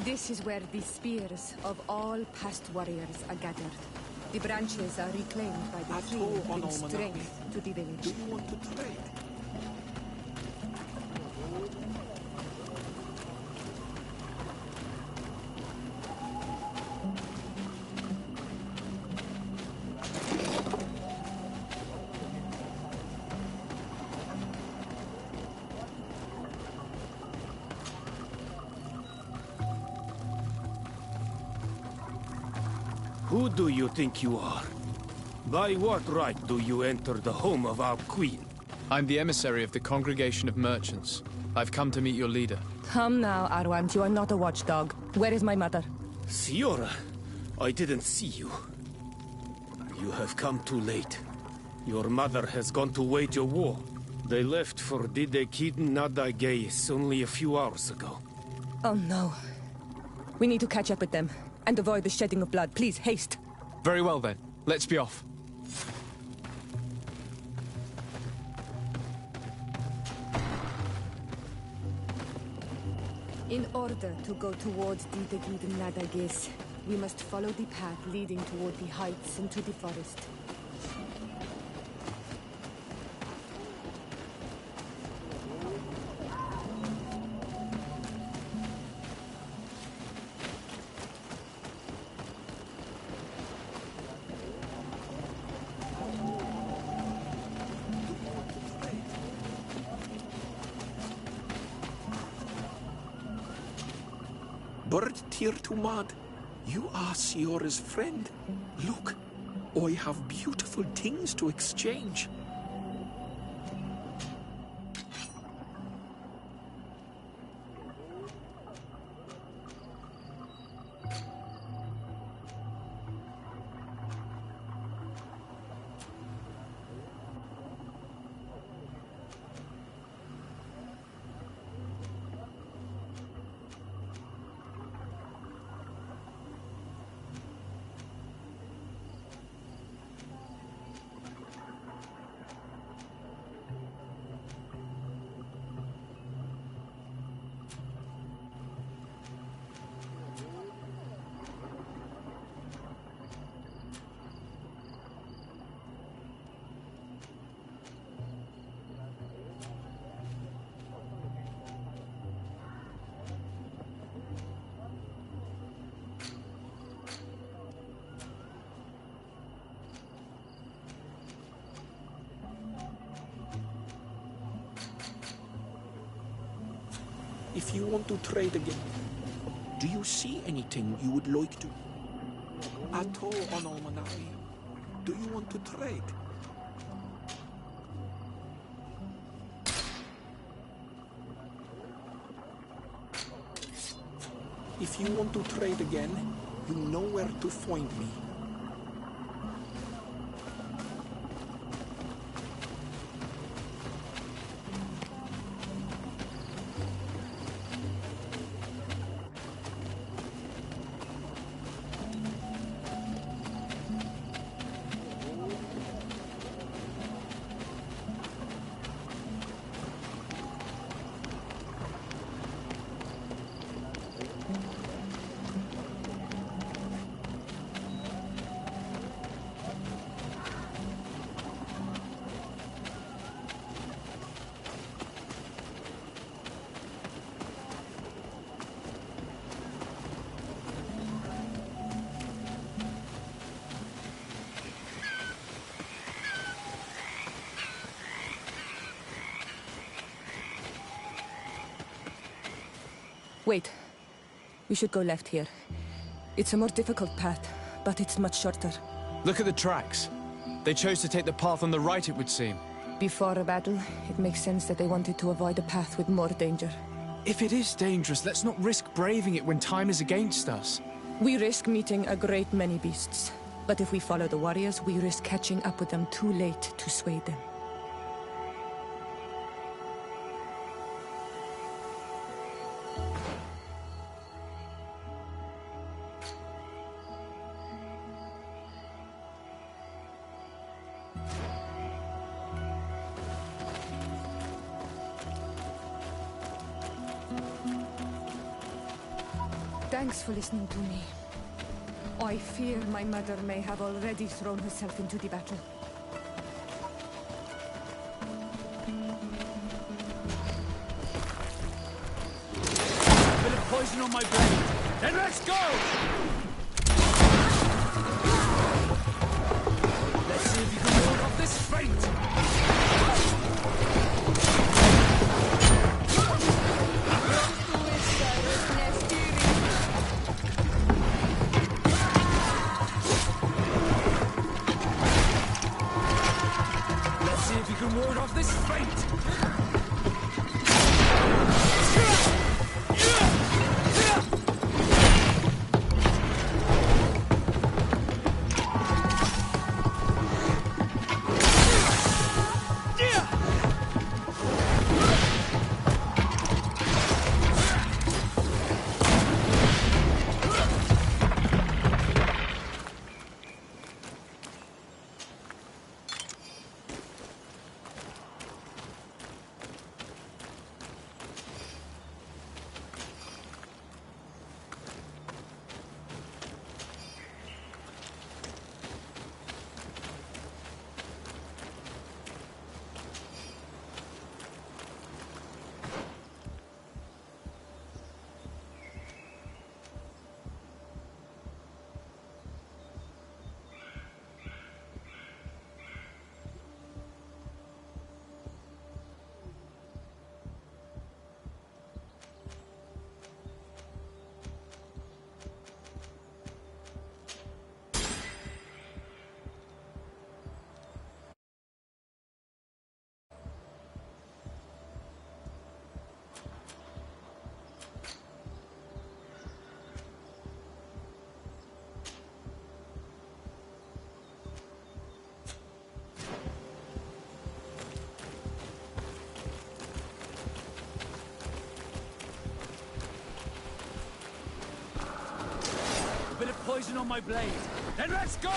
This is where the spears of all past warriors are gathered. The branches are reclaimed by the tree, giving strength to the village. Do you want to trade? Who do you think you are? By what right do you enter the home of our queen? I'm the emissary of the Congregation of Merchants. I've come to meet your leader. Come now, Arwand. You are not a watchdog. Where is my mother? Siora, I didn't see you. You have come too late. Your mother has gone to wage a war. They left for Didekid Nadagais only a few hours ago. Oh no. We need to catch up with them. And avoid the shedding of blood. Please, haste. Very well then. Let's be off. In order to go towards Didegid and Nadagis, we must follow the path leading toward the heights into the forest. Bird Tirtumad, you are Siora's friend. Look, I have beautiful things to exchange. If you want to trade again, do you see anything you would like to? Ato on Almanawi, do you want to trade? If you want to trade again, you know where to find me. Wait. We should go left here. It's a more difficult path, but it's much shorter. Look at the tracks. They chose to take the path on the right, it would seem. Before a battle, it makes sense that they wanted to avoid a path with more danger. If it is dangerous, let's not risk braving it when time is against us. We risk meeting a great many beasts. But if we follow the warriors, we risk catching up with them too late to sway them. Thanks for listening to me. I fear my mother may have already thrown herself into the battle. A bit of poison on my blade. Then let's go! Let's see if you can ward off this fate! Ward off this fate! Poison on my blade. Then let's go!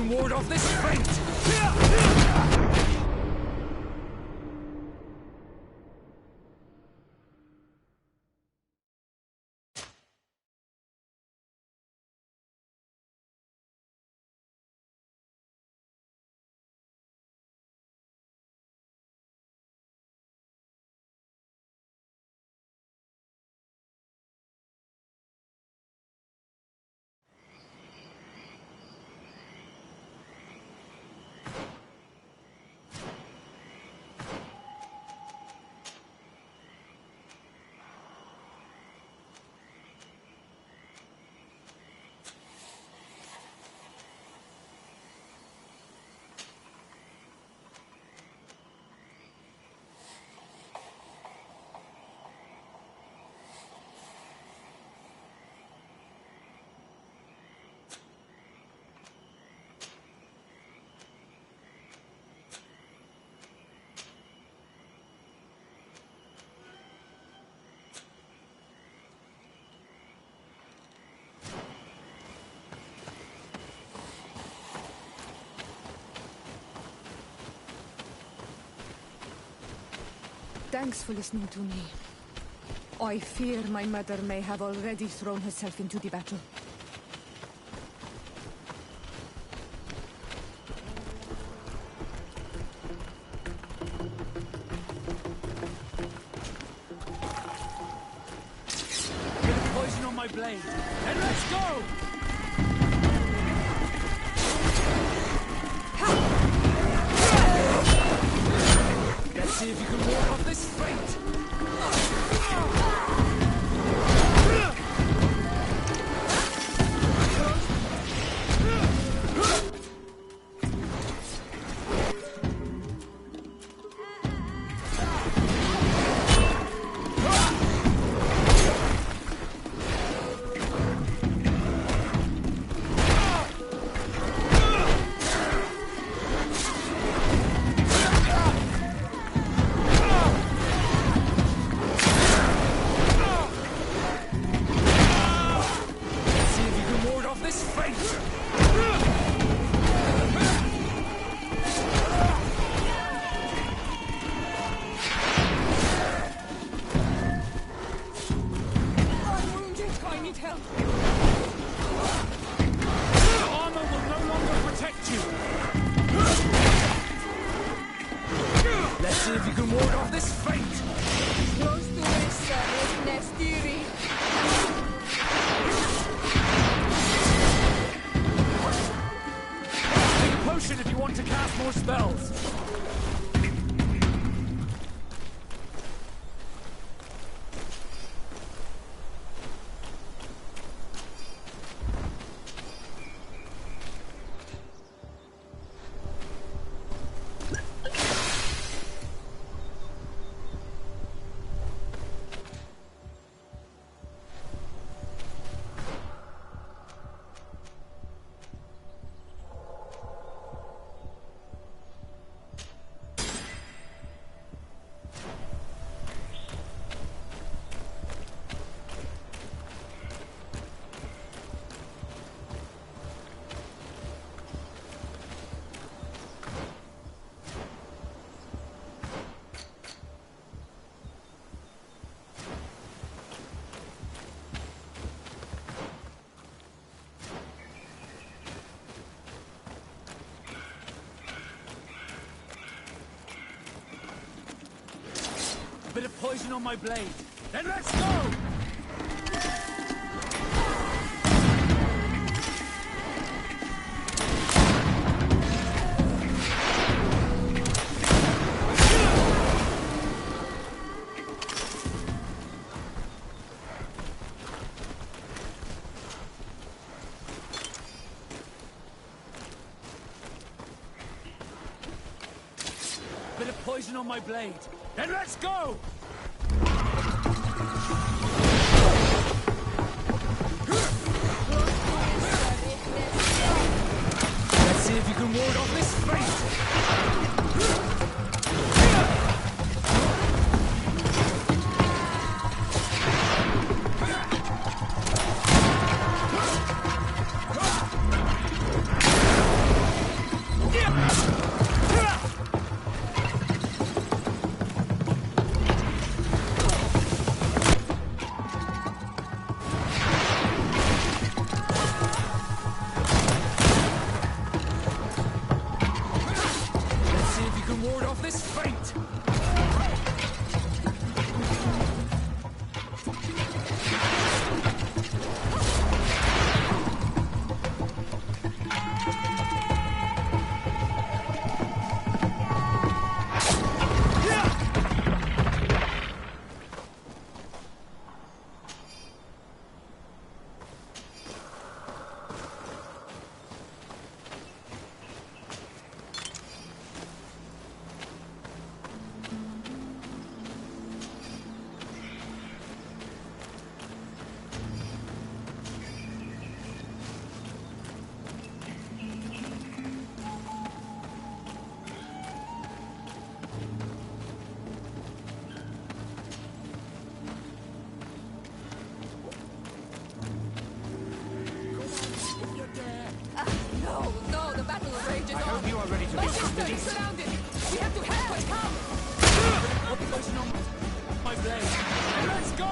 Ward off this fate! Thanks for listening to me. I fear my mother may have already thrown herself into the battle. Get a poison on my blade, and let's go! Let's see if you can ward off this fate! If you want to cast more spells. Bit of poison on my blade. Then let's go! Bit of poison on my blade. Then let's go! Let's see if you can ward off this fate! Ward off this fate! No, the battle rages on. I hope you are ready to be Manchester is surrounded. We have to help. Come. My blade. Let's go!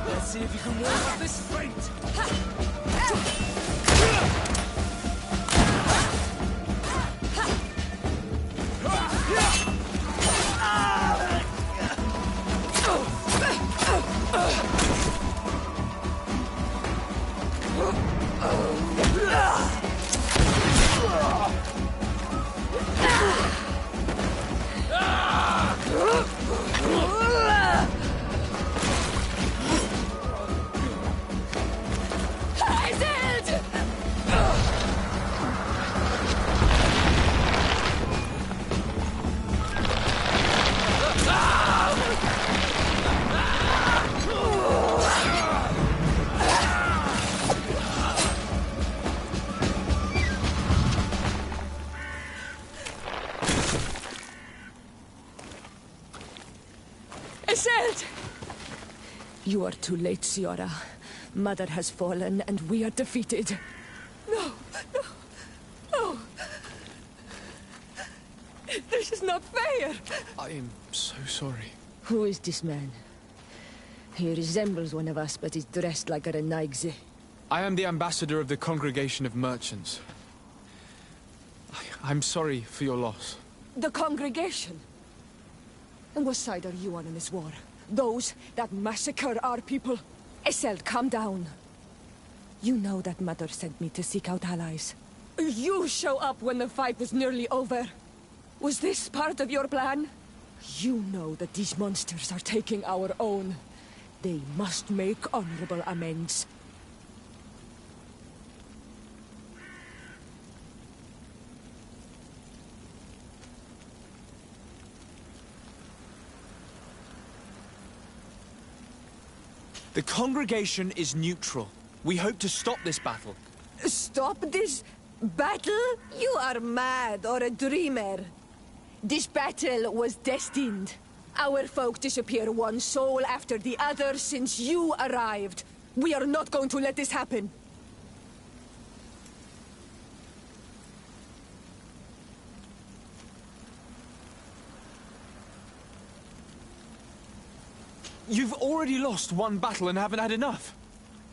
Let's see if you can warm up this fight. Iselt! You are too late, Ciara. Mother has fallen, and we are defeated. No, no, no. This is not fair. I am so sorry. Who is this man? He resembles one of us, but is dressed like a Renaigze. I am the ambassador of the Congregation of Merchants. I'm sorry for your loss. The congregation? And what side are you on in this war? Those that massacre our people? Iselt, calm down. You know that Mother sent me to seek out allies. You show up when the fight was nearly over. Was this part of your plan? You know that these monsters are taking our own. They must make honorable amends. The Congregation is neutral. We hope to stop this battle. Stop this battle? You are mad or a dreamer. This battle was destined. Our folk disappear one soul after the other since you arrived. We are not going to let this happen. You've already lost one battle and haven't had enough.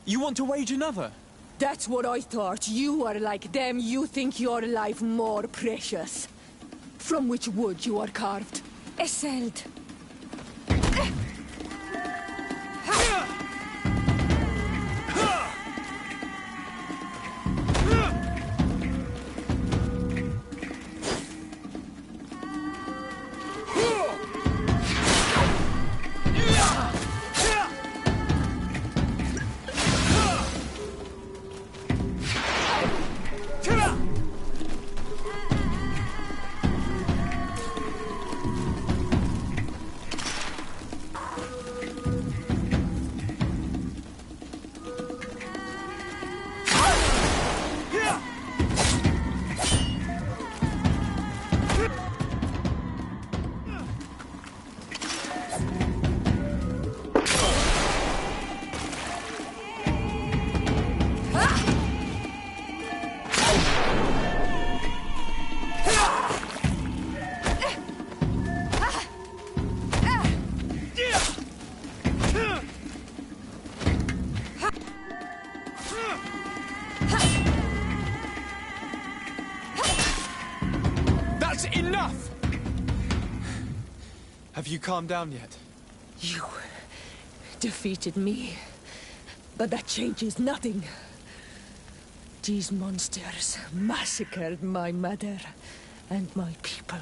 You want to wage another? That's what I thought. You are like them. You think your life more precious. From which wood you are carved? Iselt. Enough! Have you calmed down yet? You defeated me, but that changes nothing. These monsters massacred my mother and my people.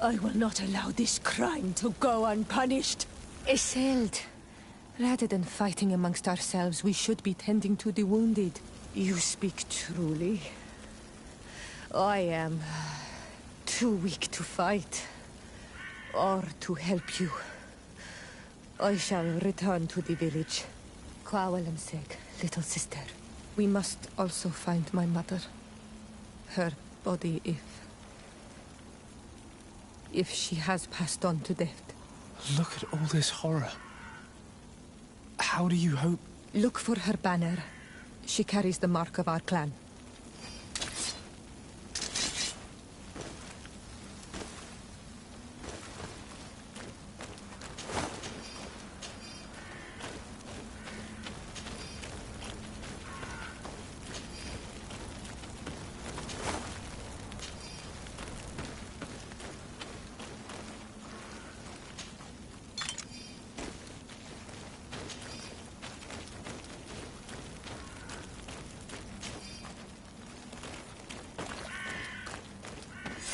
I will not allow this crime to go unpunished. Iselt, rather than fighting amongst ourselves, we should be tending to the wounded. You speak truly. I am too weak to fight. or to help you. I shall return to the village. Quawalem sake, little sister. We must also find my mother. Her body, if she has passed on to death. Look at all this horror. How do you hope... Look for her banner. She carries the mark of our clan.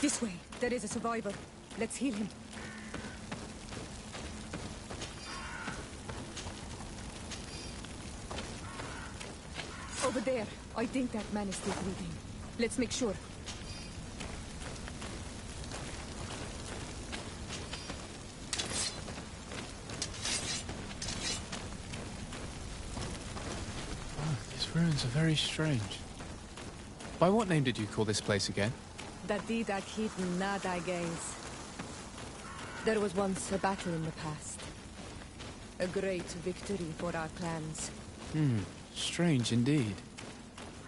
This way. There is a survivor. Let's heal him. Over there. I think that man is still breathing. Let's make sure. Oh, these ruins are very strange. By what name did you call this place again? Dadidak hidden Nada gaze. There was once a battle in the past. A great victory for our clans. Strange indeed.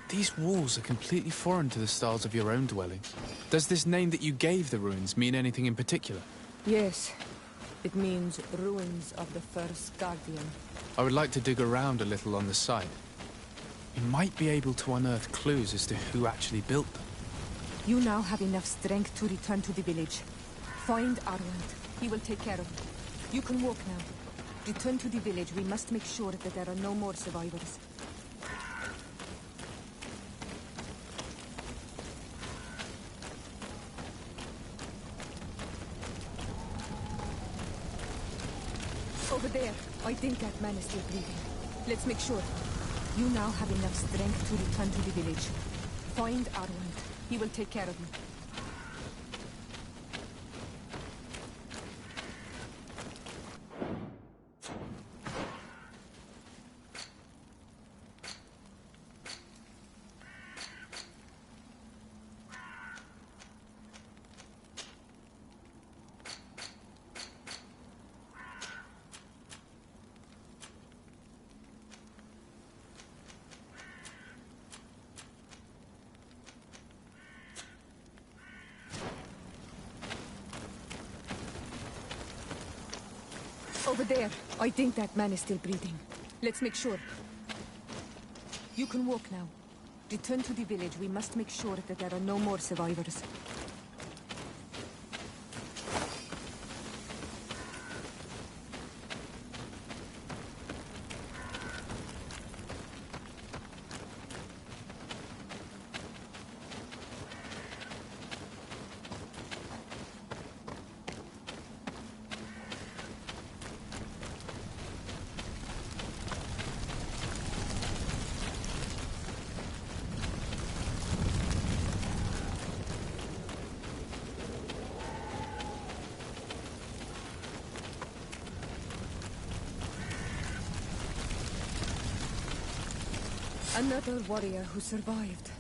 These walls are completely foreign to the styles of your own dwelling. Does this name that you gave the ruins mean anything in particular? Yes. It means ruins of the first Guardian. I would like to dig around a little on the site. You might be able to unearth clues as to who actually built them. You now have enough strength to return to the village. Find Arwand. He will take care of you. You can walk now. Return to the village. We must make sure that there are no more survivors. Over there. I think that man is still breathing. Let's make sure. You now have enough strength to return to the village. Find Arwand. He will take care of you. Over there. I think that man is still breathing. Let's make sure. You can walk now. Return to the village. We must make sure that there are no more survivors. Another warrior who survived.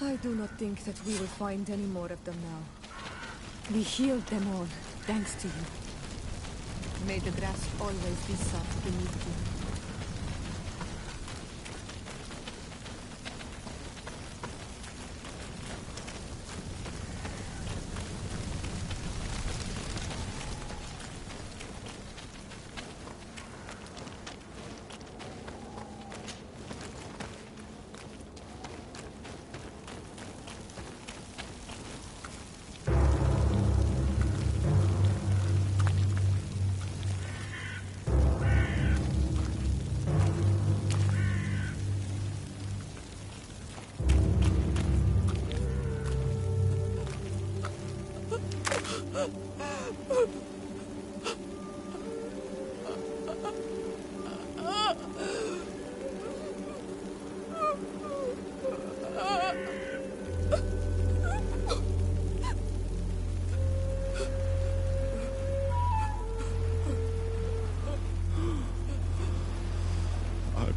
I do not think that we will find any more of them now. We healed them all, thanks to you. May the grass always be soft beneath you.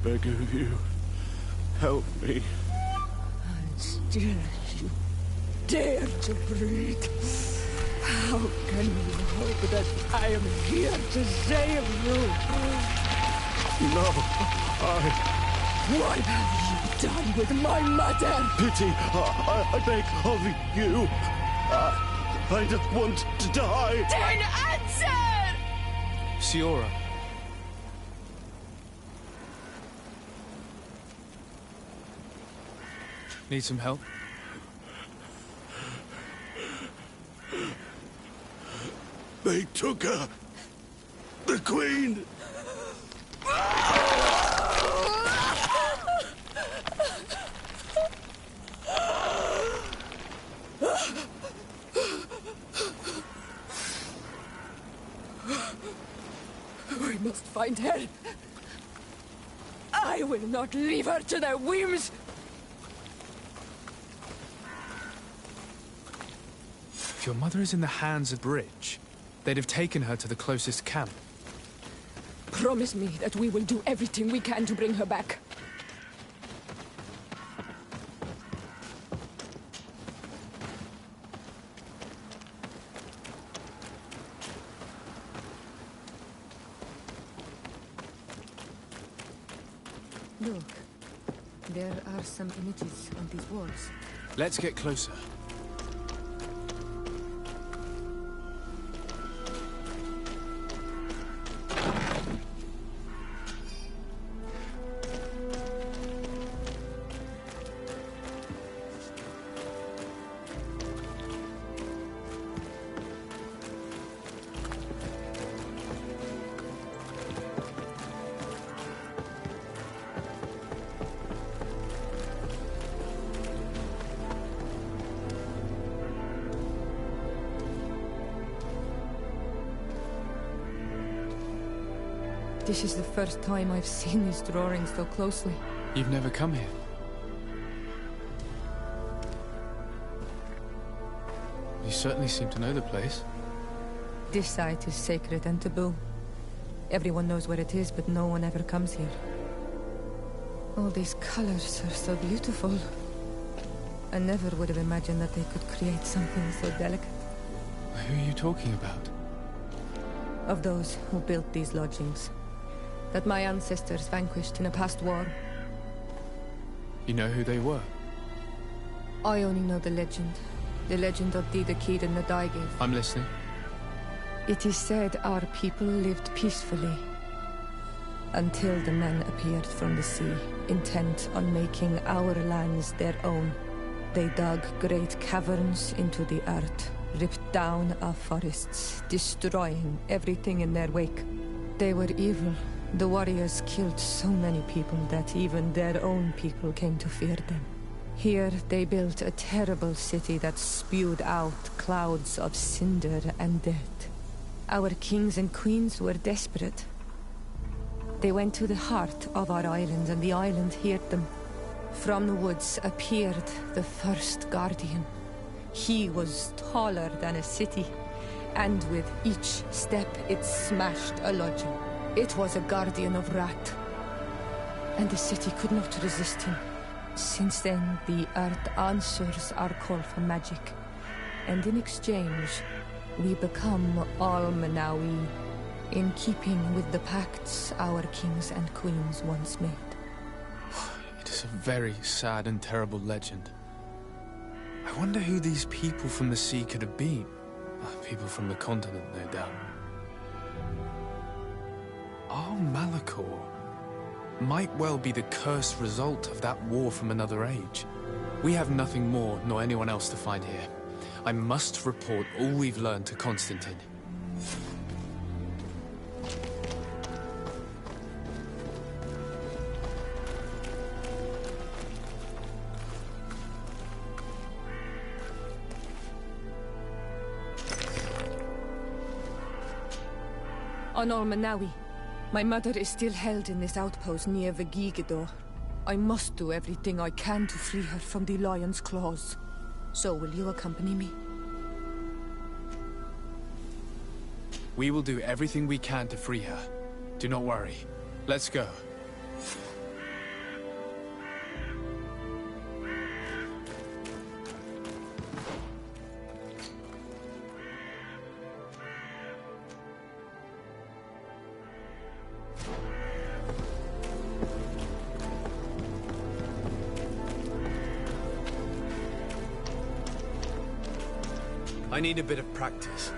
beg of you, help me. And still you dare to breathe. How can you hope that I am here to save you? No, What have you done with my mother? Pity, I beg of you. I don't want to die. Then answer! Siora. Need some help? They took her. The Queen. We must find her. I will not leave her to their whims. If your mother is in the hands of Bridge, they'd have taken her to the closest camp. Promise me that we will do everything we can to bring her back. Look, there are some images on these walls. Let's get closer. This is the first time I've seen these drawings so closely. You've never come here. You certainly seem to know the place. This site is sacred and taboo. Everyone knows where it is, but no one ever comes here. All these colors are so beautiful. I never would have imagined that they could create something so delicate. Who are you talking about? Of those who built these lodgings. That my ancestors vanquished in a past war. You know who they were? I only know the legend. The legend of Didakid and Nadaigith. I'm listening. It is said our people lived peacefully. Until the men appeared from the sea, intent on making our lands their own. They dug great caverns into the earth, ripped down our forests, destroying everything in their wake. They were evil. The warriors killed so many people that even their own people came to fear them. Here they built a terrible city that spewed out clouds of cinder and death. Our kings and queens were desperate. They went to the heart of our island, and the island heard them. From the woods appeared the first guardian. He was taller than a city, and with each step it smashed a lodging. It was a guardian of Rat, and the city could not resist him. Since then, the earth answers our call for magic, and in exchange, we become Al-Manawi, in keeping with the pacts our kings and queens once made. It is a very sad and terrible legend. I wonder who these people from the sea could have been. People from the continent, no doubt. Al-Malakor might well be the cursed result of that war from another age. We have nothing more, nor anyone else to find here. I must report all we've learned to Constantine. On Al-Manawi, my mother is still held in this outpost near Vegigedor. I must do everything I can to free her from the lion's claws. So will you accompany me? We will do everything we can to free her. Do not worry. Let's go. I need a bit of practice.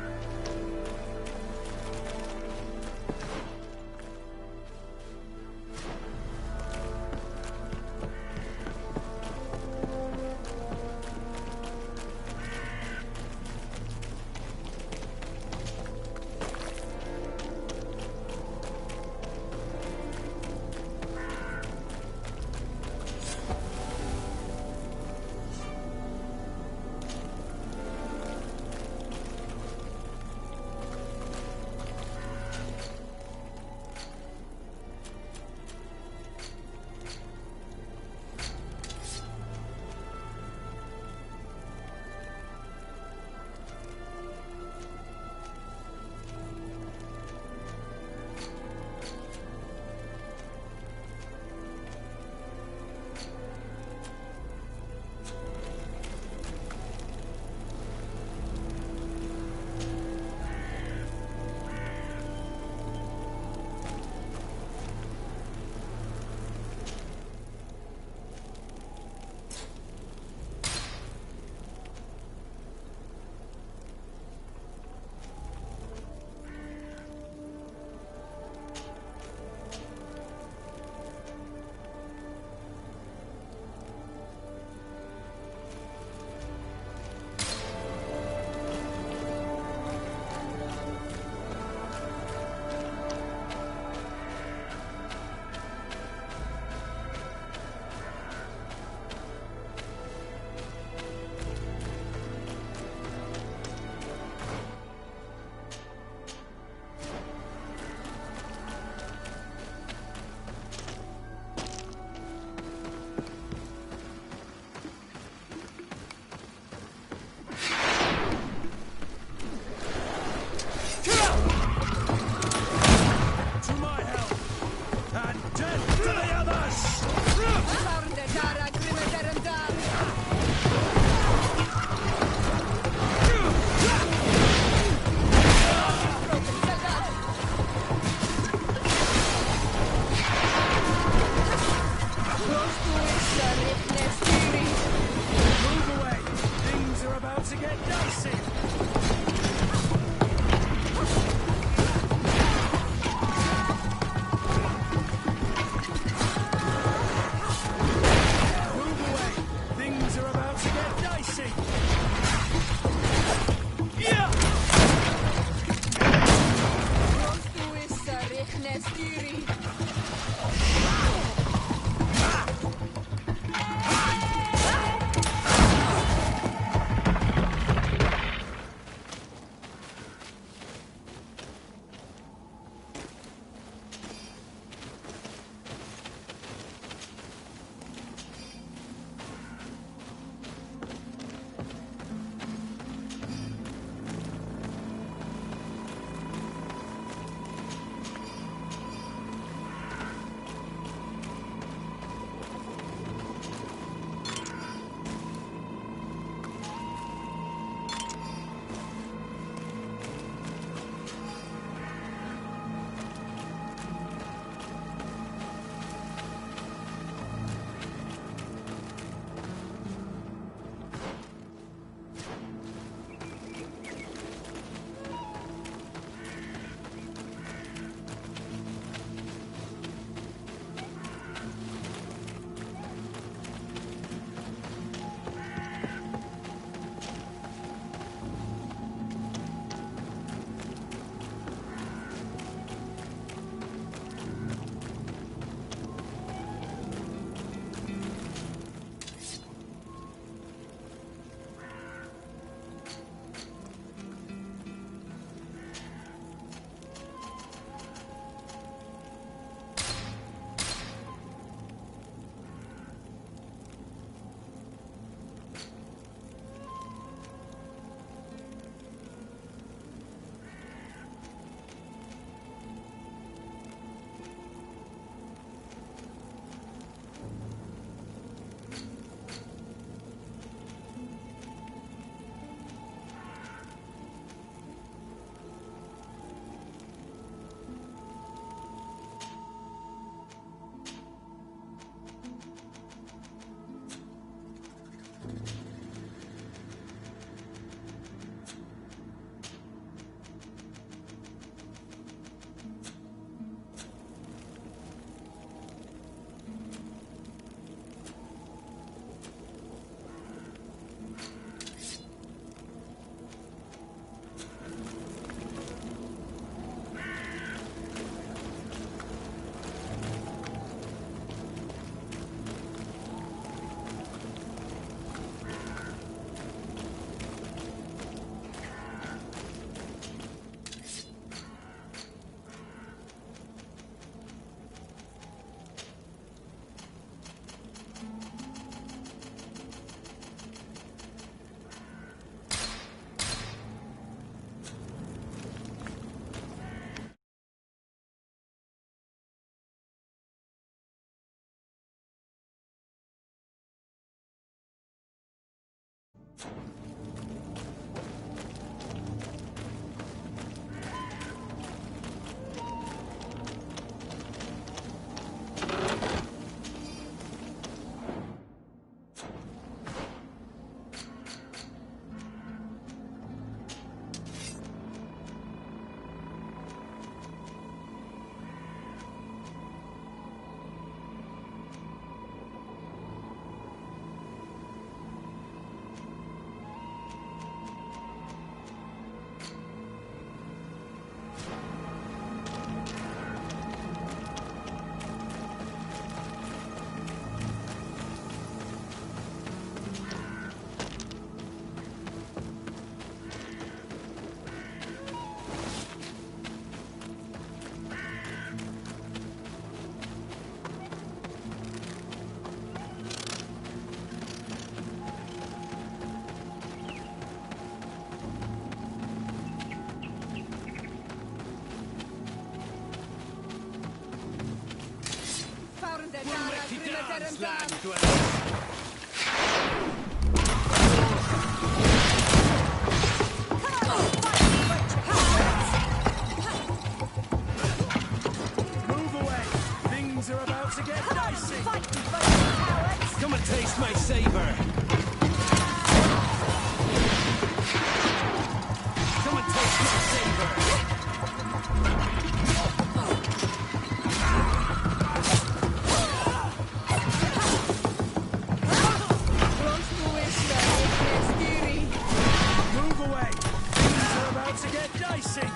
plan, Dweller. Move away! Things are about to get dicey! Come and taste my saber! Come and taste my saber! Move away! Things are about to get dicey!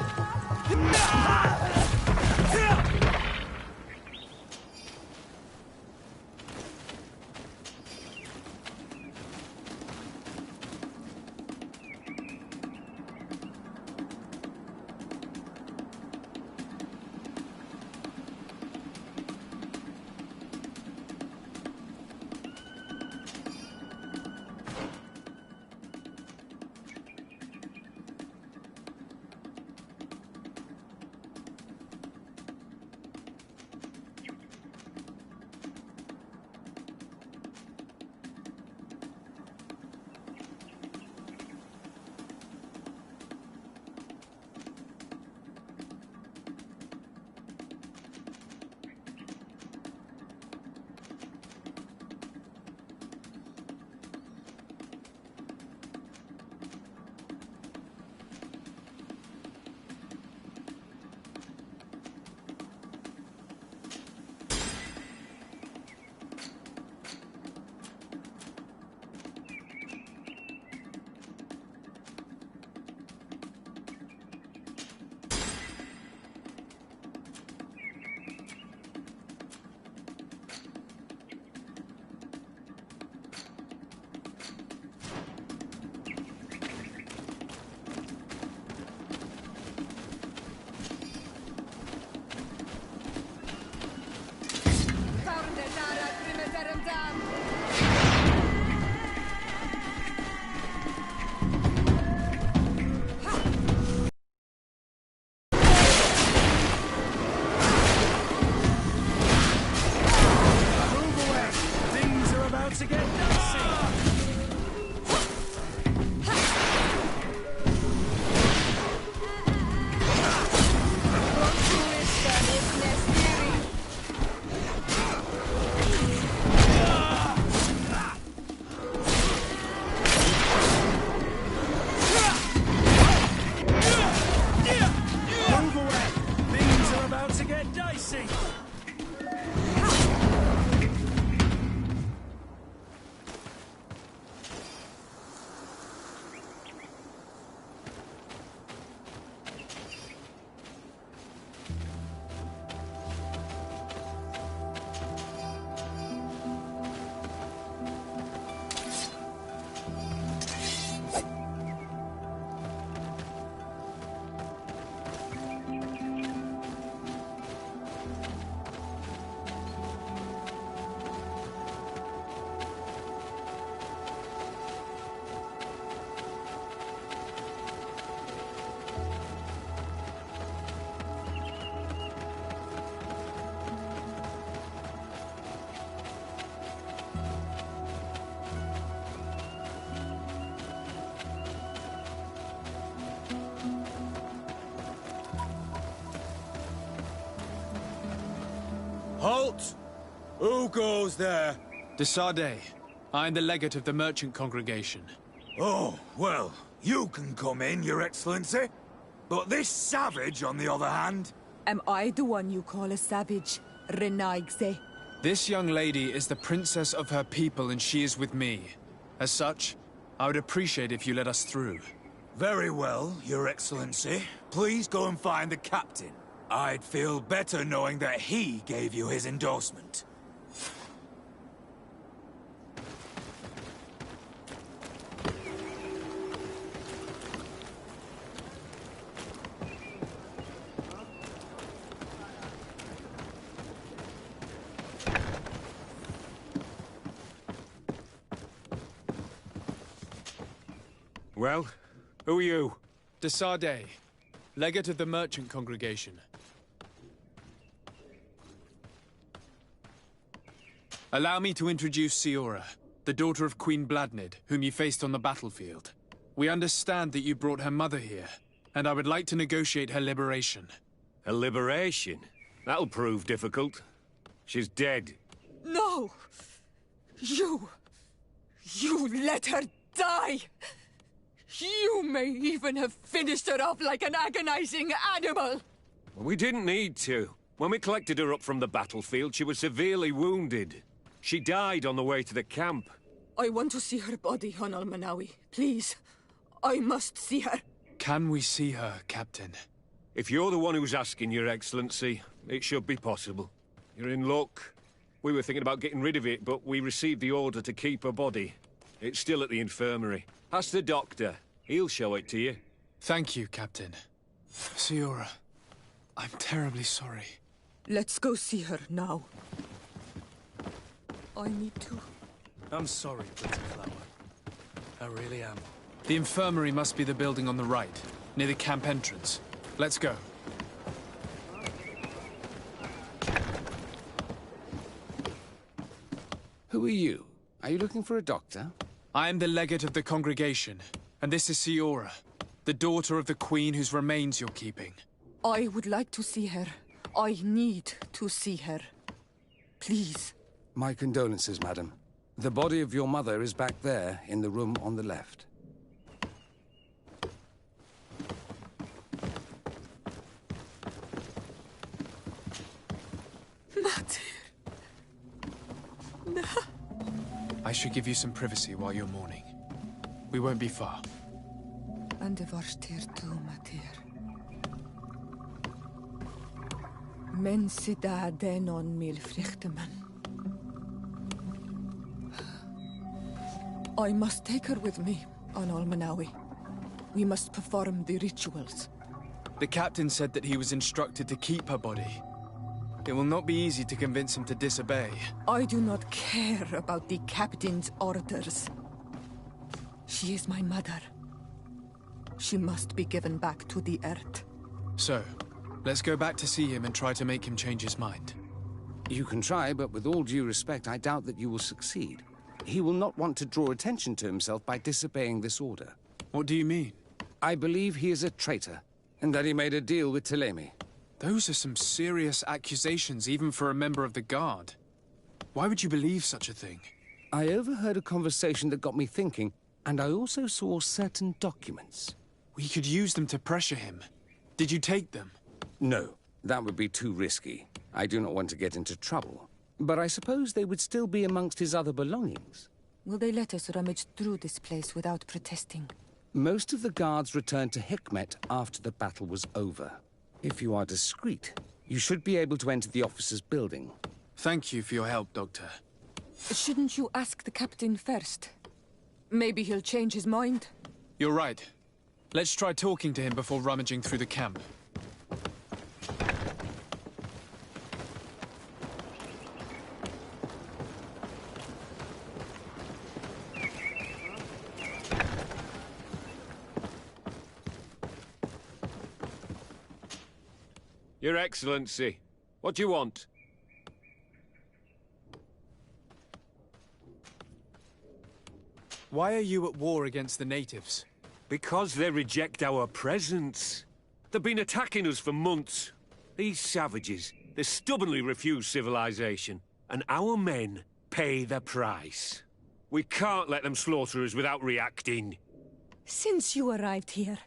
Halt! Who goes there? De Sardet. I am the legate of the merchant congregation. Oh, well, you can come in, Your Excellency. But this savage, on the other hand... Am I the one you call a savage, Renaigse? This young lady is the princess of her people and she is with me. As such, I would appreciate if you let us through. Very well, Your Excellency. Please go and find the captain. I'd feel better knowing that he gave you his endorsement. Well, who are you? De Sardet, legate of the merchant congregation. Allow me to introduce Siora, the daughter of Queen Bladnid, whom you faced on the battlefield. We understand that you brought her mother here, and I would like to negotiate her liberation. Her liberation? That'll prove difficult. She's dead. No! You let her die! You may even have finished her off like an agonizing animal! We didn't need to. When we collected her up from the battlefield, she was severely wounded. She died on the way to the camp. I want to see her body, on Almanawi. Please. I must see her. Can we see her, Captain? If you're the one who's asking, Your Excellency, it should be possible. You're in luck. We were thinking about getting rid of it, but we received the order to keep her body. It's still at the infirmary. Ask the doctor. He'll show it to you. Thank you, Captain. Siora, I'm terribly sorry. Let's go see her now. I need to. I'm sorry, Pretty Flower. I really am. The infirmary must be the building on the right, near the camp entrance. Let's go. Who are you? Are you looking for a doctor? I am the legate of the congregation, and this is Siora, the daughter of the queen whose remains you're keeping. I would like to see her. I need to see her. Please. My condolences, madam. The body of your mother is back there, in the room on the left. I should give you some privacy while you're mourning. We won't be far. And the Varstir too, Matir. Men sida denon mil frichtemen. I must take her with me on Almanawi. We must perform the rituals. The captain said that he was instructed to keep her body. It will not be easy to convince him to disobey. I do not care about the captain's orders. She is my mother. She must be given back to the earth. So, let's go back to see him and try to make him change his mind. You can try, but with all due respect, I doubt that you will succeed. He will not want to draw attention to himself by disobeying this order. What do you mean? I believe he is a traitor, and that he made a deal with Thélème. Those are some serious accusations, even for a member of the Guard. Why would you believe such a thing? I overheard a conversation that got me thinking, and I also saw certain documents. We could use them to pressure him. Did you take them? No, that would be too risky. I do not want to get into trouble. But I suppose they would still be amongst his other belongings. Will they let us rummage through this place without protesting? Most of the guards returned to Hikmet after the battle was over. If you are discreet, you should be able to enter the officer's building. Thank you for your help, Doctor. Shouldn't you ask the captain first? Maybe he'll change his mind. You're right. Let's try talking to him before rummaging through the camp. Your Excellency, what do you want? Why are you at war against the natives? Because they reject our presence. They've been attacking us for months. These savages, they stubbornly refuse civilization, and our men pay the price. We can't let them slaughter us without reacting. Since you arrived here,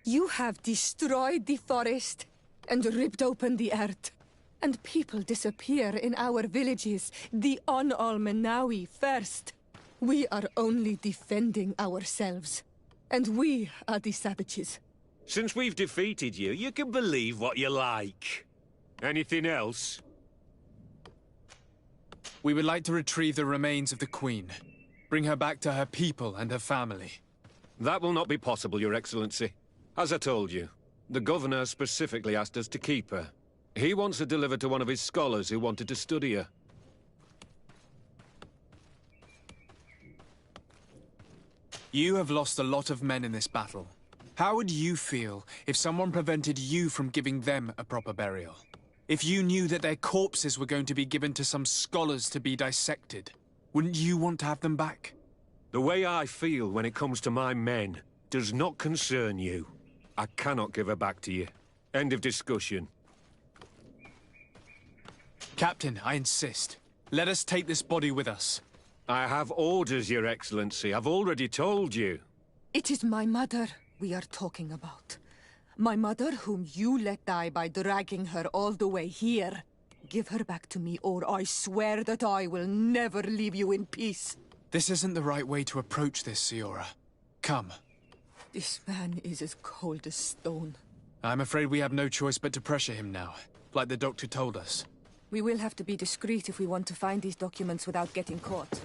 you have destroyed the forest and ripped open the earth. And people disappear in our villages, the On Almanawi first. We are only defending ourselves. And we are the savages. Since we've defeated you, you can believe what you like. Anything else? We would like to retrieve the remains of the Queen. Bring her back to her people and her family. That will not be possible, Your Excellency. As I told you, the Governor specifically asked us to keep her. He wants her delivered to one of his scholars who wanted to study her. You have lost a lot of men in this battle. How would you feel if someone prevented you from giving them a proper burial? If you knew that their corpses were going to be given to some scholars to be dissected, wouldn't you want to have them back? The way I feel when it comes to my men does not concern you. I cannot give her back to you. End of discussion. Captain, I insist. Let us take this body with us. I have orders, Your Excellency. I've already told you. It is my mother we are talking about. My mother whom you let die by dragging her all the way here. Give her back to me, or I swear that I will never leave you in peace. This isn't the right way to approach this, Siora. Come. This man is as cold as stone. I'm afraid we have no choice but to pressure him now, like the doctor told us. We will have to be discreet if we want to find these documents without getting caught.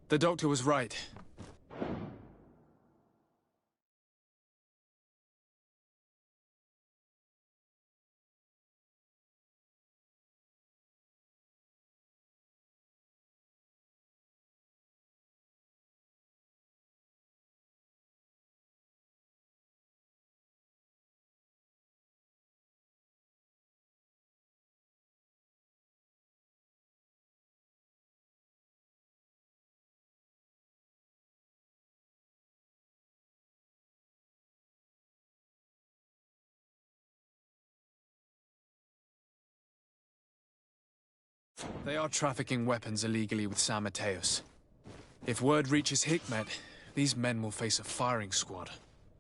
The doctor was right. They are trafficking weapons illegally with San Mateos. If word reaches Hikmet, these men will face a firing squad.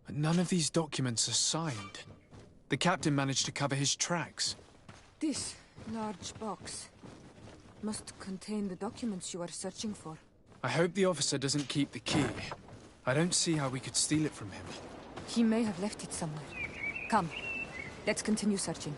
But none of these documents are signed. The captain managed to cover his tracks. This large box must contain the documents you are searching for. I hope the officer doesn't keep the key. I don't see how we could steal it from him. He may have left it somewhere. Come, let's continue searching.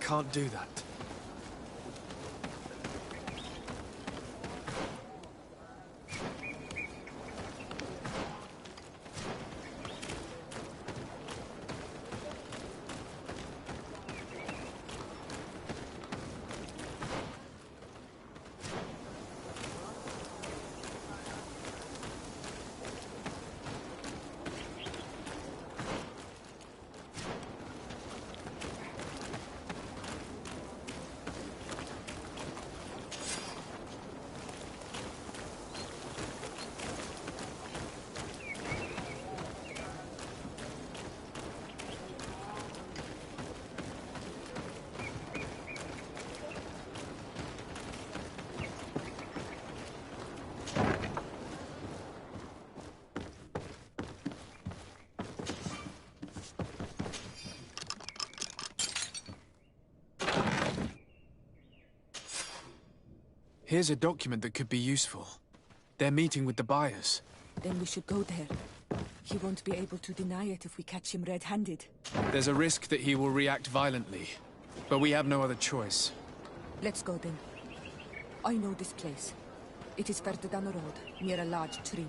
Can't do that. Here's a document that could be useful. They're meeting with the buyers. Then we should go there. He won't be able to deny it if we catch him red-handed. There's a risk that he will react violently, but we have no other choice. Let's go then. I know this place. It is further down the road, near a large tree.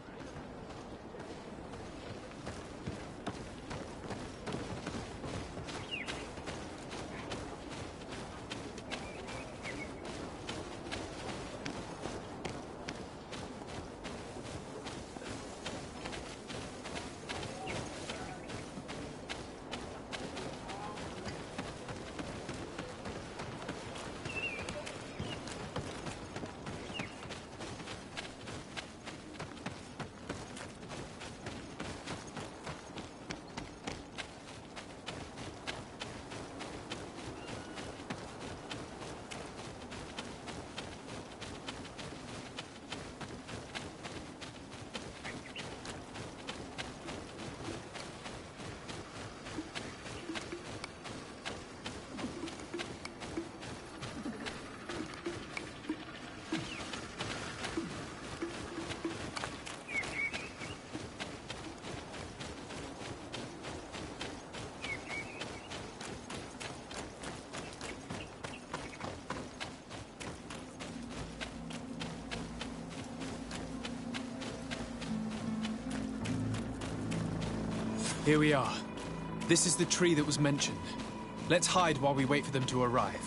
Here we are. This is the tree that was mentioned. Let's hide while we wait for them to arrive.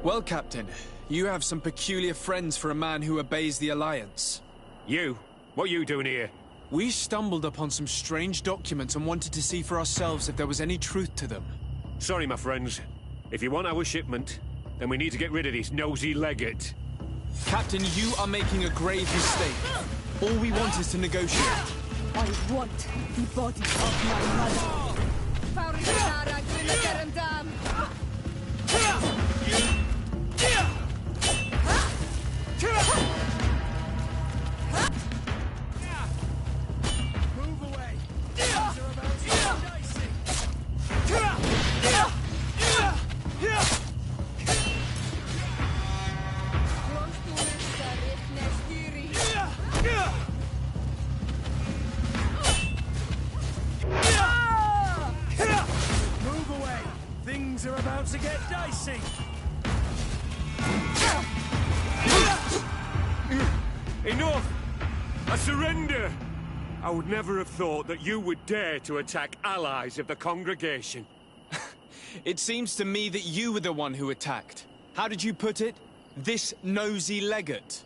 Well, Captain, you have some peculiar friends for a man who obeys the Alliance. You? What are you doing here? We stumbled upon some strange documents and wanted to see for ourselves if there was any truth to them. Sorry, my friends. If you want our shipment, then we need to get rid of this nosy legate. Captain, you are making a grave mistake. All we want is to negotiate. I want the body of my mother. Things are about to get dicey. Enough! I surrender! I would never have thought that you would dare to attack allies of the congregation. It seems to me that you were the one who attacked. How did you put it? This nosy legate.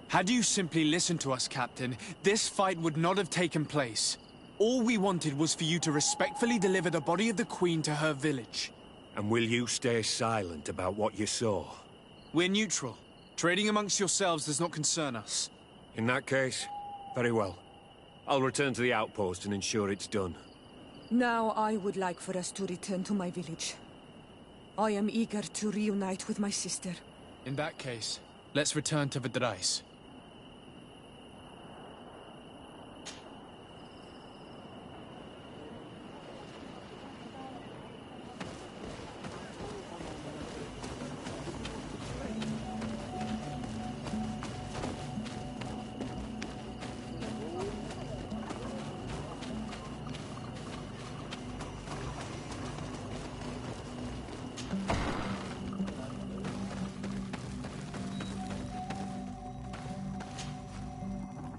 Had you simply listened to us, Captain, this fight would not have taken place. All we wanted was for you to respectfully deliver the body of the Queen to her village. And will you stay silent about what you saw? We're neutral. Trading amongst yourselves does not concern us. In that case, very well. I'll return to the outpost and ensure it's done. Now I would like for us to return to my village. I am eager to reunite with my sister. In that case, let's return to Vidrais.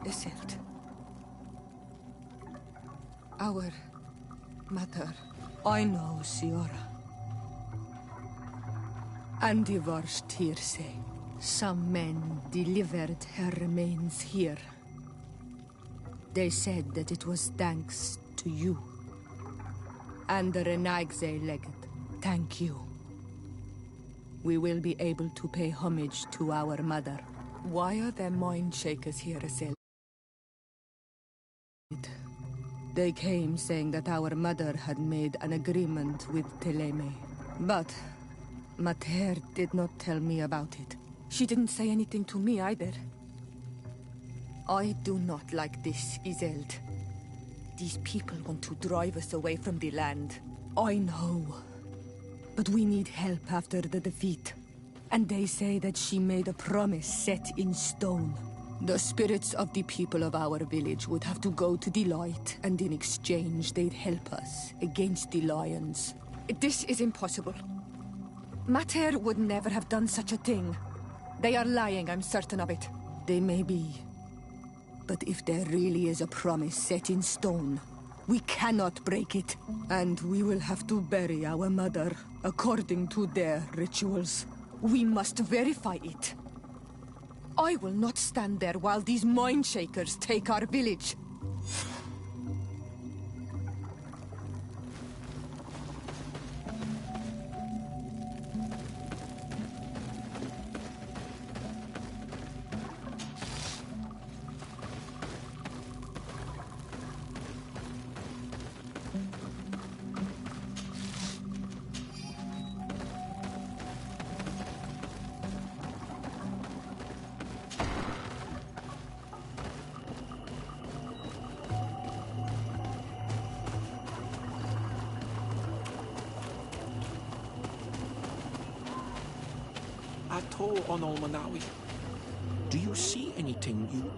Iselt. Our mother. I know, Siora. And the worst here say, some men delivered her remains here. They said that it was thanks to you. And the Renagze legate. Thank you. We will be able to pay homage to our mother. Why are there mind shakers here, Iselt? They came saying that our mother had made an agreement with Teleme. But Mater did not tell me about it. She didn't say anything to me either. I do not like this, Isolde. These people want to drive us away from the land. I know. But we need help after the defeat. And they say that she made a promise set in stone. The spirits of the people of our village would have to go to the light, and in exchange they'd help us against the lions. This is impossible. Mater would never have done such a thing. They are lying, I'm certain of it. They may be. But if there really is a promise set in stone, we cannot break it. And we will have to bury our mother according to their rituals. We must verify it. I will not stand there while these mind shakers take our village. Ato Onol Manawi, do you see anything you...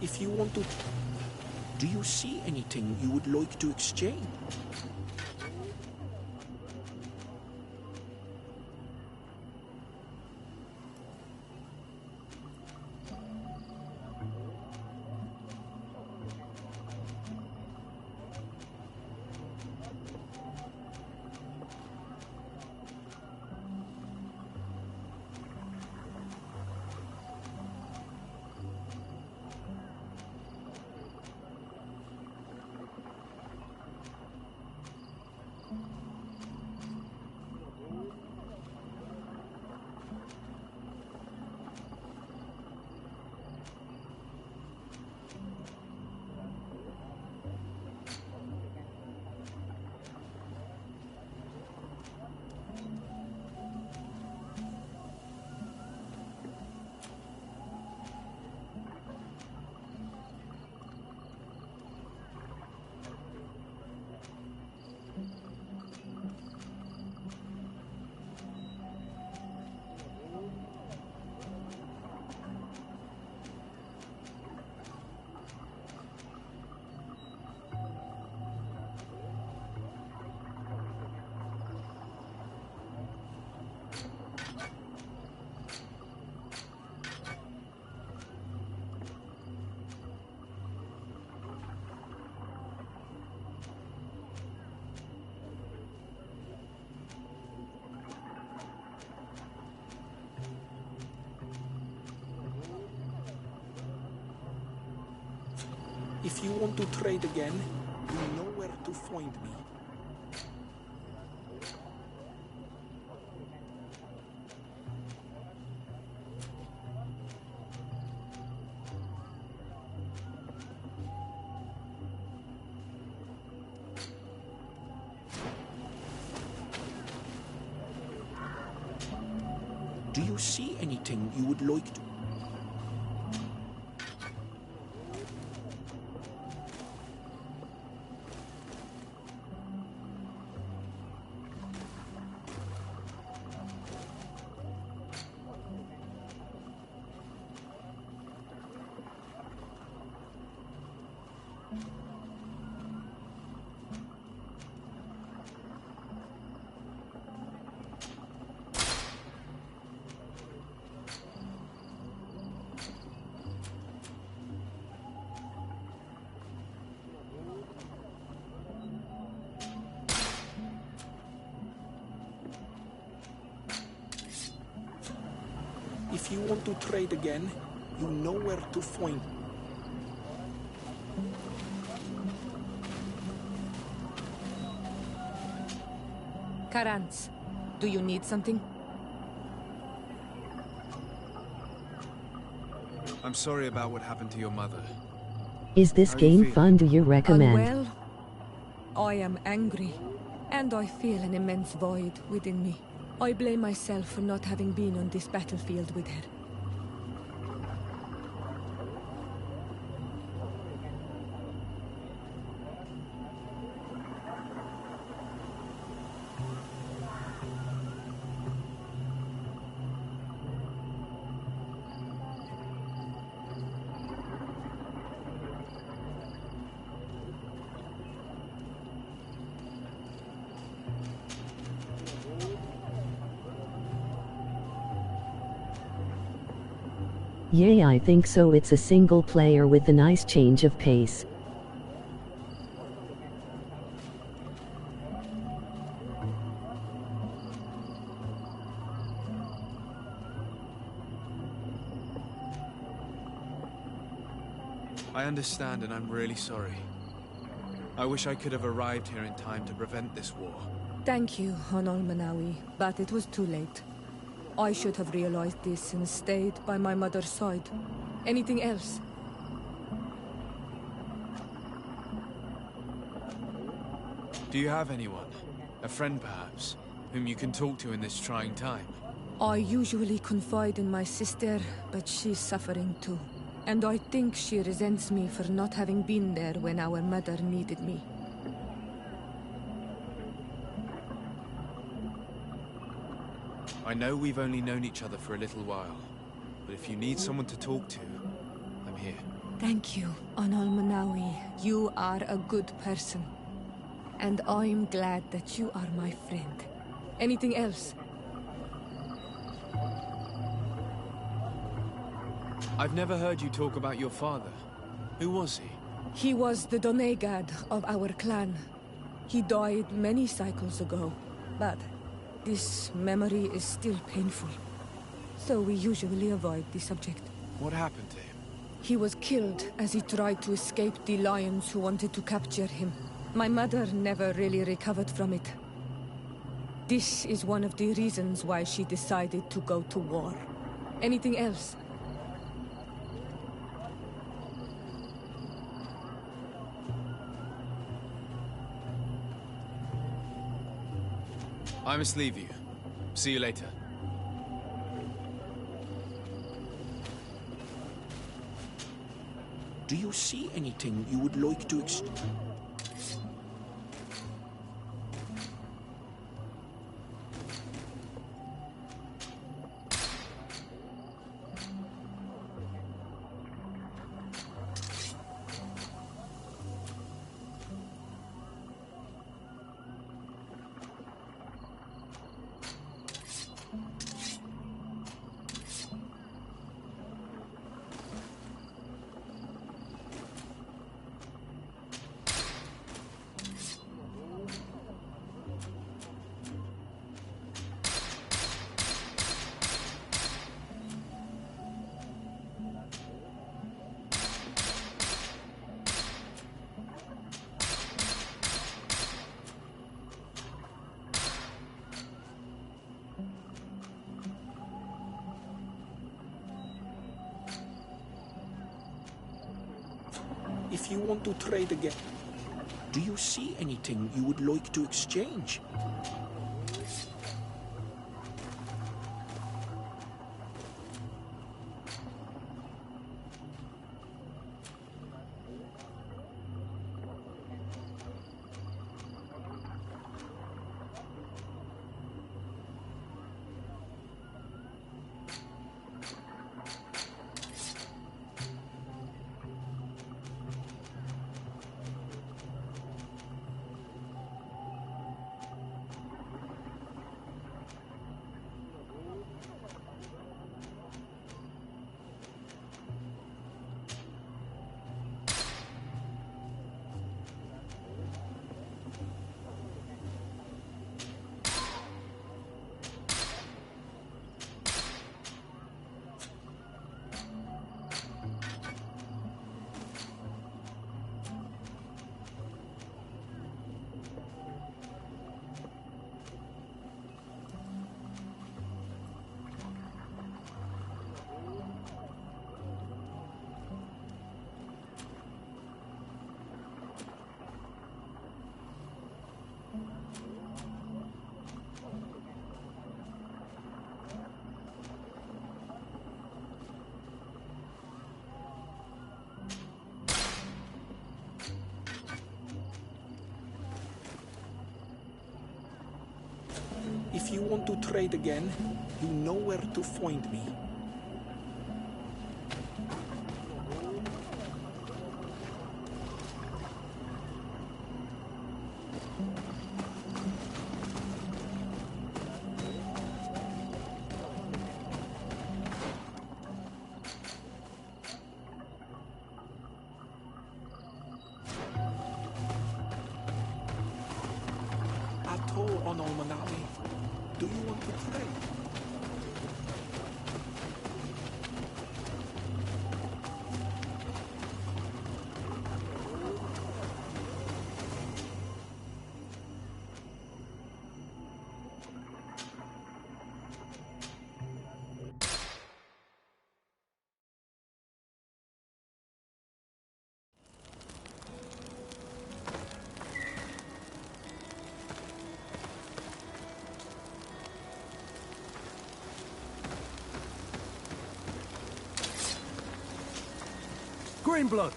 If you want to... Do you see anything you would like to exchange? If you want to trade again, you know where to find me. Do you see anything you would like to... If you want to trade again, You know where to find... Karantz, do you need something? I'm sorry about what happened to your mother. Is this game fun? Do you recommend? Well, I am angry, and I feel an immense void within me. I blame myself for not having been on this battlefield with her. Yeah, I think so. It's a single player with a nice change of pace. I understand, and I'm really sorry. I wish I could have arrived here in time to prevent this war. Thank you, Honol Manawi, but it was too late. I should have realized this and stayed by my mother's side. Anything else? Do you have anyone? A friend, perhaps? Whom you can talk to in this trying time? I usually confide in my sister, but she's suffering too. And I think she resents me for not having been there when our mother needed me. I know we've only known each other for a little while, but if you need someone to talk to, I'm here. Thank you, Honol Manawi. You are a good person. And I'm glad that you are my friend. Anything else? I've never heard you talk about your father. Who was he? He was the Donegad of our clan. He died many cycles ago, but this memory is still painful. So we usually avoid the subject. What happened to him? He was killed as he tried to escape the lions who wanted to capture him. My mother never really recovered from it. This is one of the reasons why she decided to go to war. Anything else? I must leave you. See you later. Do you see anything you would like to If you want to trade again, do you see anything you would like to exchange? want to trade again, you know where to find me. On Olmanawi, do you want to trade? Greenblood,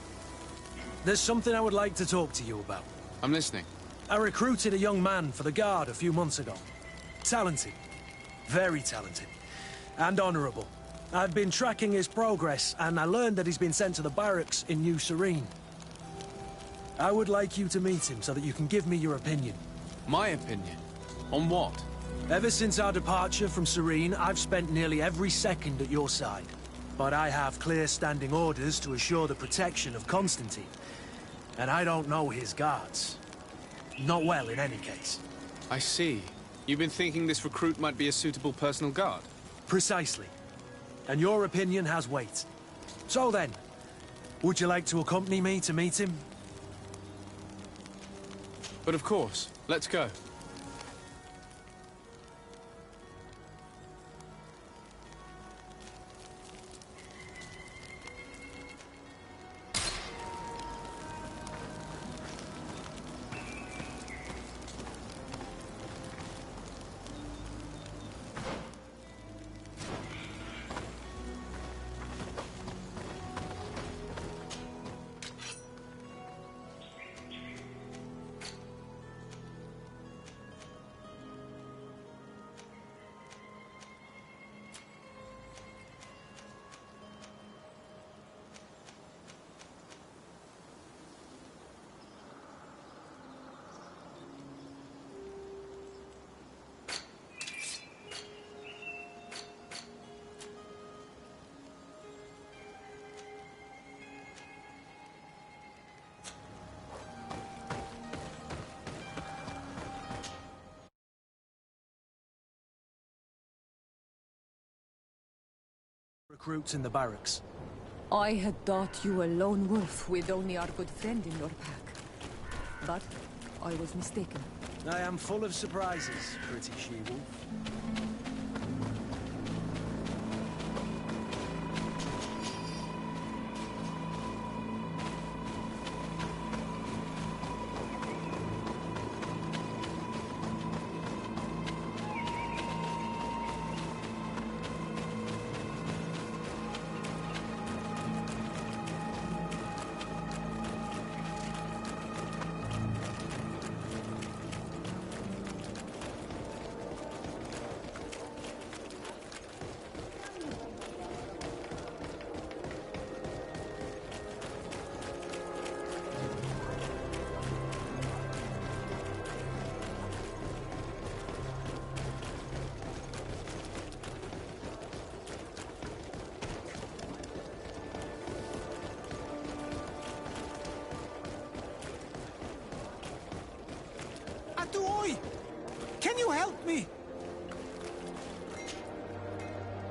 there's something I would like to talk to you about. I'm listening. I recruited a young man for the Guard a few months ago. Talented. Very talented. And honorable. I've been tracking his progress, and I learned that he's been sent to the barracks in New Serene. I would like you to meet him so that you can give me your opinion. My opinion? On what? Ever since our departure from Serene, I've spent nearly every second at your side. But I have clear standing orders to assure the protection of Constantine. And I don't know his guards. Not well, in any case. I see. You've been thinking this recruit might be a suitable personal guard? Precisely. And your opinion has weight. So then, would you like to accompany me to meet him? But of course. Let's go. Recruits in the barracks. I had thought you a lone wolf with only our good friend in your pack. But I was mistaken. I am full of surprises, pretty she-wolf. Atuoi! Can you help me?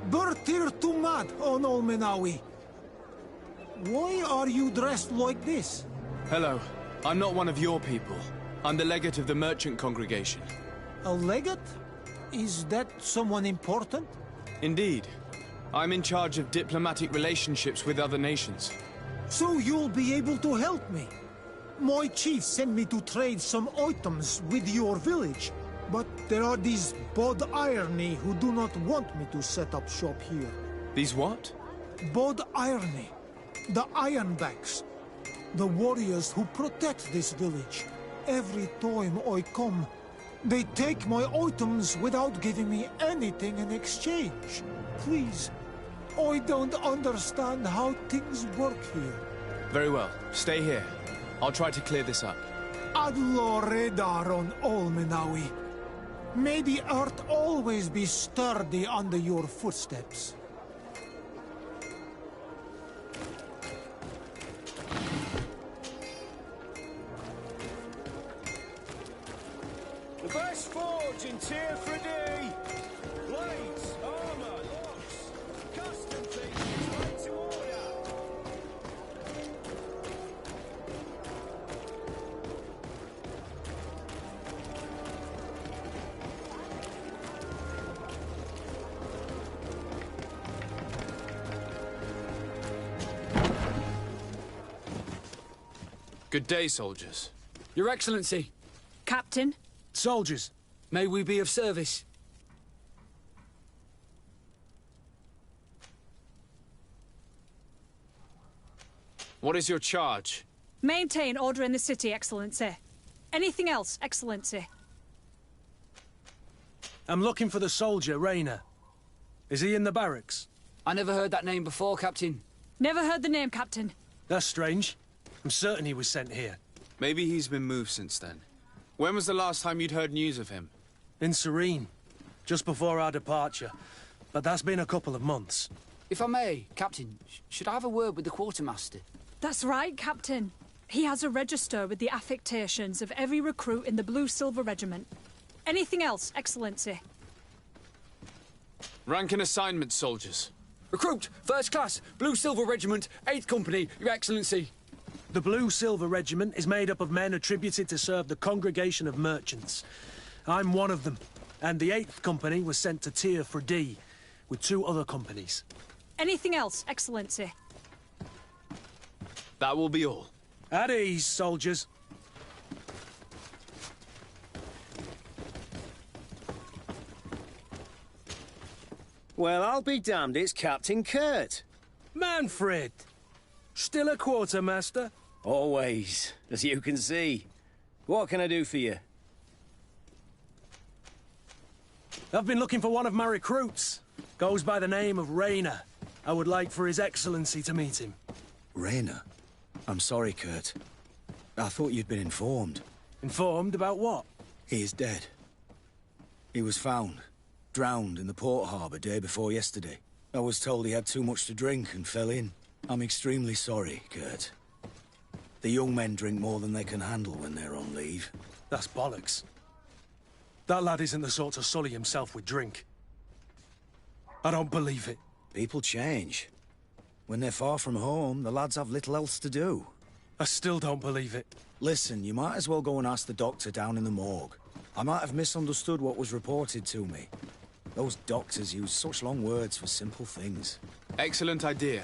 Bertir Tumad on Olmenawi. Why are you dressed like this? Hello. I'm not one of your people. I'm the legate of the merchant congregation. A legate? Is that someone important? Indeed. I'm in charge of diplomatic relationships with other nations. So you'll be able to help me. My chief sent me to trade some items with your village, but there are these Bod Irony who do not want me to set up shop here. These what? Bod Irony. The Ironbacks. The warriors who protect this village. Every time I come, They take my items without giving me anything in exchange. Please, I don't understand how things work here. Very well. Stay here. I'll try to clear this up. Adlo Redar on Olmenawi. May the earth always be sturdy under your footsteps. The best forge in Tyr Freddy! Blades, armor, locks, custom pieces made to order! Good day, soldiers. Your Excellency. Captain. Soldiers. May we be of service? What is your charge? Maintain order in the city, Excellency. Anything else, Excellency? I'm looking for the soldier, Rayner. Is he in the barracks? I never heard that name before, Captain. Never heard the name, Captain. That's strange. I'm certain he was sent here. Maybe he's been moved since then. When was the last time you'd heard news of him? In Serene. Just before our departure. But that's been a couple of months. If I may, Captain, should I have a word with the quartermaster? That's right, Captain. He has a register with the affectations of every recruit in the Blue-Silver Regiment. Anything else, Excellency? Rank and assignment, soldiers. Recruit, first class, Blue-Silver Regiment, 8th Company, Your Excellency. The Blue-Silver Regiment is made up of men attributed to serve the Congregation of Merchants. I'm one of them, and the 8th Company was sent to Tyr Freddy with 2 other companies. Anything else, Excellency? That will be all. At ease, soldiers. Well, I'll be damned, it's Captain Kurt. Manfred! Still a quartermaster? Always, as you can see. What can I do for you? I've been looking for one of my recruits. Goes by the name of Rayner. I would like for His Excellency to meet him. Rayner? I'm sorry, Kurt. I thought you'd been informed. Informed about what? He is dead. He was found, drowned in the port harbour day before yesterday. I was told he had too much to drink and fell in. I'm extremely sorry, Kurt. The young men drink more than they can handle when they're on leave. That's bollocks. That lad isn't the sort to sully himself with drink. I don't believe it. People change. When they're far from home, the lads have little else to do. I still don't believe it. Listen, you might as well go and ask the doctor down in the morgue. I might have misunderstood what was reported to me. Those doctors use such long words for simple things. Excellent idea.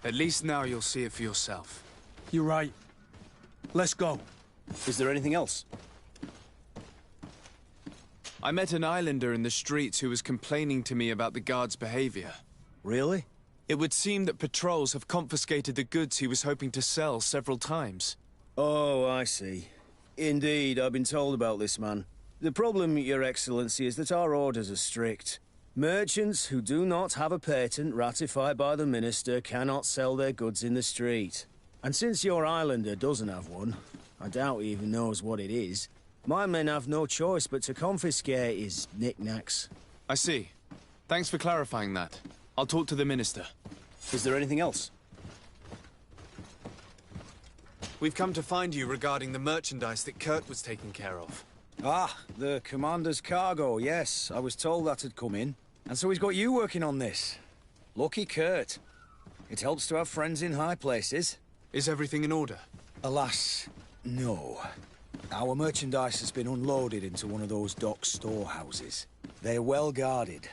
At least now you'll see it for yourself. You're right. Let's go. Is there anything else? I met an islander in the streets who was complaining to me about the guard's behavior. Really? It would seem that patrols have confiscated the goods he was hoping to sell several times. Oh, I see. Indeed, I've been told about this man. The problem, Your Excellency, is that our orders are strict. Merchants who do not have a patent ratified by the Minister cannot sell their goods in the street. And since your islander doesn't have one, I doubt he even knows what it is, my men have no choice but to confiscate his knickknacks. I see. Thanks for clarifying that. I'll talk to the Minister. Is there anything else? We've come to find you regarding the merchandise that Kurt was taking care of. Ah, the Commander's cargo, yes. I was told that had come in. And so he's got you working on this. Lucky Kurt. It helps to have friends in high places. Is everything in order? Alas, no. Our merchandise has been unloaded into one of those dock storehouses. They're well guarded.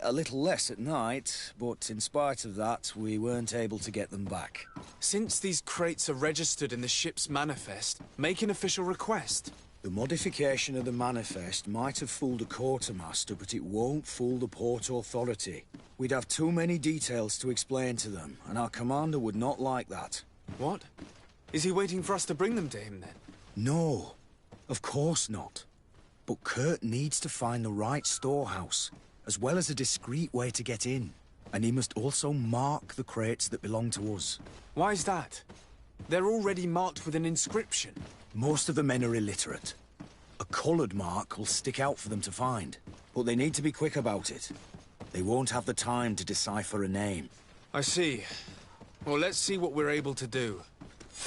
A little less at night, but in spite of that, we weren't able to get them back. Since these crates are registered in the ship's manifest, make an official request. The modification of the manifest might have fooled a quartermaster, but it won't fool the Port Authority. We'd have too many details to explain to them, and our commander would not like that. What? Is he waiting for us to bring them to him, then? No, of course not. But Kurt needs to find the right storehouse, as well as a discreet way to get in. And he must also mark the crates that belong to us. Why is that? They're already marked with an inscription. Most of the men are illiterate. A coloured mark will stick out for them to find. But they need to be quick about it. They won't have the time to decipher a name. I see. Well, let's see what we're able to do.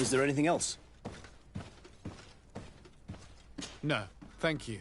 Is there anything else? No, thank you.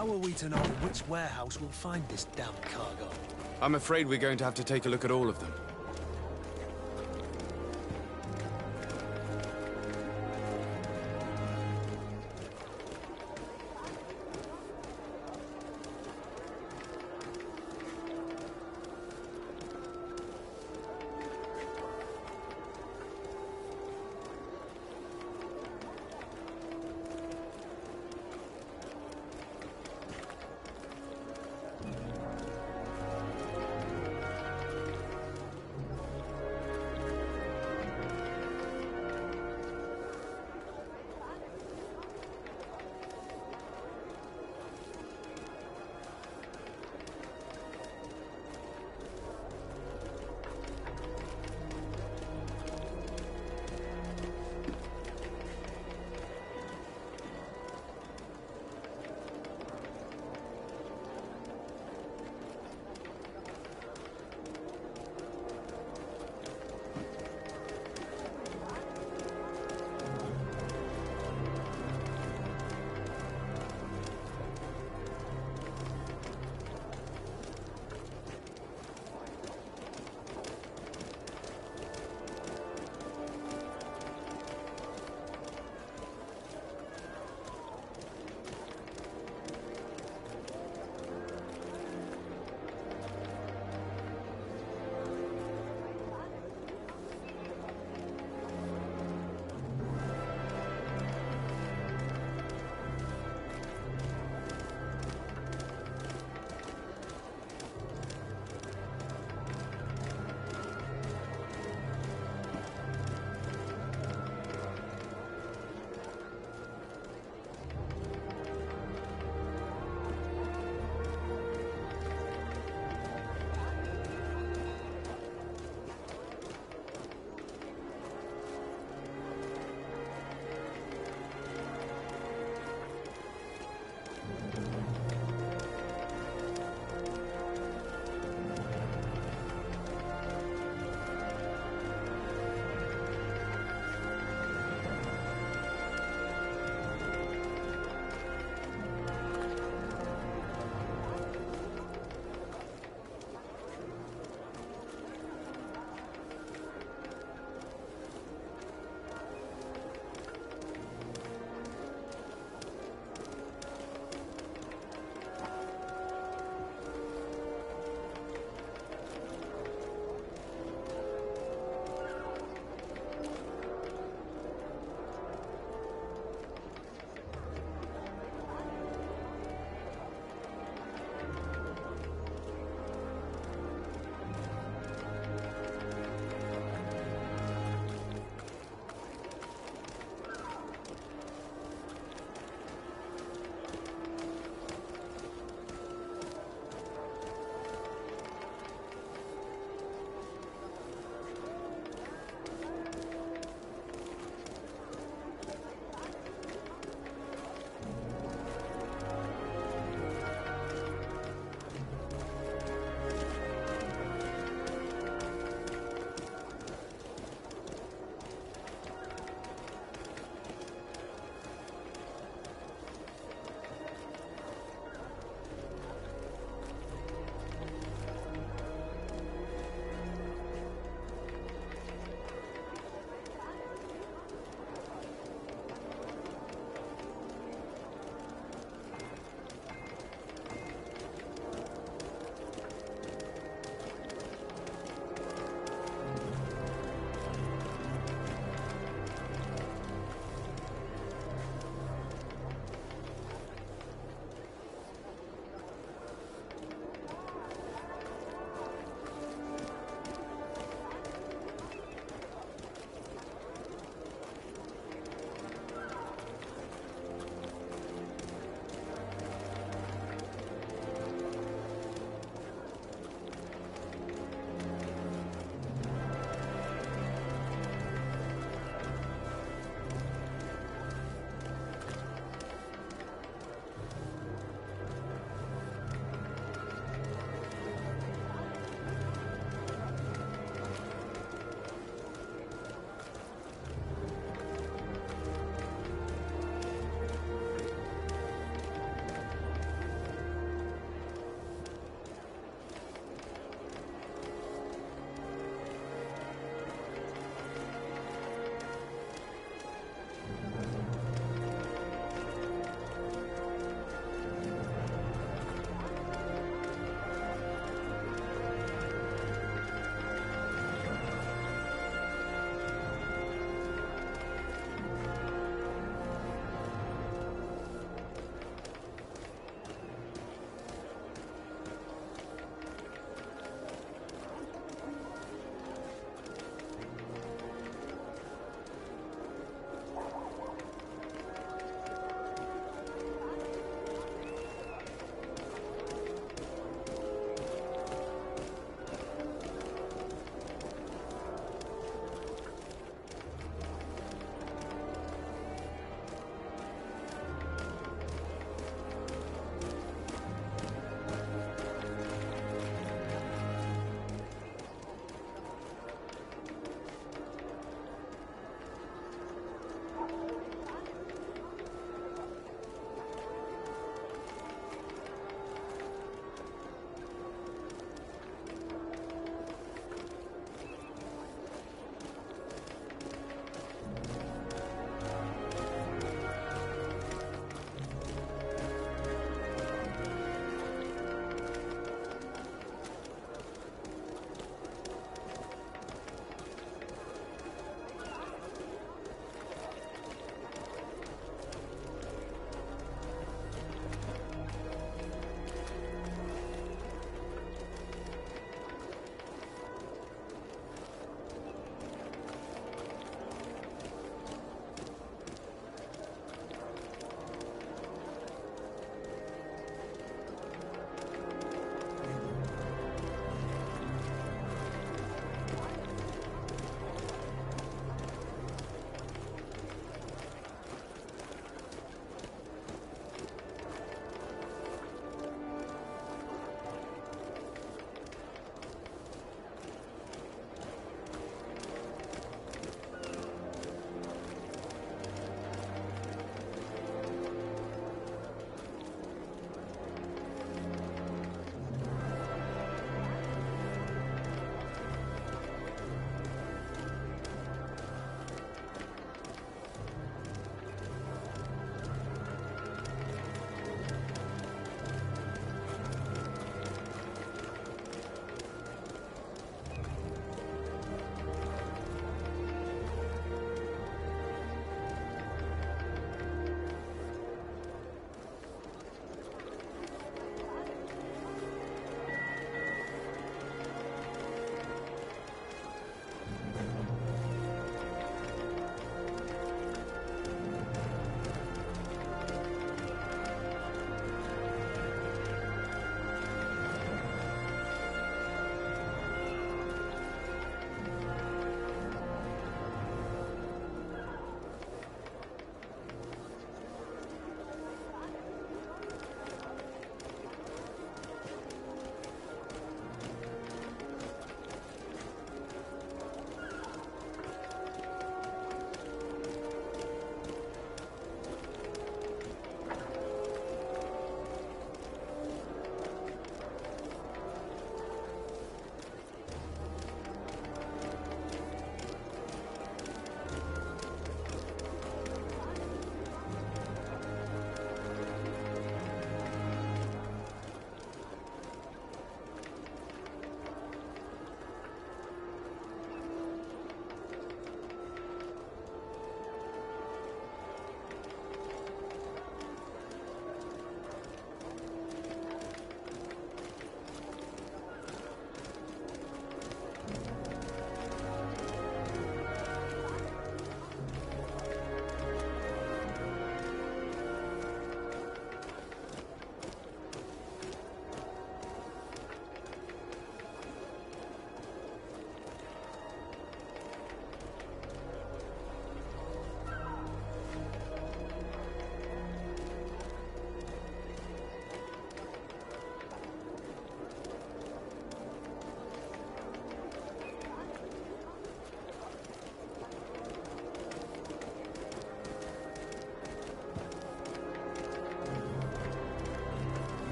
How are we to know which warehouse will find this damn cargo? I'm afraid we're going to have to take a look at all of them.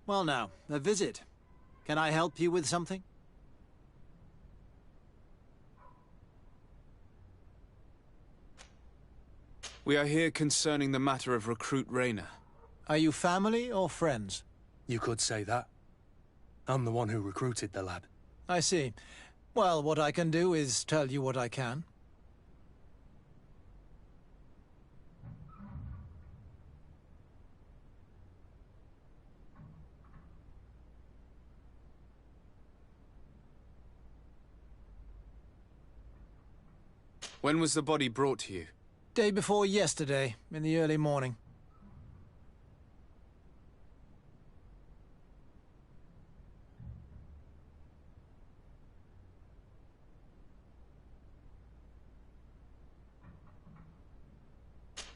Well now, a visit. Can I help you with something? We are here concerning the matter of Recruit Rayner. Are you family or friends? You could say that. I'm the one who recruited the lad. I see. Well, what I can do is tell you what I can. When was the body brought to you? Day before yesterday, in the early morning.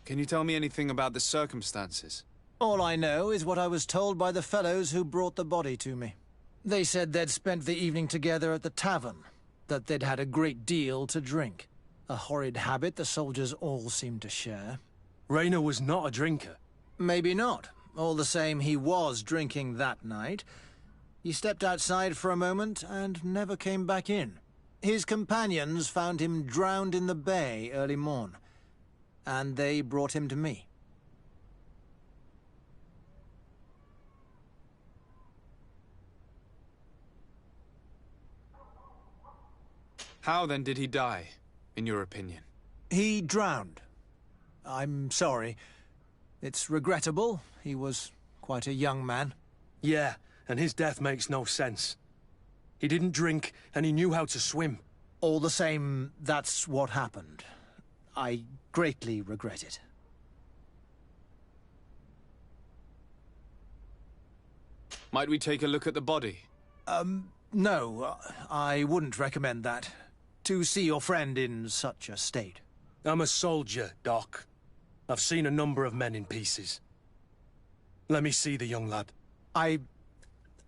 Can you tell me anything about the circumstances? All I know is what I was told by the fellows who brought the body to me. They said they'd spent the evening together at the tavern, that they'd had a great deal to drink. A horrid habit the soldiers all seemed to share. Rayner was not a drinker. Maybe not. All the same, he was drinking that night. He stepped outside for a moment and never came back in. His companions found him drowned in the bay early morn, and they brought him to me. How then did he die, in your opinion? He drowned. I'm sorry. It's regrettable. He was quite a young man. Yeah, and his death makes no sense. He didn't drink, and he knew how to swim. All the same, that's what happened. I greatly regret it. Might we take a look at the body? No, I wouldn't recommend that. To see your friend in such a state. I'm a soldier, Doc. I've seen a number of men in pieces. Let me see the young lad. I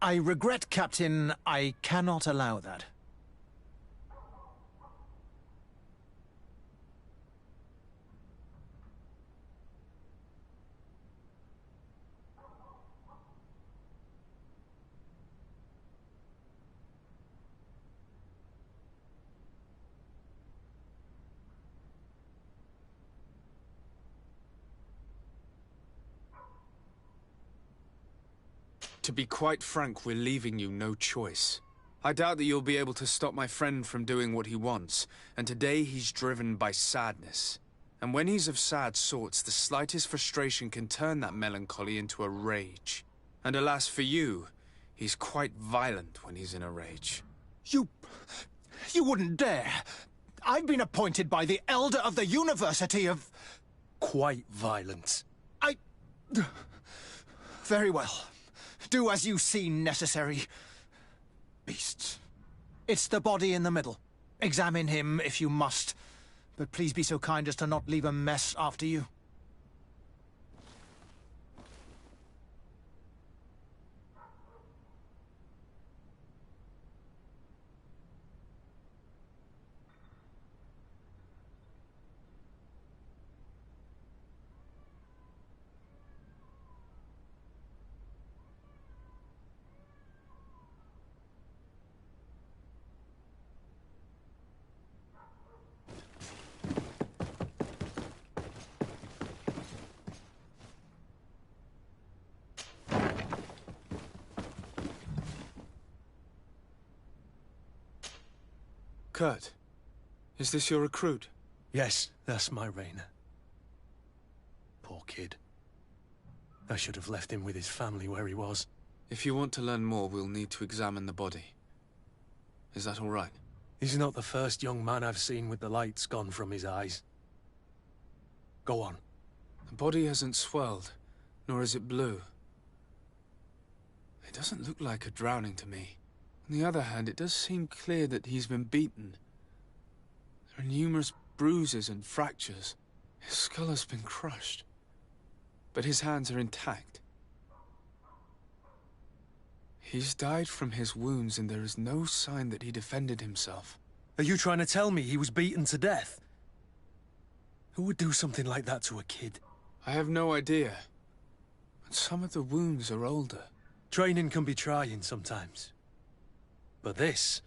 regret, Captain. I cannot allow that. To be quite frank, we're leaving you no choice. I doubt that you'll be able to stop my friend from doing what he wants, and today he's driven by sadness. And when he's of sad sorts, the slightest frustration can turn that melancholy into a rage. And alas for you, he's quite violent when he's in a rage. You wouldn't dare! I've been appointed by the Elder of the University of... Quite violent. Very well. Do as you see necessary. Beasts. It's the body in the middle. Examine him if you must. But please be so kind as to not leave a mess after you. Kurt, is this your recruit? Yes, that's my Rayner. Poor kid. I should have left him with his family where he was. If you want to learn more, we'll need to examine the body. Is that all right? He's not the first young man I've seen with the lights gone from his eyes. Go on. The body hasn't swelled, nor is it blue. It doesn't look like a drowning to me. On the other hand, it does seem clear that he's been beaten. There are numerous bruises and fractures. His skull has been crushed, but his hands are intact. He's died from his wounds, and there is no sign that he defended himself. Are you trying to tell me he was beaten to death? Who would do something like that to a kid? I have no idea, but some of the wounds are older. Training can be trying sometimes. But this,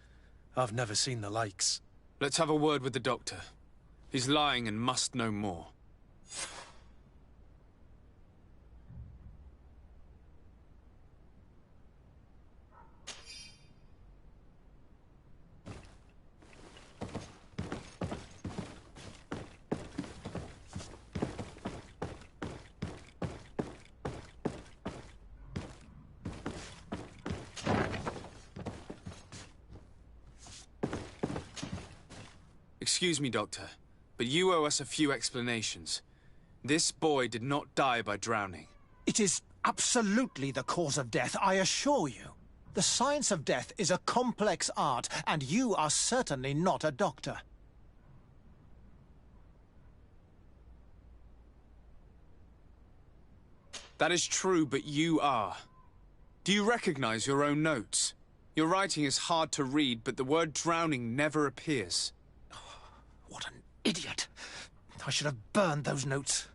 I've never seen the likes. Let's have a word with the doctor. He's lying and must know more. Excuse me, Doctor, but you owe us a few explanations. This boy did not die by drowning. It is absolutely the cause of death, I assure you. The science of death is a complex art, and you are certainly not a doctor. That is true, but you are. Do you recognize your own notes? Your writing is hard to read, but the word drowning never appears. What an idiot. I should have burned those notes.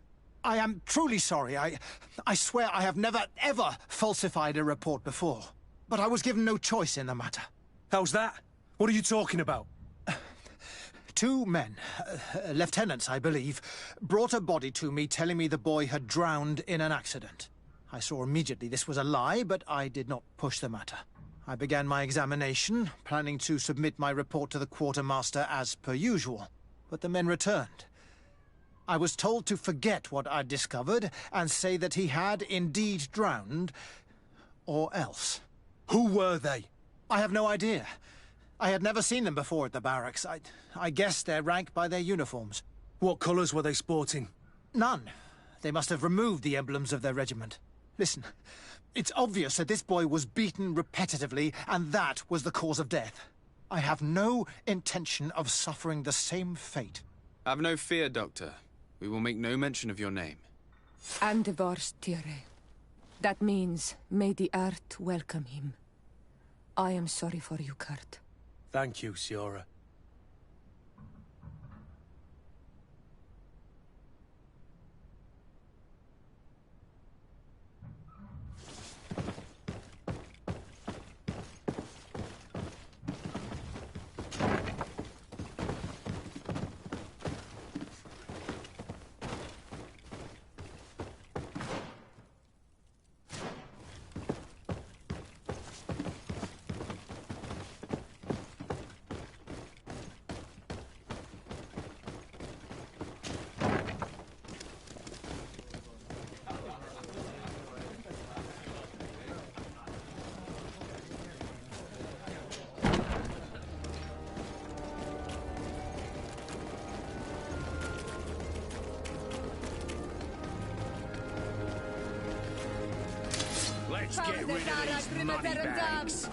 I am truly sorry. I swear I have never, ever falsified a report before. But I was given no choice in the matter. How's that? What are you talking about? 2 men, lieutenants, I believe, brought a body to me telling me the boy had drowned in an accident. I saw immediately this was a lie, but I did not push the matter. I began my examination, planning to submit my report to the quartermaster as per usual. But the men returned. I was told to forget what I'd discovered and say that he had indeed drowned, or else. Who were they? I have no idea. I had never seen them before at the barracks. I guessed their rank by their uniforms. What colours were they sporting? None. They must have removed the emblems of their regiment. Listen, it's obvious that this boy was beaten repetitively, and that was the cause of death. I have no intention of suffering the same fate. Have no fear, Doctor. We will make no mention of your name. Andevars Tire. That means, may the earth welcome him. I am sorry for you, Kurt. Thank you, Siora. Let's get rid of these money bags.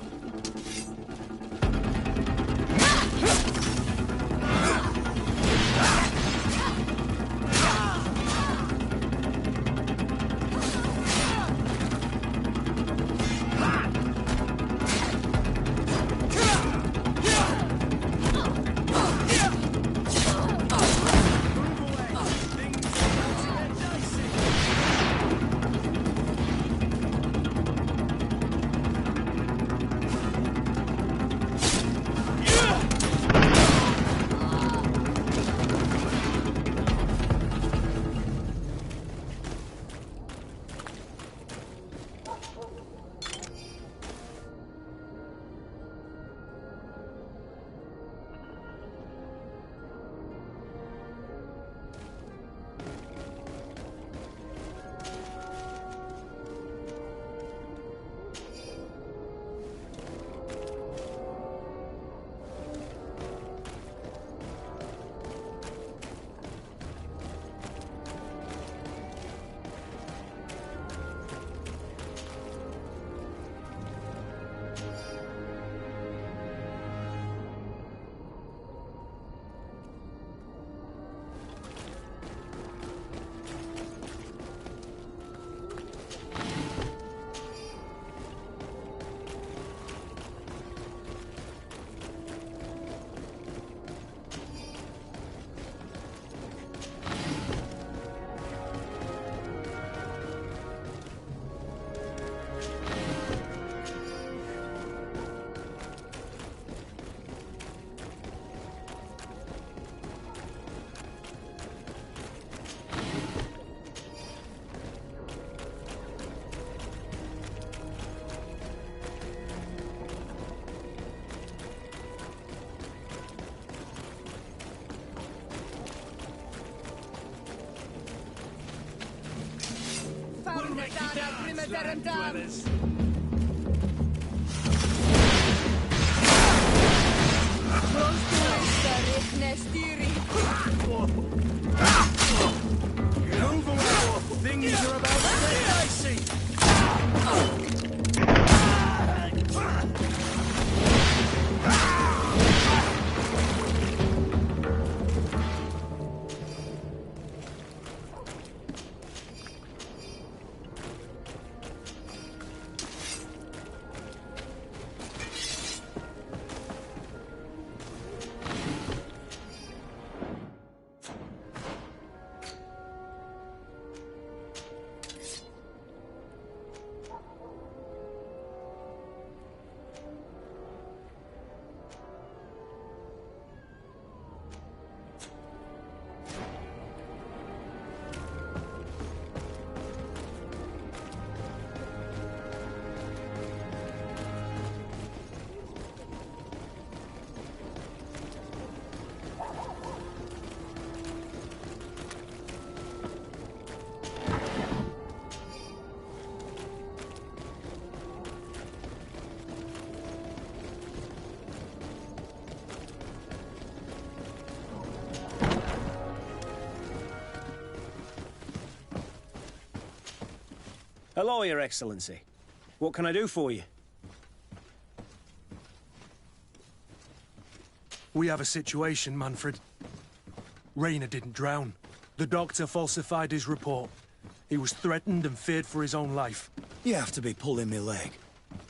Things are about to get dicey. Hello, Your Excellency. What can I do for you? We have a situation, Manfred. Rayner didn't drown. The doctor falsified his report. He was threatened and feared for his own life. You have to be pulling me leg.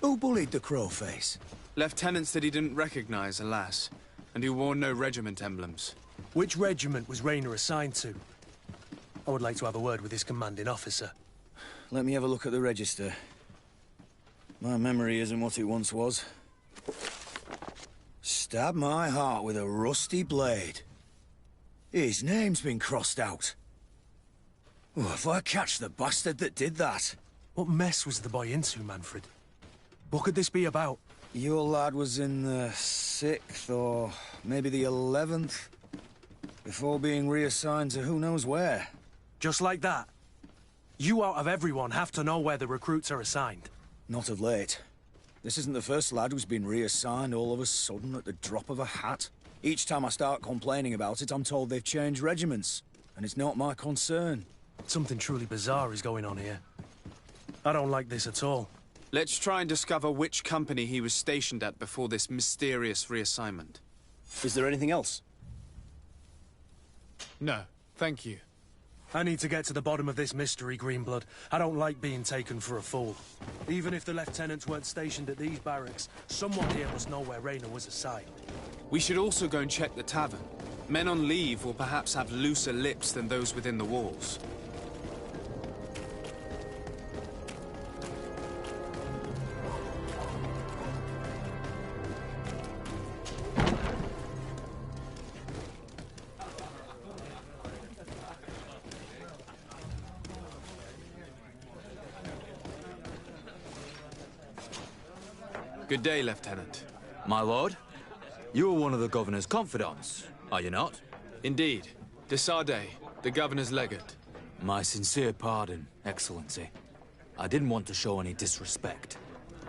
Who bullied the crowface? Lieutenants that he didn't recognize, alas, and who wore no regiment emblems. Which regiment was Rayner assigned to? I would like to have a word with his commanding officer. Let me have a look at the register. My memory isn't what it once was. Stab my heart with a rusty blade. His name's been crossed out. Oh, if I catch the bastard that did that... What mess was the boy into, Manfred? What could this be about? Your lad was in the 6th or maybe the 11th, before being reassigned to who knows where. Just like that? You out of everyone have to know where the recruits are assigned. Not of late. This isn't the first lad who's been reassigned all of a sudden at the drop of a hat. Each time I start complaining about it, I'm told they've changed regiments. And it's not my concern. Something truly bizarre is going on here. I don't like this at all. Let's try and discover which company he was stationed at before this mysterious reassignment. Is there anything else? No, thank you. I need to get to the bottom of this mystery, Greenblood. I don't like being taken for a fool. Even if the lieutenants weren't stationed at these barracks, someone here must know where Rayner was assigned. We should also go and check the tavern. Men on leave will perhaps have looser lips than those within the walls. Good day, Lieutenant. My lord, you are one of the governor's confidants, are you not? Indeed. De Sardet, the governor's legate. My sincere pardon, Excellency. I didn't want to show any disrespect.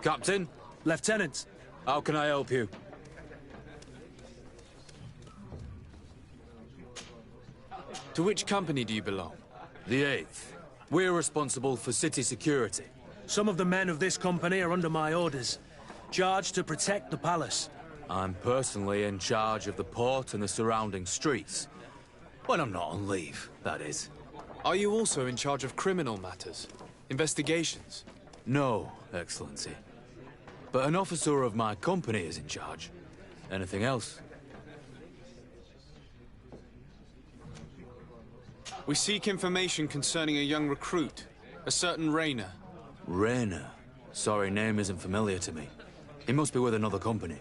Captain? Lieutenant! How can I help you? To which company do you belong? The 8th. We're responsible for city security. Some of the men of this company are under my orders, charged to protect the palace. I'm personally in charge of the port and the surrounding streets. When I'm not on leave, that is. Are you also in charge of criminal matters? Investigations? No, Excellency. But an officer of my company is in charge. Anything else? We seek information concerning a young recruit, a certain Rayner. Rayner? Sorry, name isn't familiar to me. He must be with another company.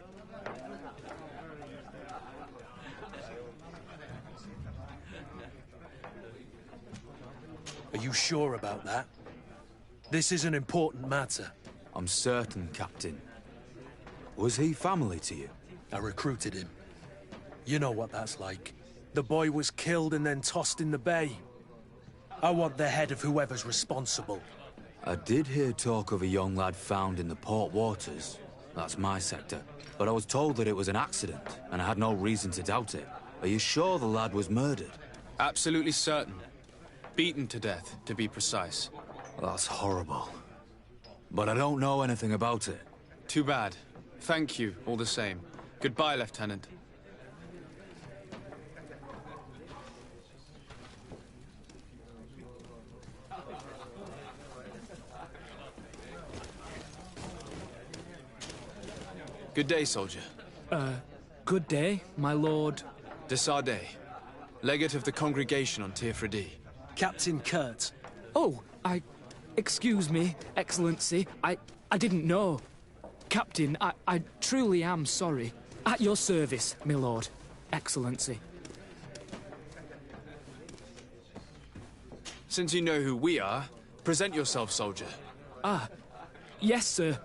Are you sure about that? This is an important matter. I'm certain, Captain. Was he family to you? I recruited him. You know what that's like. The boy was killed and then tossed in the bay. I want the head of whoever's responsible. I did hear talk of a young lad found in the port waters. That's my sector. But I was told that it was an accident, and I had no reason to doubt it. Are you sure the lad was murdered? Absolutely certain. Beaten to death, to be precise. That's horrible. But I don't know anything about it. Too bad. Thank you, all the same. Goodbye, Lieutenant. Good day, soldier. Good day, my lord. De Sardet, legate of the congregation on Teofredi. Captain Kurt. Oh, excuse me, Excellency. I didn't know. Captain, I truly am sorry. At your service, my lord. Excellency. Since you know who we are, present yourself, soldier. Yes, sir.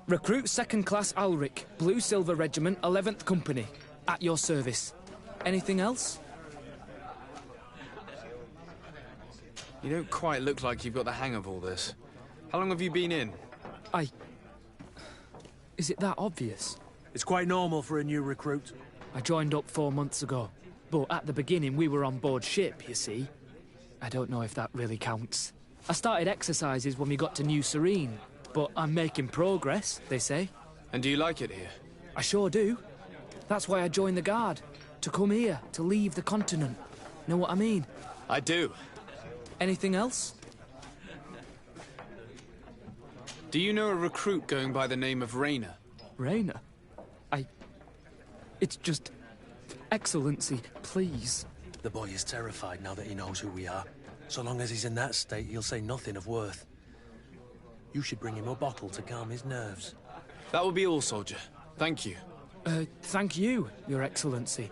Recruit 2nd Class Alric, Blue Silver Regiment, 11th Company. At your service. Anything else? You don't quite look like you've got the hang of all this. How long have you been in? Is it that obvious? It's quite normal for a new recruit. I joined up 4 months ago. But at the beginning, we were on board ship, you see. I don't know if that really counts. I started exercises when we got to New Serene. But I'm making progress, they say. And do you like it here? I sure do. That's why I joined the Guard. To come here, to leave the continent. Know what I mean? I do. Anything else? Do you know a recruit going by the name of Rayner? Rayner? It's just... Excellency, please. The boy is terrified now that he knows who we are. So long as he's in that state, he'll say nothing of worth. You should bring him a bottle to calm his nerves. That will be all, soldier. Thank you. Thank you, Your Excellency.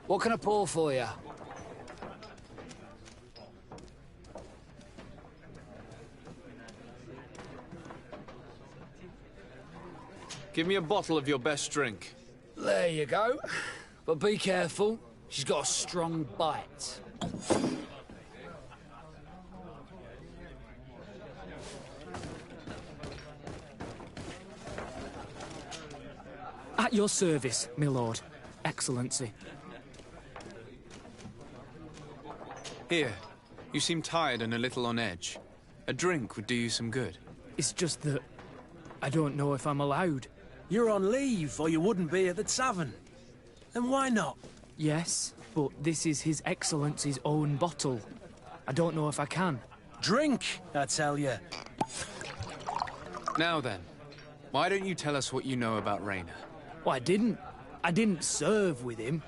What can I pour for you? Give me a bottle of your best drink. There you go. But be careful. She's got a strong bite. At your service, my lord. Excellency. Here. You seem tired and a little on edge. A drink would do you some good. It's just that... I don't know if I'm allowed. You're on leave, or you wouldn't be at the tavern. Then why not? Yes, but this is His Excellency's own bottle. I don't know if I can. Drink, I tell you. Now then, why don't you tell us what you know about Rayner? Well, I didn't serve with him.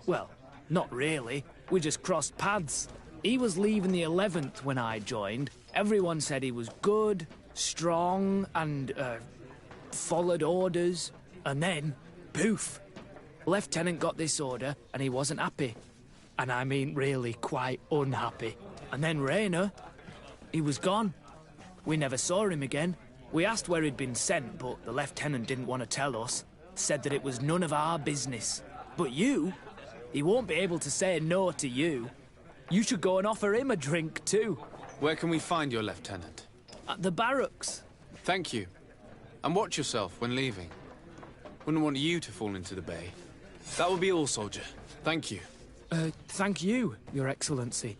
Well, not really. We just crossed paths. He was leaving the 11th when I joined. Everyone said he was good, strong, and, followed orders. And then, poof. Lieutenant got this order, and he wasn't happy. And I mean really quite unhappy. And then Rayner, he was gone. We never saw him again. We asked where he'd been sent, but the lieutenant didn't want to tell us. Said that it was none of our business. But you, he won't be able to say no to you. You should go and offer him a drink too. Where can we find your lieutenant? At the barracks. Thank you. And watch yourself when leaving. Wouldn't want you to fall into the bay. That will be all, soldier. Thank you. Thank you, Your Excellency.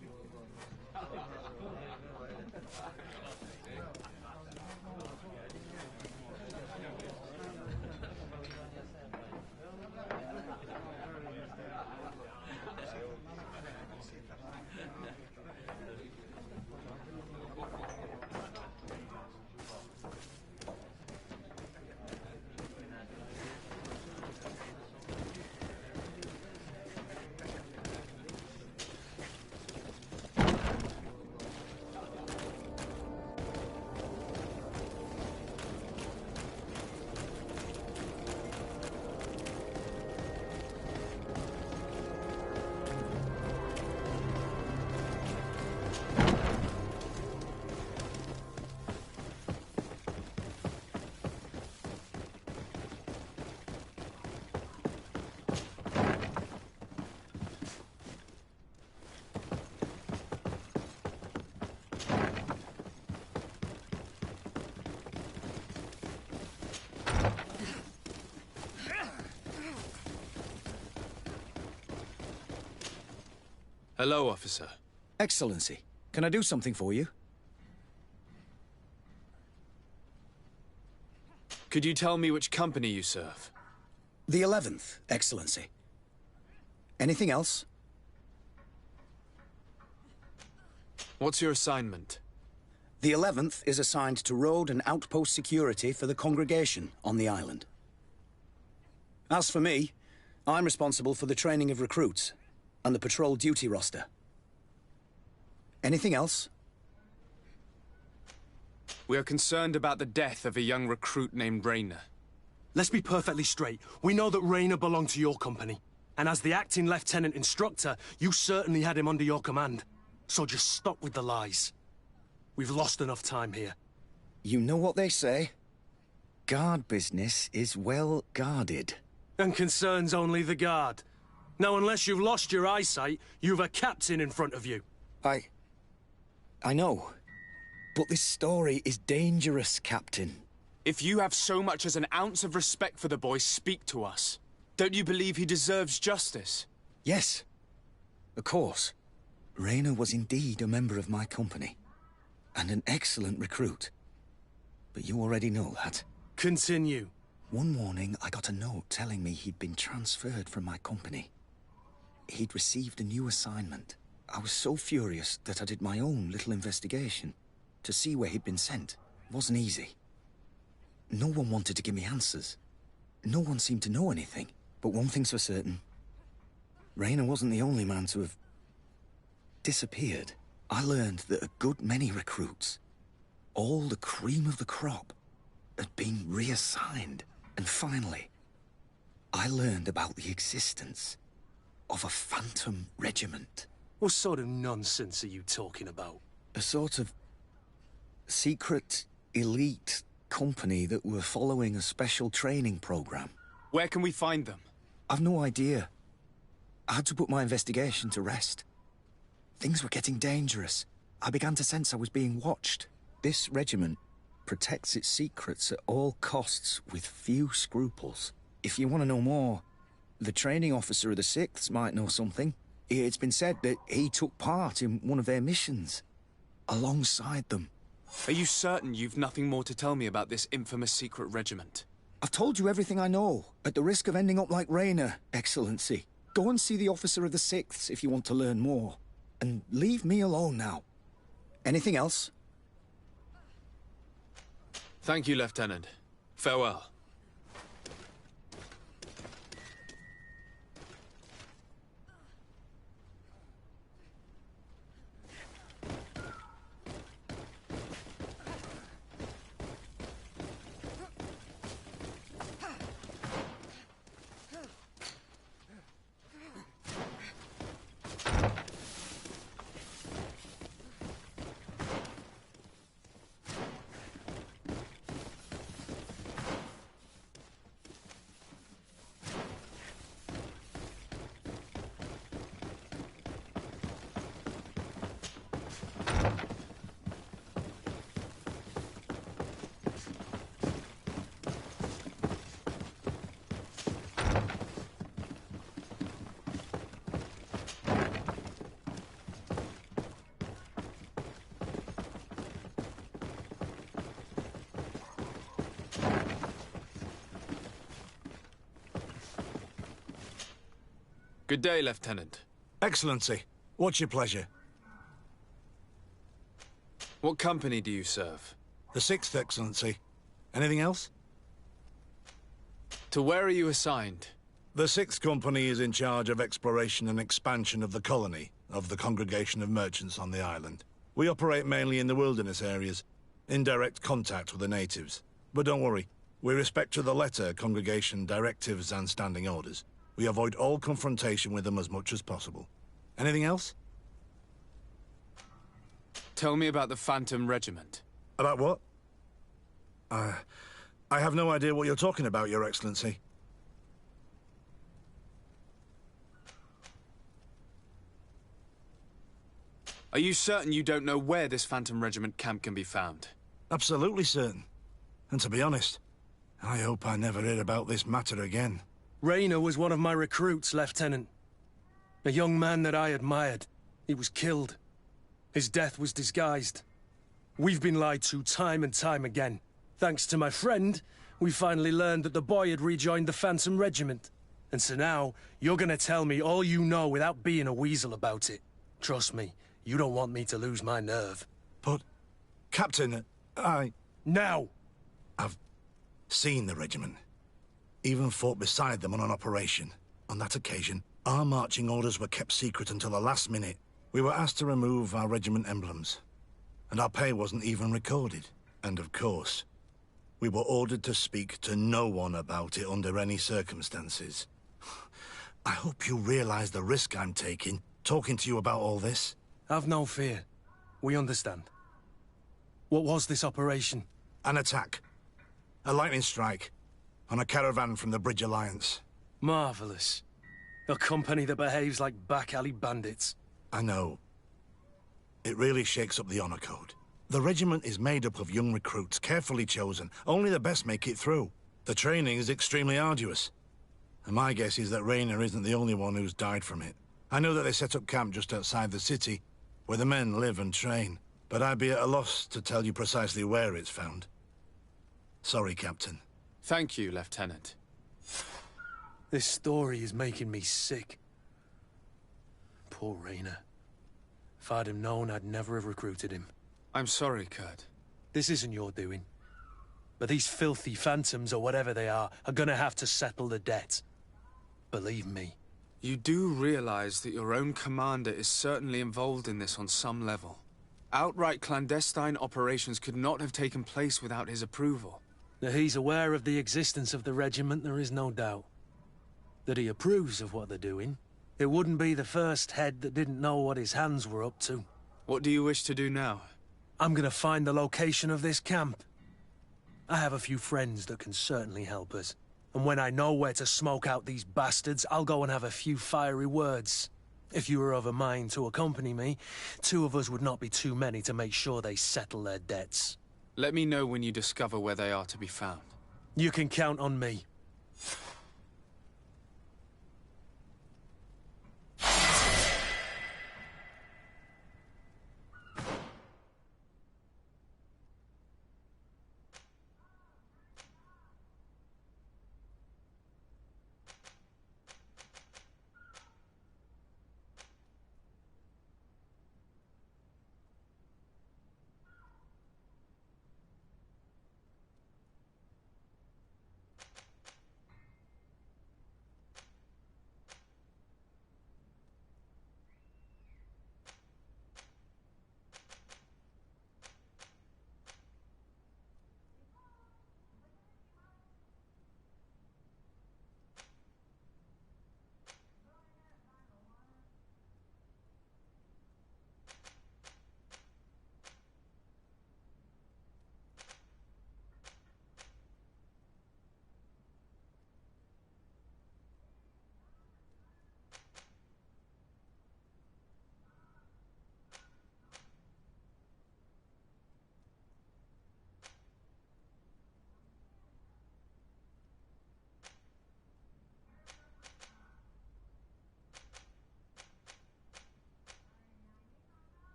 Hello, officer. Excellency, can I do something for you? Could you tell me which company you serve? The 11th, Excellency. Anything else? What's your assignment? The 11th is assigned to road and outpost security for the congregation on the island. As for me, I'm responsible for the training of recruits and the patrol duty roster. Anything else? We are concerned about the death of a young recruit named Rayner. Let's be perfectly straight. We know that Rayner belonged to your company. And as the acting lieutenant instructor, you certainly had him under your command. So just stop with the lies. We've lost enough time here. You know what they say? Guard business is well guarded. And concerns only the guard. Now, unless you've lost your eyesight, you've a captain in front of you. I know. But this story is dangerous, Captain. If you have so much as an ounce of respect for the boy, speak to us. Don't you believe he deserves justice? Yes. Of course. Rayner was indeed a member of my company. And an excellent recruit. But you already know that. Continue. One morning, I got a note telling me he'd been transferred from my company. He'd received a new assignment. I was so furious that I did my own little investigation. To see where he'd been sent wasn't easy. No one wanted to give me answers. No one seemed to know anything. But one thing's for certain. Rayner wasn't the only man to have disappeared. I learned that a good many recruits, all the cream of the crop, had been reassigned. And finally, I learned about the existence of a phantom regiment. What sort of nonsense are you talking about? A sort of secret, elite company that were following a special training program. Where can we find them? I've no idea. I had to put my investigation to rest. Things were getting dangerous. I began to sense I was being watched. This regiment protects its secrets at all costs with few scruples. If you want to know more, the training officer of the 6th might know something. It's been said that he took part in one of their missions, alongside them. Are you certain you've nothing more to tell me about this infamous secret regiment? I've told you everything I know, at the risk of ending up like Rayner, Excellency. Go and see the officer of the 6th if you want to learn more. And leave me alone now. Anything else? Thank you, Lieutenant. Farewell. Good day, Lieutenant. Excellency, what's your pleasure? What company do you serve? The 6th, Excellency. Anything else? To where are you assigned? The 6th Company is in charge of exploration and expansion of the colony of the Congregation of Merchants on the island. We operate mainly in the wilderness areas, in direct contact with the natives. But don't worry, we respect to the letter Congregation directives and standing orders. We avoid all confrontation with them as much as possible. Anything else? Tell me about the Phantom Regiment. About what? I have no idea what you're talking about, Your Excellency. Are you certain you don't know where this Phantom Regiment camp can be found? Absolutely certain. And to be honest, I hope I never hear about this matter again. Rayner was one of my recruits, Lieutenant. A young man that I admired. He was killed. His death was disguised. We've been lied to time and time again. Thanks to my friend, we finally learned that the boy had rejoined the Phantom Regiment. And so now, you're gonna tell me all you know without being a weasel about it. Trust me, you don't want me to lose my nerve. But, Captain, Now! I've seen the regiment. Even fought beside them on an operation. On that occasion, our marching orders were kept secret until the last minute. We were asked to remove our regiment emblems. And our pay wasn't even recorded. And of course, we were ordered to speak to no one about it under any circumstances. I hope you realize the risk I'm taking, talking to you about all this. Have no fear. We understand. What was this operation? An attack. A lightning strike. On a caravan from the Bridge Alliance. Marvelous. A company that behaves like back-alley bandits. I know. It really shakes up the honor code. The regiment is made up of young recruits, carefully chosen. Only the best make it through. The training is extremely arduous. And my guess is that Raynor isn't the only one who's died from it. I know that they set up camp just outside the city, where the men live and train. But I'd be at a loss to tell you precisely where it's found. Sorry, Captain. Thank you, Lieutenant. This story is making me sick. Poor Raynor. If I'd have known, I'd never have recruited him. I'm sorry, Kurt. This isn't your doing. But these filthy phantoms, or whatever they are gonna have to settle the debt. Believe me. You do realize that your own commander is certainly involved in this on some level. Outright clandestine operations could not have taken place without his approval. That he's aware of the existence of the regiment, there is no doubt. That he approves of what they're doing. It wouldn't be the first head that didn't know what his hands were up to. What do you wish to do now? I'm gonna find the location of this camp. I have a few friends that can certainly help us. And when I know where to smoke out these bastards, I'll go and have a few fiery words. If you were of a mind to accompany me, 2 of us would not be too many to make sure they settle their debts. Let me know when you discover where they are to be found. You can count on me.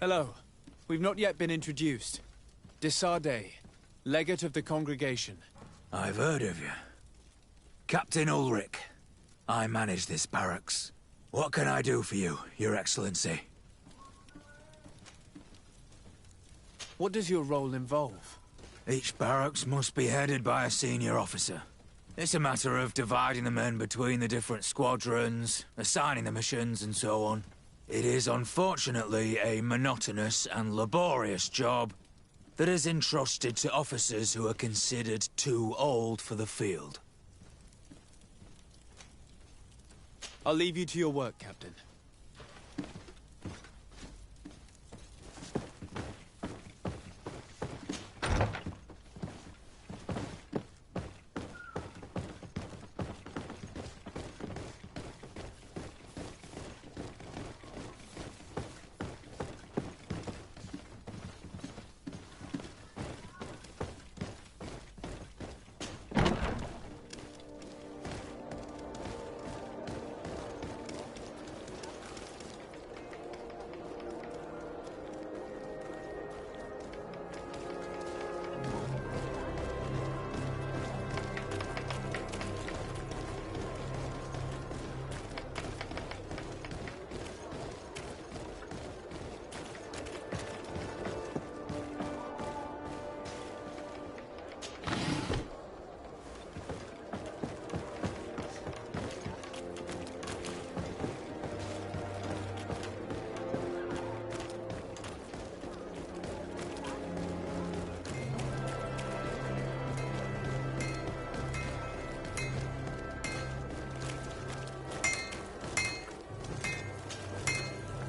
Hello. We've not yet been introduced. Desardet, legate of the congregation. I've heard of you. Captain Ulrich. I manage this barracks. What can I do for you, Your Excellency? What does your role involve? Each barracks must be headed by a senior officer. It's a matter of dividing the men between the different squadrons, assigning the missions, and so on. It is unfortunately a monotonous and laborious job that is entrusted to officers who are considered too old for the field. I'll leave you to your work, Captain.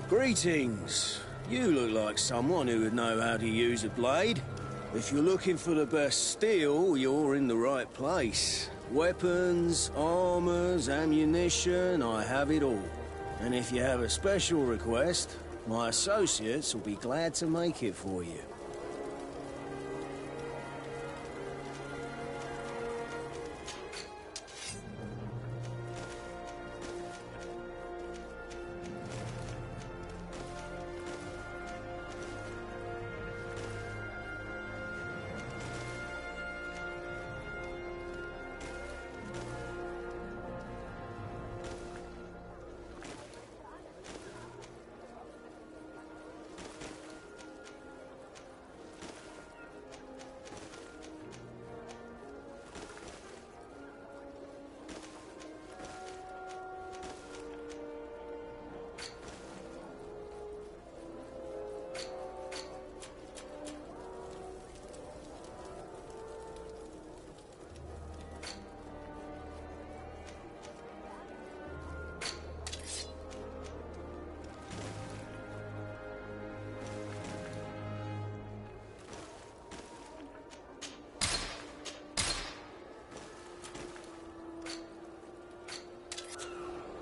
Greetings. You look like someone who would know how to use a blade. If you're looking for the best steel, you're in the right place. Weapons, armors, ammunition, I have it all. And if you have a special request, my associates will be glad to make it for you.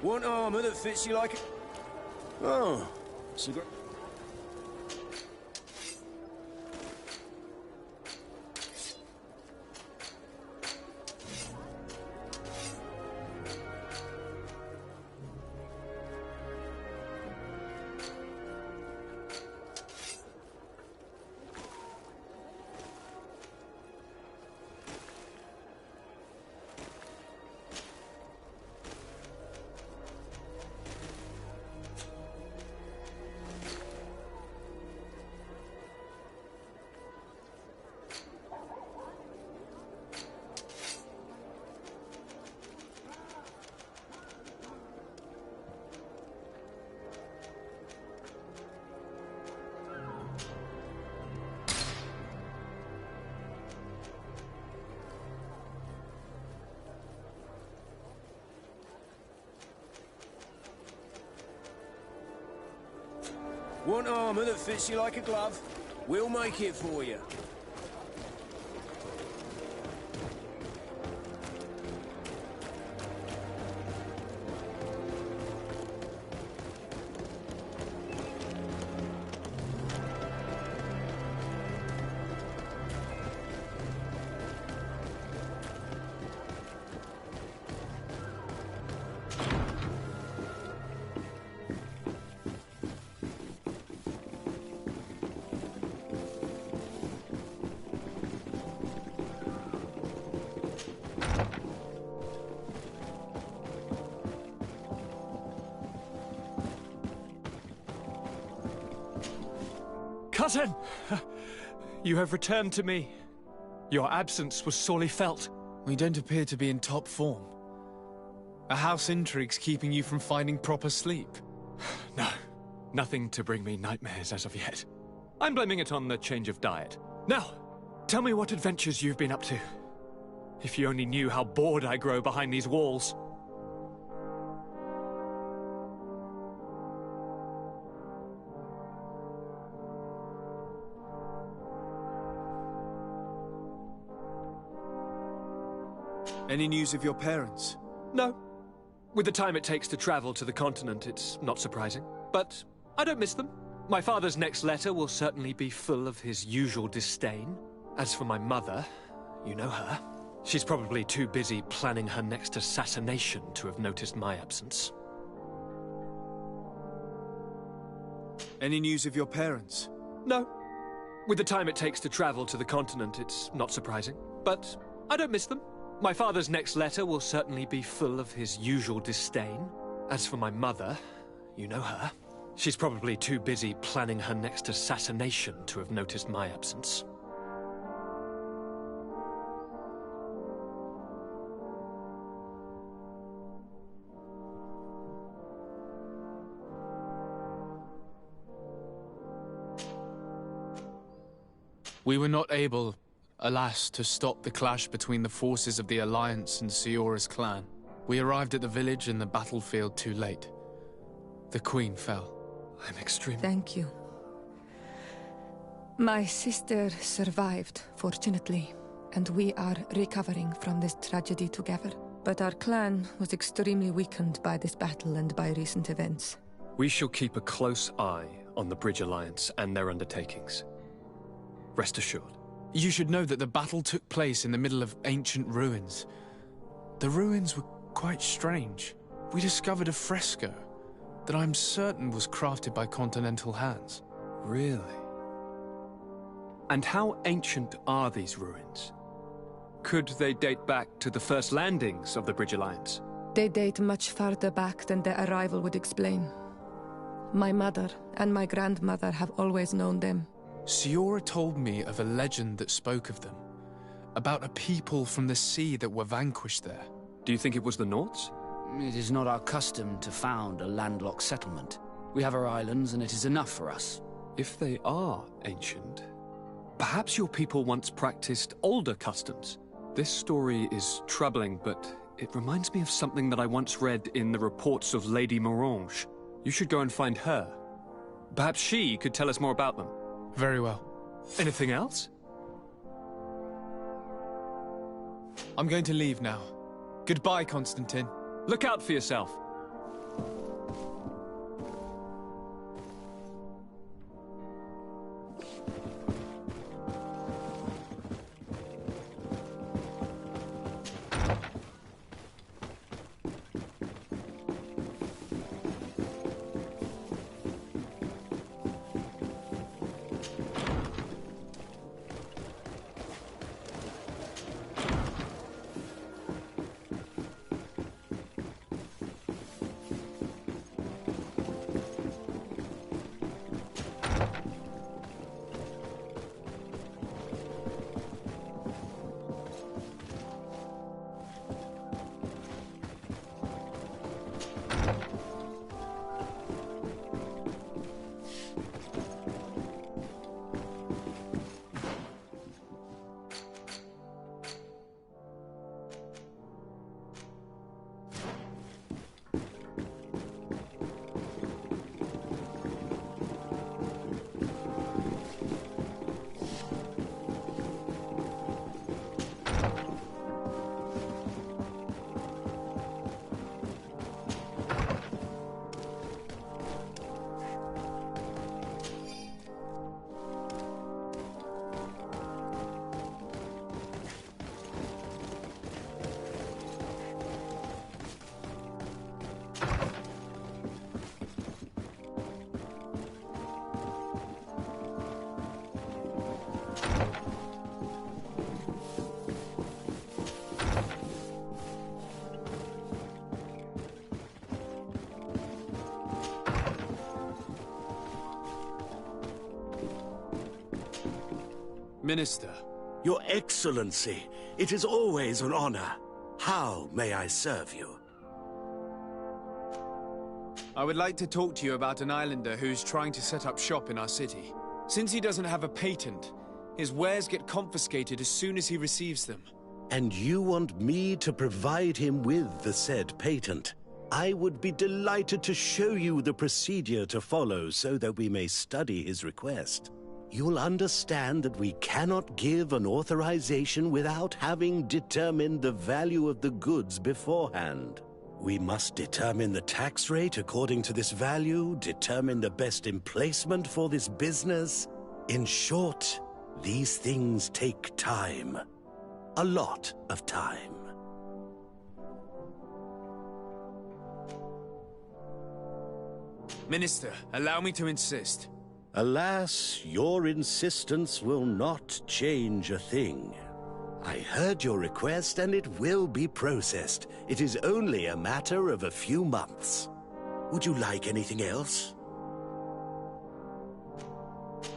Want armor that fits you like a... Oh, it's a great... Want armor that fits you like a glove? We'll make it for you. Captain! You have returned to me. Your absence was sorely felt. We don't appear to be in top form. Are house intrigues keeping you from finding proper sleep? No, nothing to bring me nightmares as of yet. I'm blaming it on the change of diet. Now, tell me what adventures you've been up to. If you only knew how bored I grow behind these walls. Any news of your parents? No. With the time it takes to travel to the continent, it's not surprising. But I don't miss them. My father's next letter will certainly be full of his usual disdain. As for my mother, you know her. She's probably too busy planning her next assassination to have noticed my absence. Any news of your parents? No. With the time it takes to travel to the continent, it's not surprising. But I don't miss them. My father's next letter will certainly be full of his usual disdain. As for my mother, you know her. She's probably too busy planning her next assassination to have noticed my absence. We were not able, alas, to stop the clash between the forces of the Alliance and Siora's clan. We arrived at the village and the battlefield too late. The Queen fell. I'm extremely... Thank you. My sister survived, fortunately, and we are recovering from this tragedy together. But our clan was extremely weakened by this battle and by recent events. We shall keep a close eye on the Bridge Alliance and their undertakings. Rest assured. You should know that the battle took place in the middle of ancient ruins. The ruins were quite strange. We discovered a fresco that I'm certain was crafted by continental hands. Really? And how ancient are these ruins? Could they date back to the first landings of the Bridge Alliance? They date much farther back than their arrival would explain. My mother and my grandmother have always known them. Siora told me of a legend that spoke of them, about a people from the sea that were vanquished there. Do you think it was the Nauts? It is not our custom to found a landlocked settlement. We have our islands, and it is enough for us. If they are ancient, perhaps your people once practiced older customs. This story is troubling, but it reminds me of something that I once read in the reports of Lady Morange. You should go and find her. Perhaps she could tell us more about them. Very well. Anything else? I'm going to leave now. Goodbye, Constantine. Look out for yourself. Minister. Your Excellency, it is always an honor. How may I serve you? I would like to talk to you about an islander who's trying to set up shop in our city. Since he doesn't have a patent, his wares get confiscated as soon as he receives them. And you want me to provide him with the said patent? I would be delighted to show you the procedure to follow so that we may study his request. You'll understand that we cannot give an authorization without having determined the value of the goods beforehand. We must determine the tax rate according to this value, determine the best emplacement for this business. In short, these things take time. A lot of time. Minister, allow me to insist. Alas, your insistence will not change a thing. I heard your request and it will be processed. It is only a matter of a few months. Would you like anything else?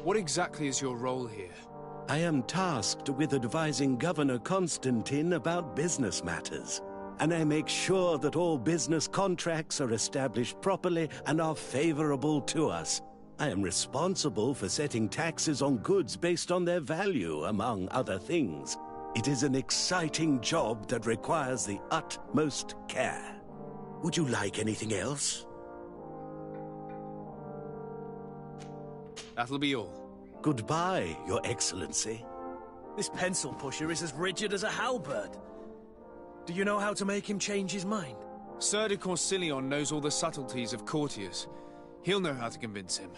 What exactly is your role here? I am tasked with advising Governor Constantine about business matters, and I make sure that all business contracts are established properly and are favorable to us. I am responsible for setting taxes on goods based on their value, among other things. It is an exciting job that requires the utmost care. Would you like anything else? That'll be all. Goodbye, Your Excellency. This pencil pusher is as rigid as a halberd. Do you know how to make him change his mind? Sir de Corsilion knows all the subtleties of courtiers. He'll know how to convince him.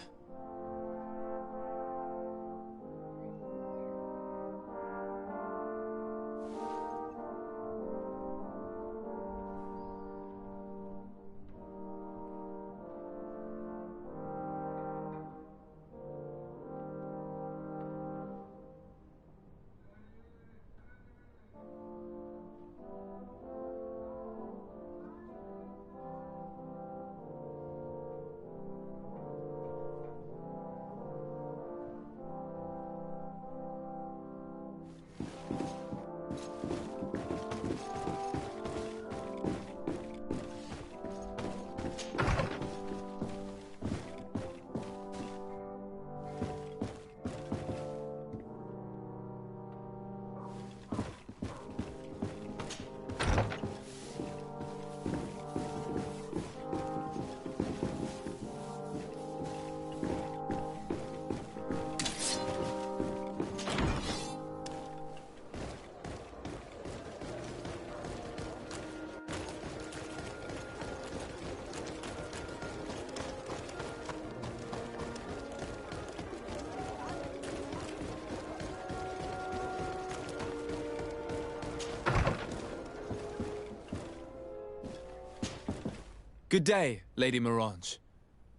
Good day, Lady Morange.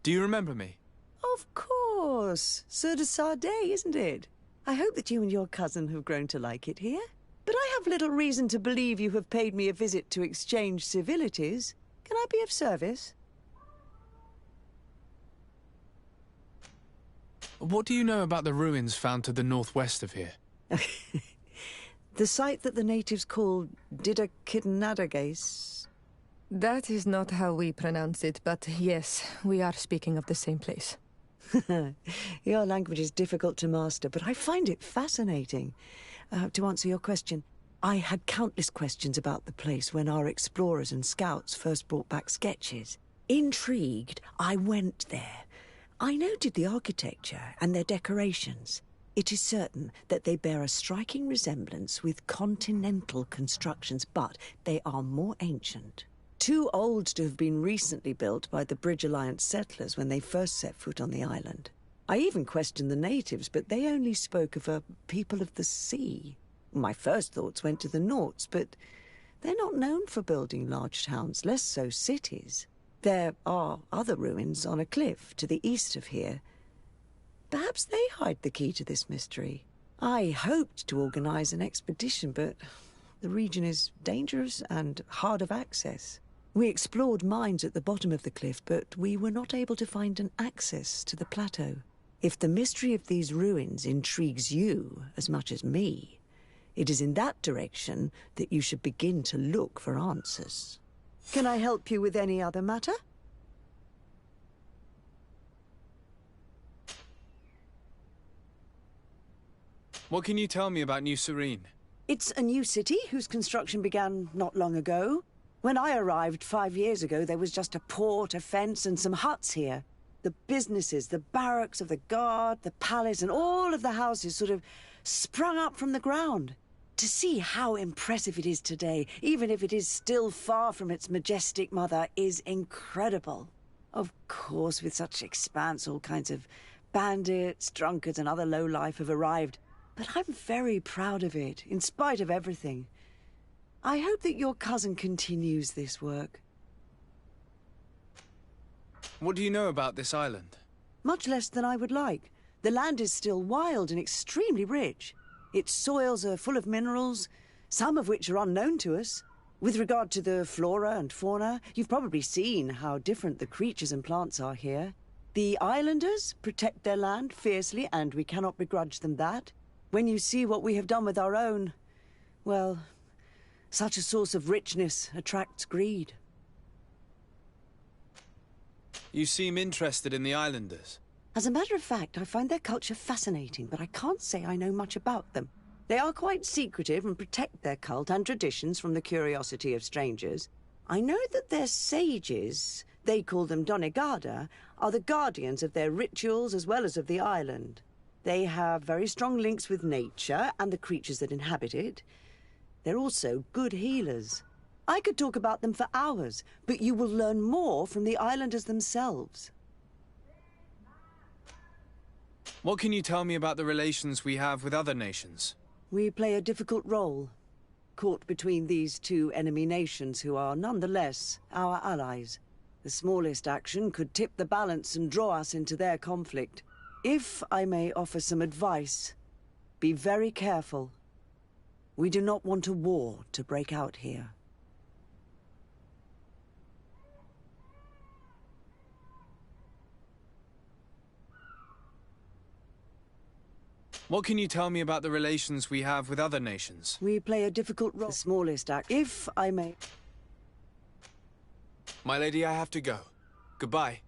Do you remember me? Of course. Sir de Sardet, isn't it? I hope that you and your cousin have grown to like it here. But I have little reason to believe you have paid me a visit to exchange civilities. Can I be of service? What do you know about the ruins found to the northwest of here? The site that the natives call Didakidnadagais. That is not how we pronounce it, but yes, we are speaking of the same place. Your language is difficult to master, but I find it fascinating. To answer your question, I had countless questions about the place when our explorers and scouts first brought back sketches. Intrigued, I went there. I noted the architecture and their decorations. It is certain that they bear a striking resemblance with continental constructions, but they are more ancient. Too old to have been recently built by the Bridge Alliance settlers when they first set foot on the island. I even questioned the natives, but they only spoke of a people of the sea. My first thoughts went to the Nauts, but they're not known for building large towns, less so cities. There are other ruins on a cliff to the east of here. Perhaps they hide the key to this mystery. I hoped to organize an expedition, but the region is dangerous and hard of access. We explored mines at the bottom of the cliff, but we were not able to find an access to the plateau. If the mystery of these ruins intrigues you as much as me, it is in that direction that you should begin to look for answers. Can I help you with any other matter? What can you tell me about New Serene? It's a new city whose construction began not long ago. When I arrived 5 years ago, there was just a port, a fence, and some huts here. The businesses, the barracks of the guard, the palace, and all of the houses sort of sprung up from the ground. To see how impressive it is today, even if it is still far from its majestic mother, is incredible. Of course, with such expanse, all kinds of bandits, drunkards, and other lowlife have arrived. But I'm very proud of it, in spite of everything. I hope that your cousin continues this work. What do you know about this island? Much less than I would like. The land is still wild and extremely rich. Its soils are full of minerals, some of which are unknown to us. With regard to the flora and fauna, you've probably seen how different the creatures and plants are here. The islanders protect their land fiercely, and we cannot begrudge them that. When you see what we have done with our own, well, such a source of richness attracts greed. You seem interested in the islanders. As a matter of fact, I find their culture fascinating, but I can't say I know much about them. They are quite secretive and protect their cult and traditions from the curiosity of strangers. I know that their sages, they call them Donegada, are the guardians of their rituals as well as of the island. They have very strong links with nature and the creatures that inhabit it. They're also good healers. I could talk about them for hours, but you will learn more from the islanders themselves. What can you tell me about the relations we have with other nations? We play a difficult role, caught between these two enemy nations who are nonetheless our allies. The smallest action could tip the balance and draw us into their conflict. If I may offer some advice, be very careful. We do not want a war to break out here. What can you tell me about the relations we have with other nations? We play a difficult role. The smallest act. If I may... My lady, I have to go. Goodbye.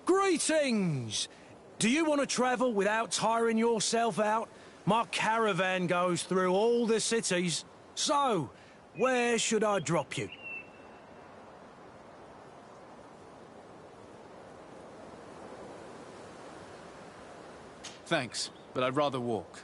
Greetings! Do you want to travel without tiring yourself out? My caravan goes through all the cities. So, where should I drop you? Thanks, but I'd rather walk.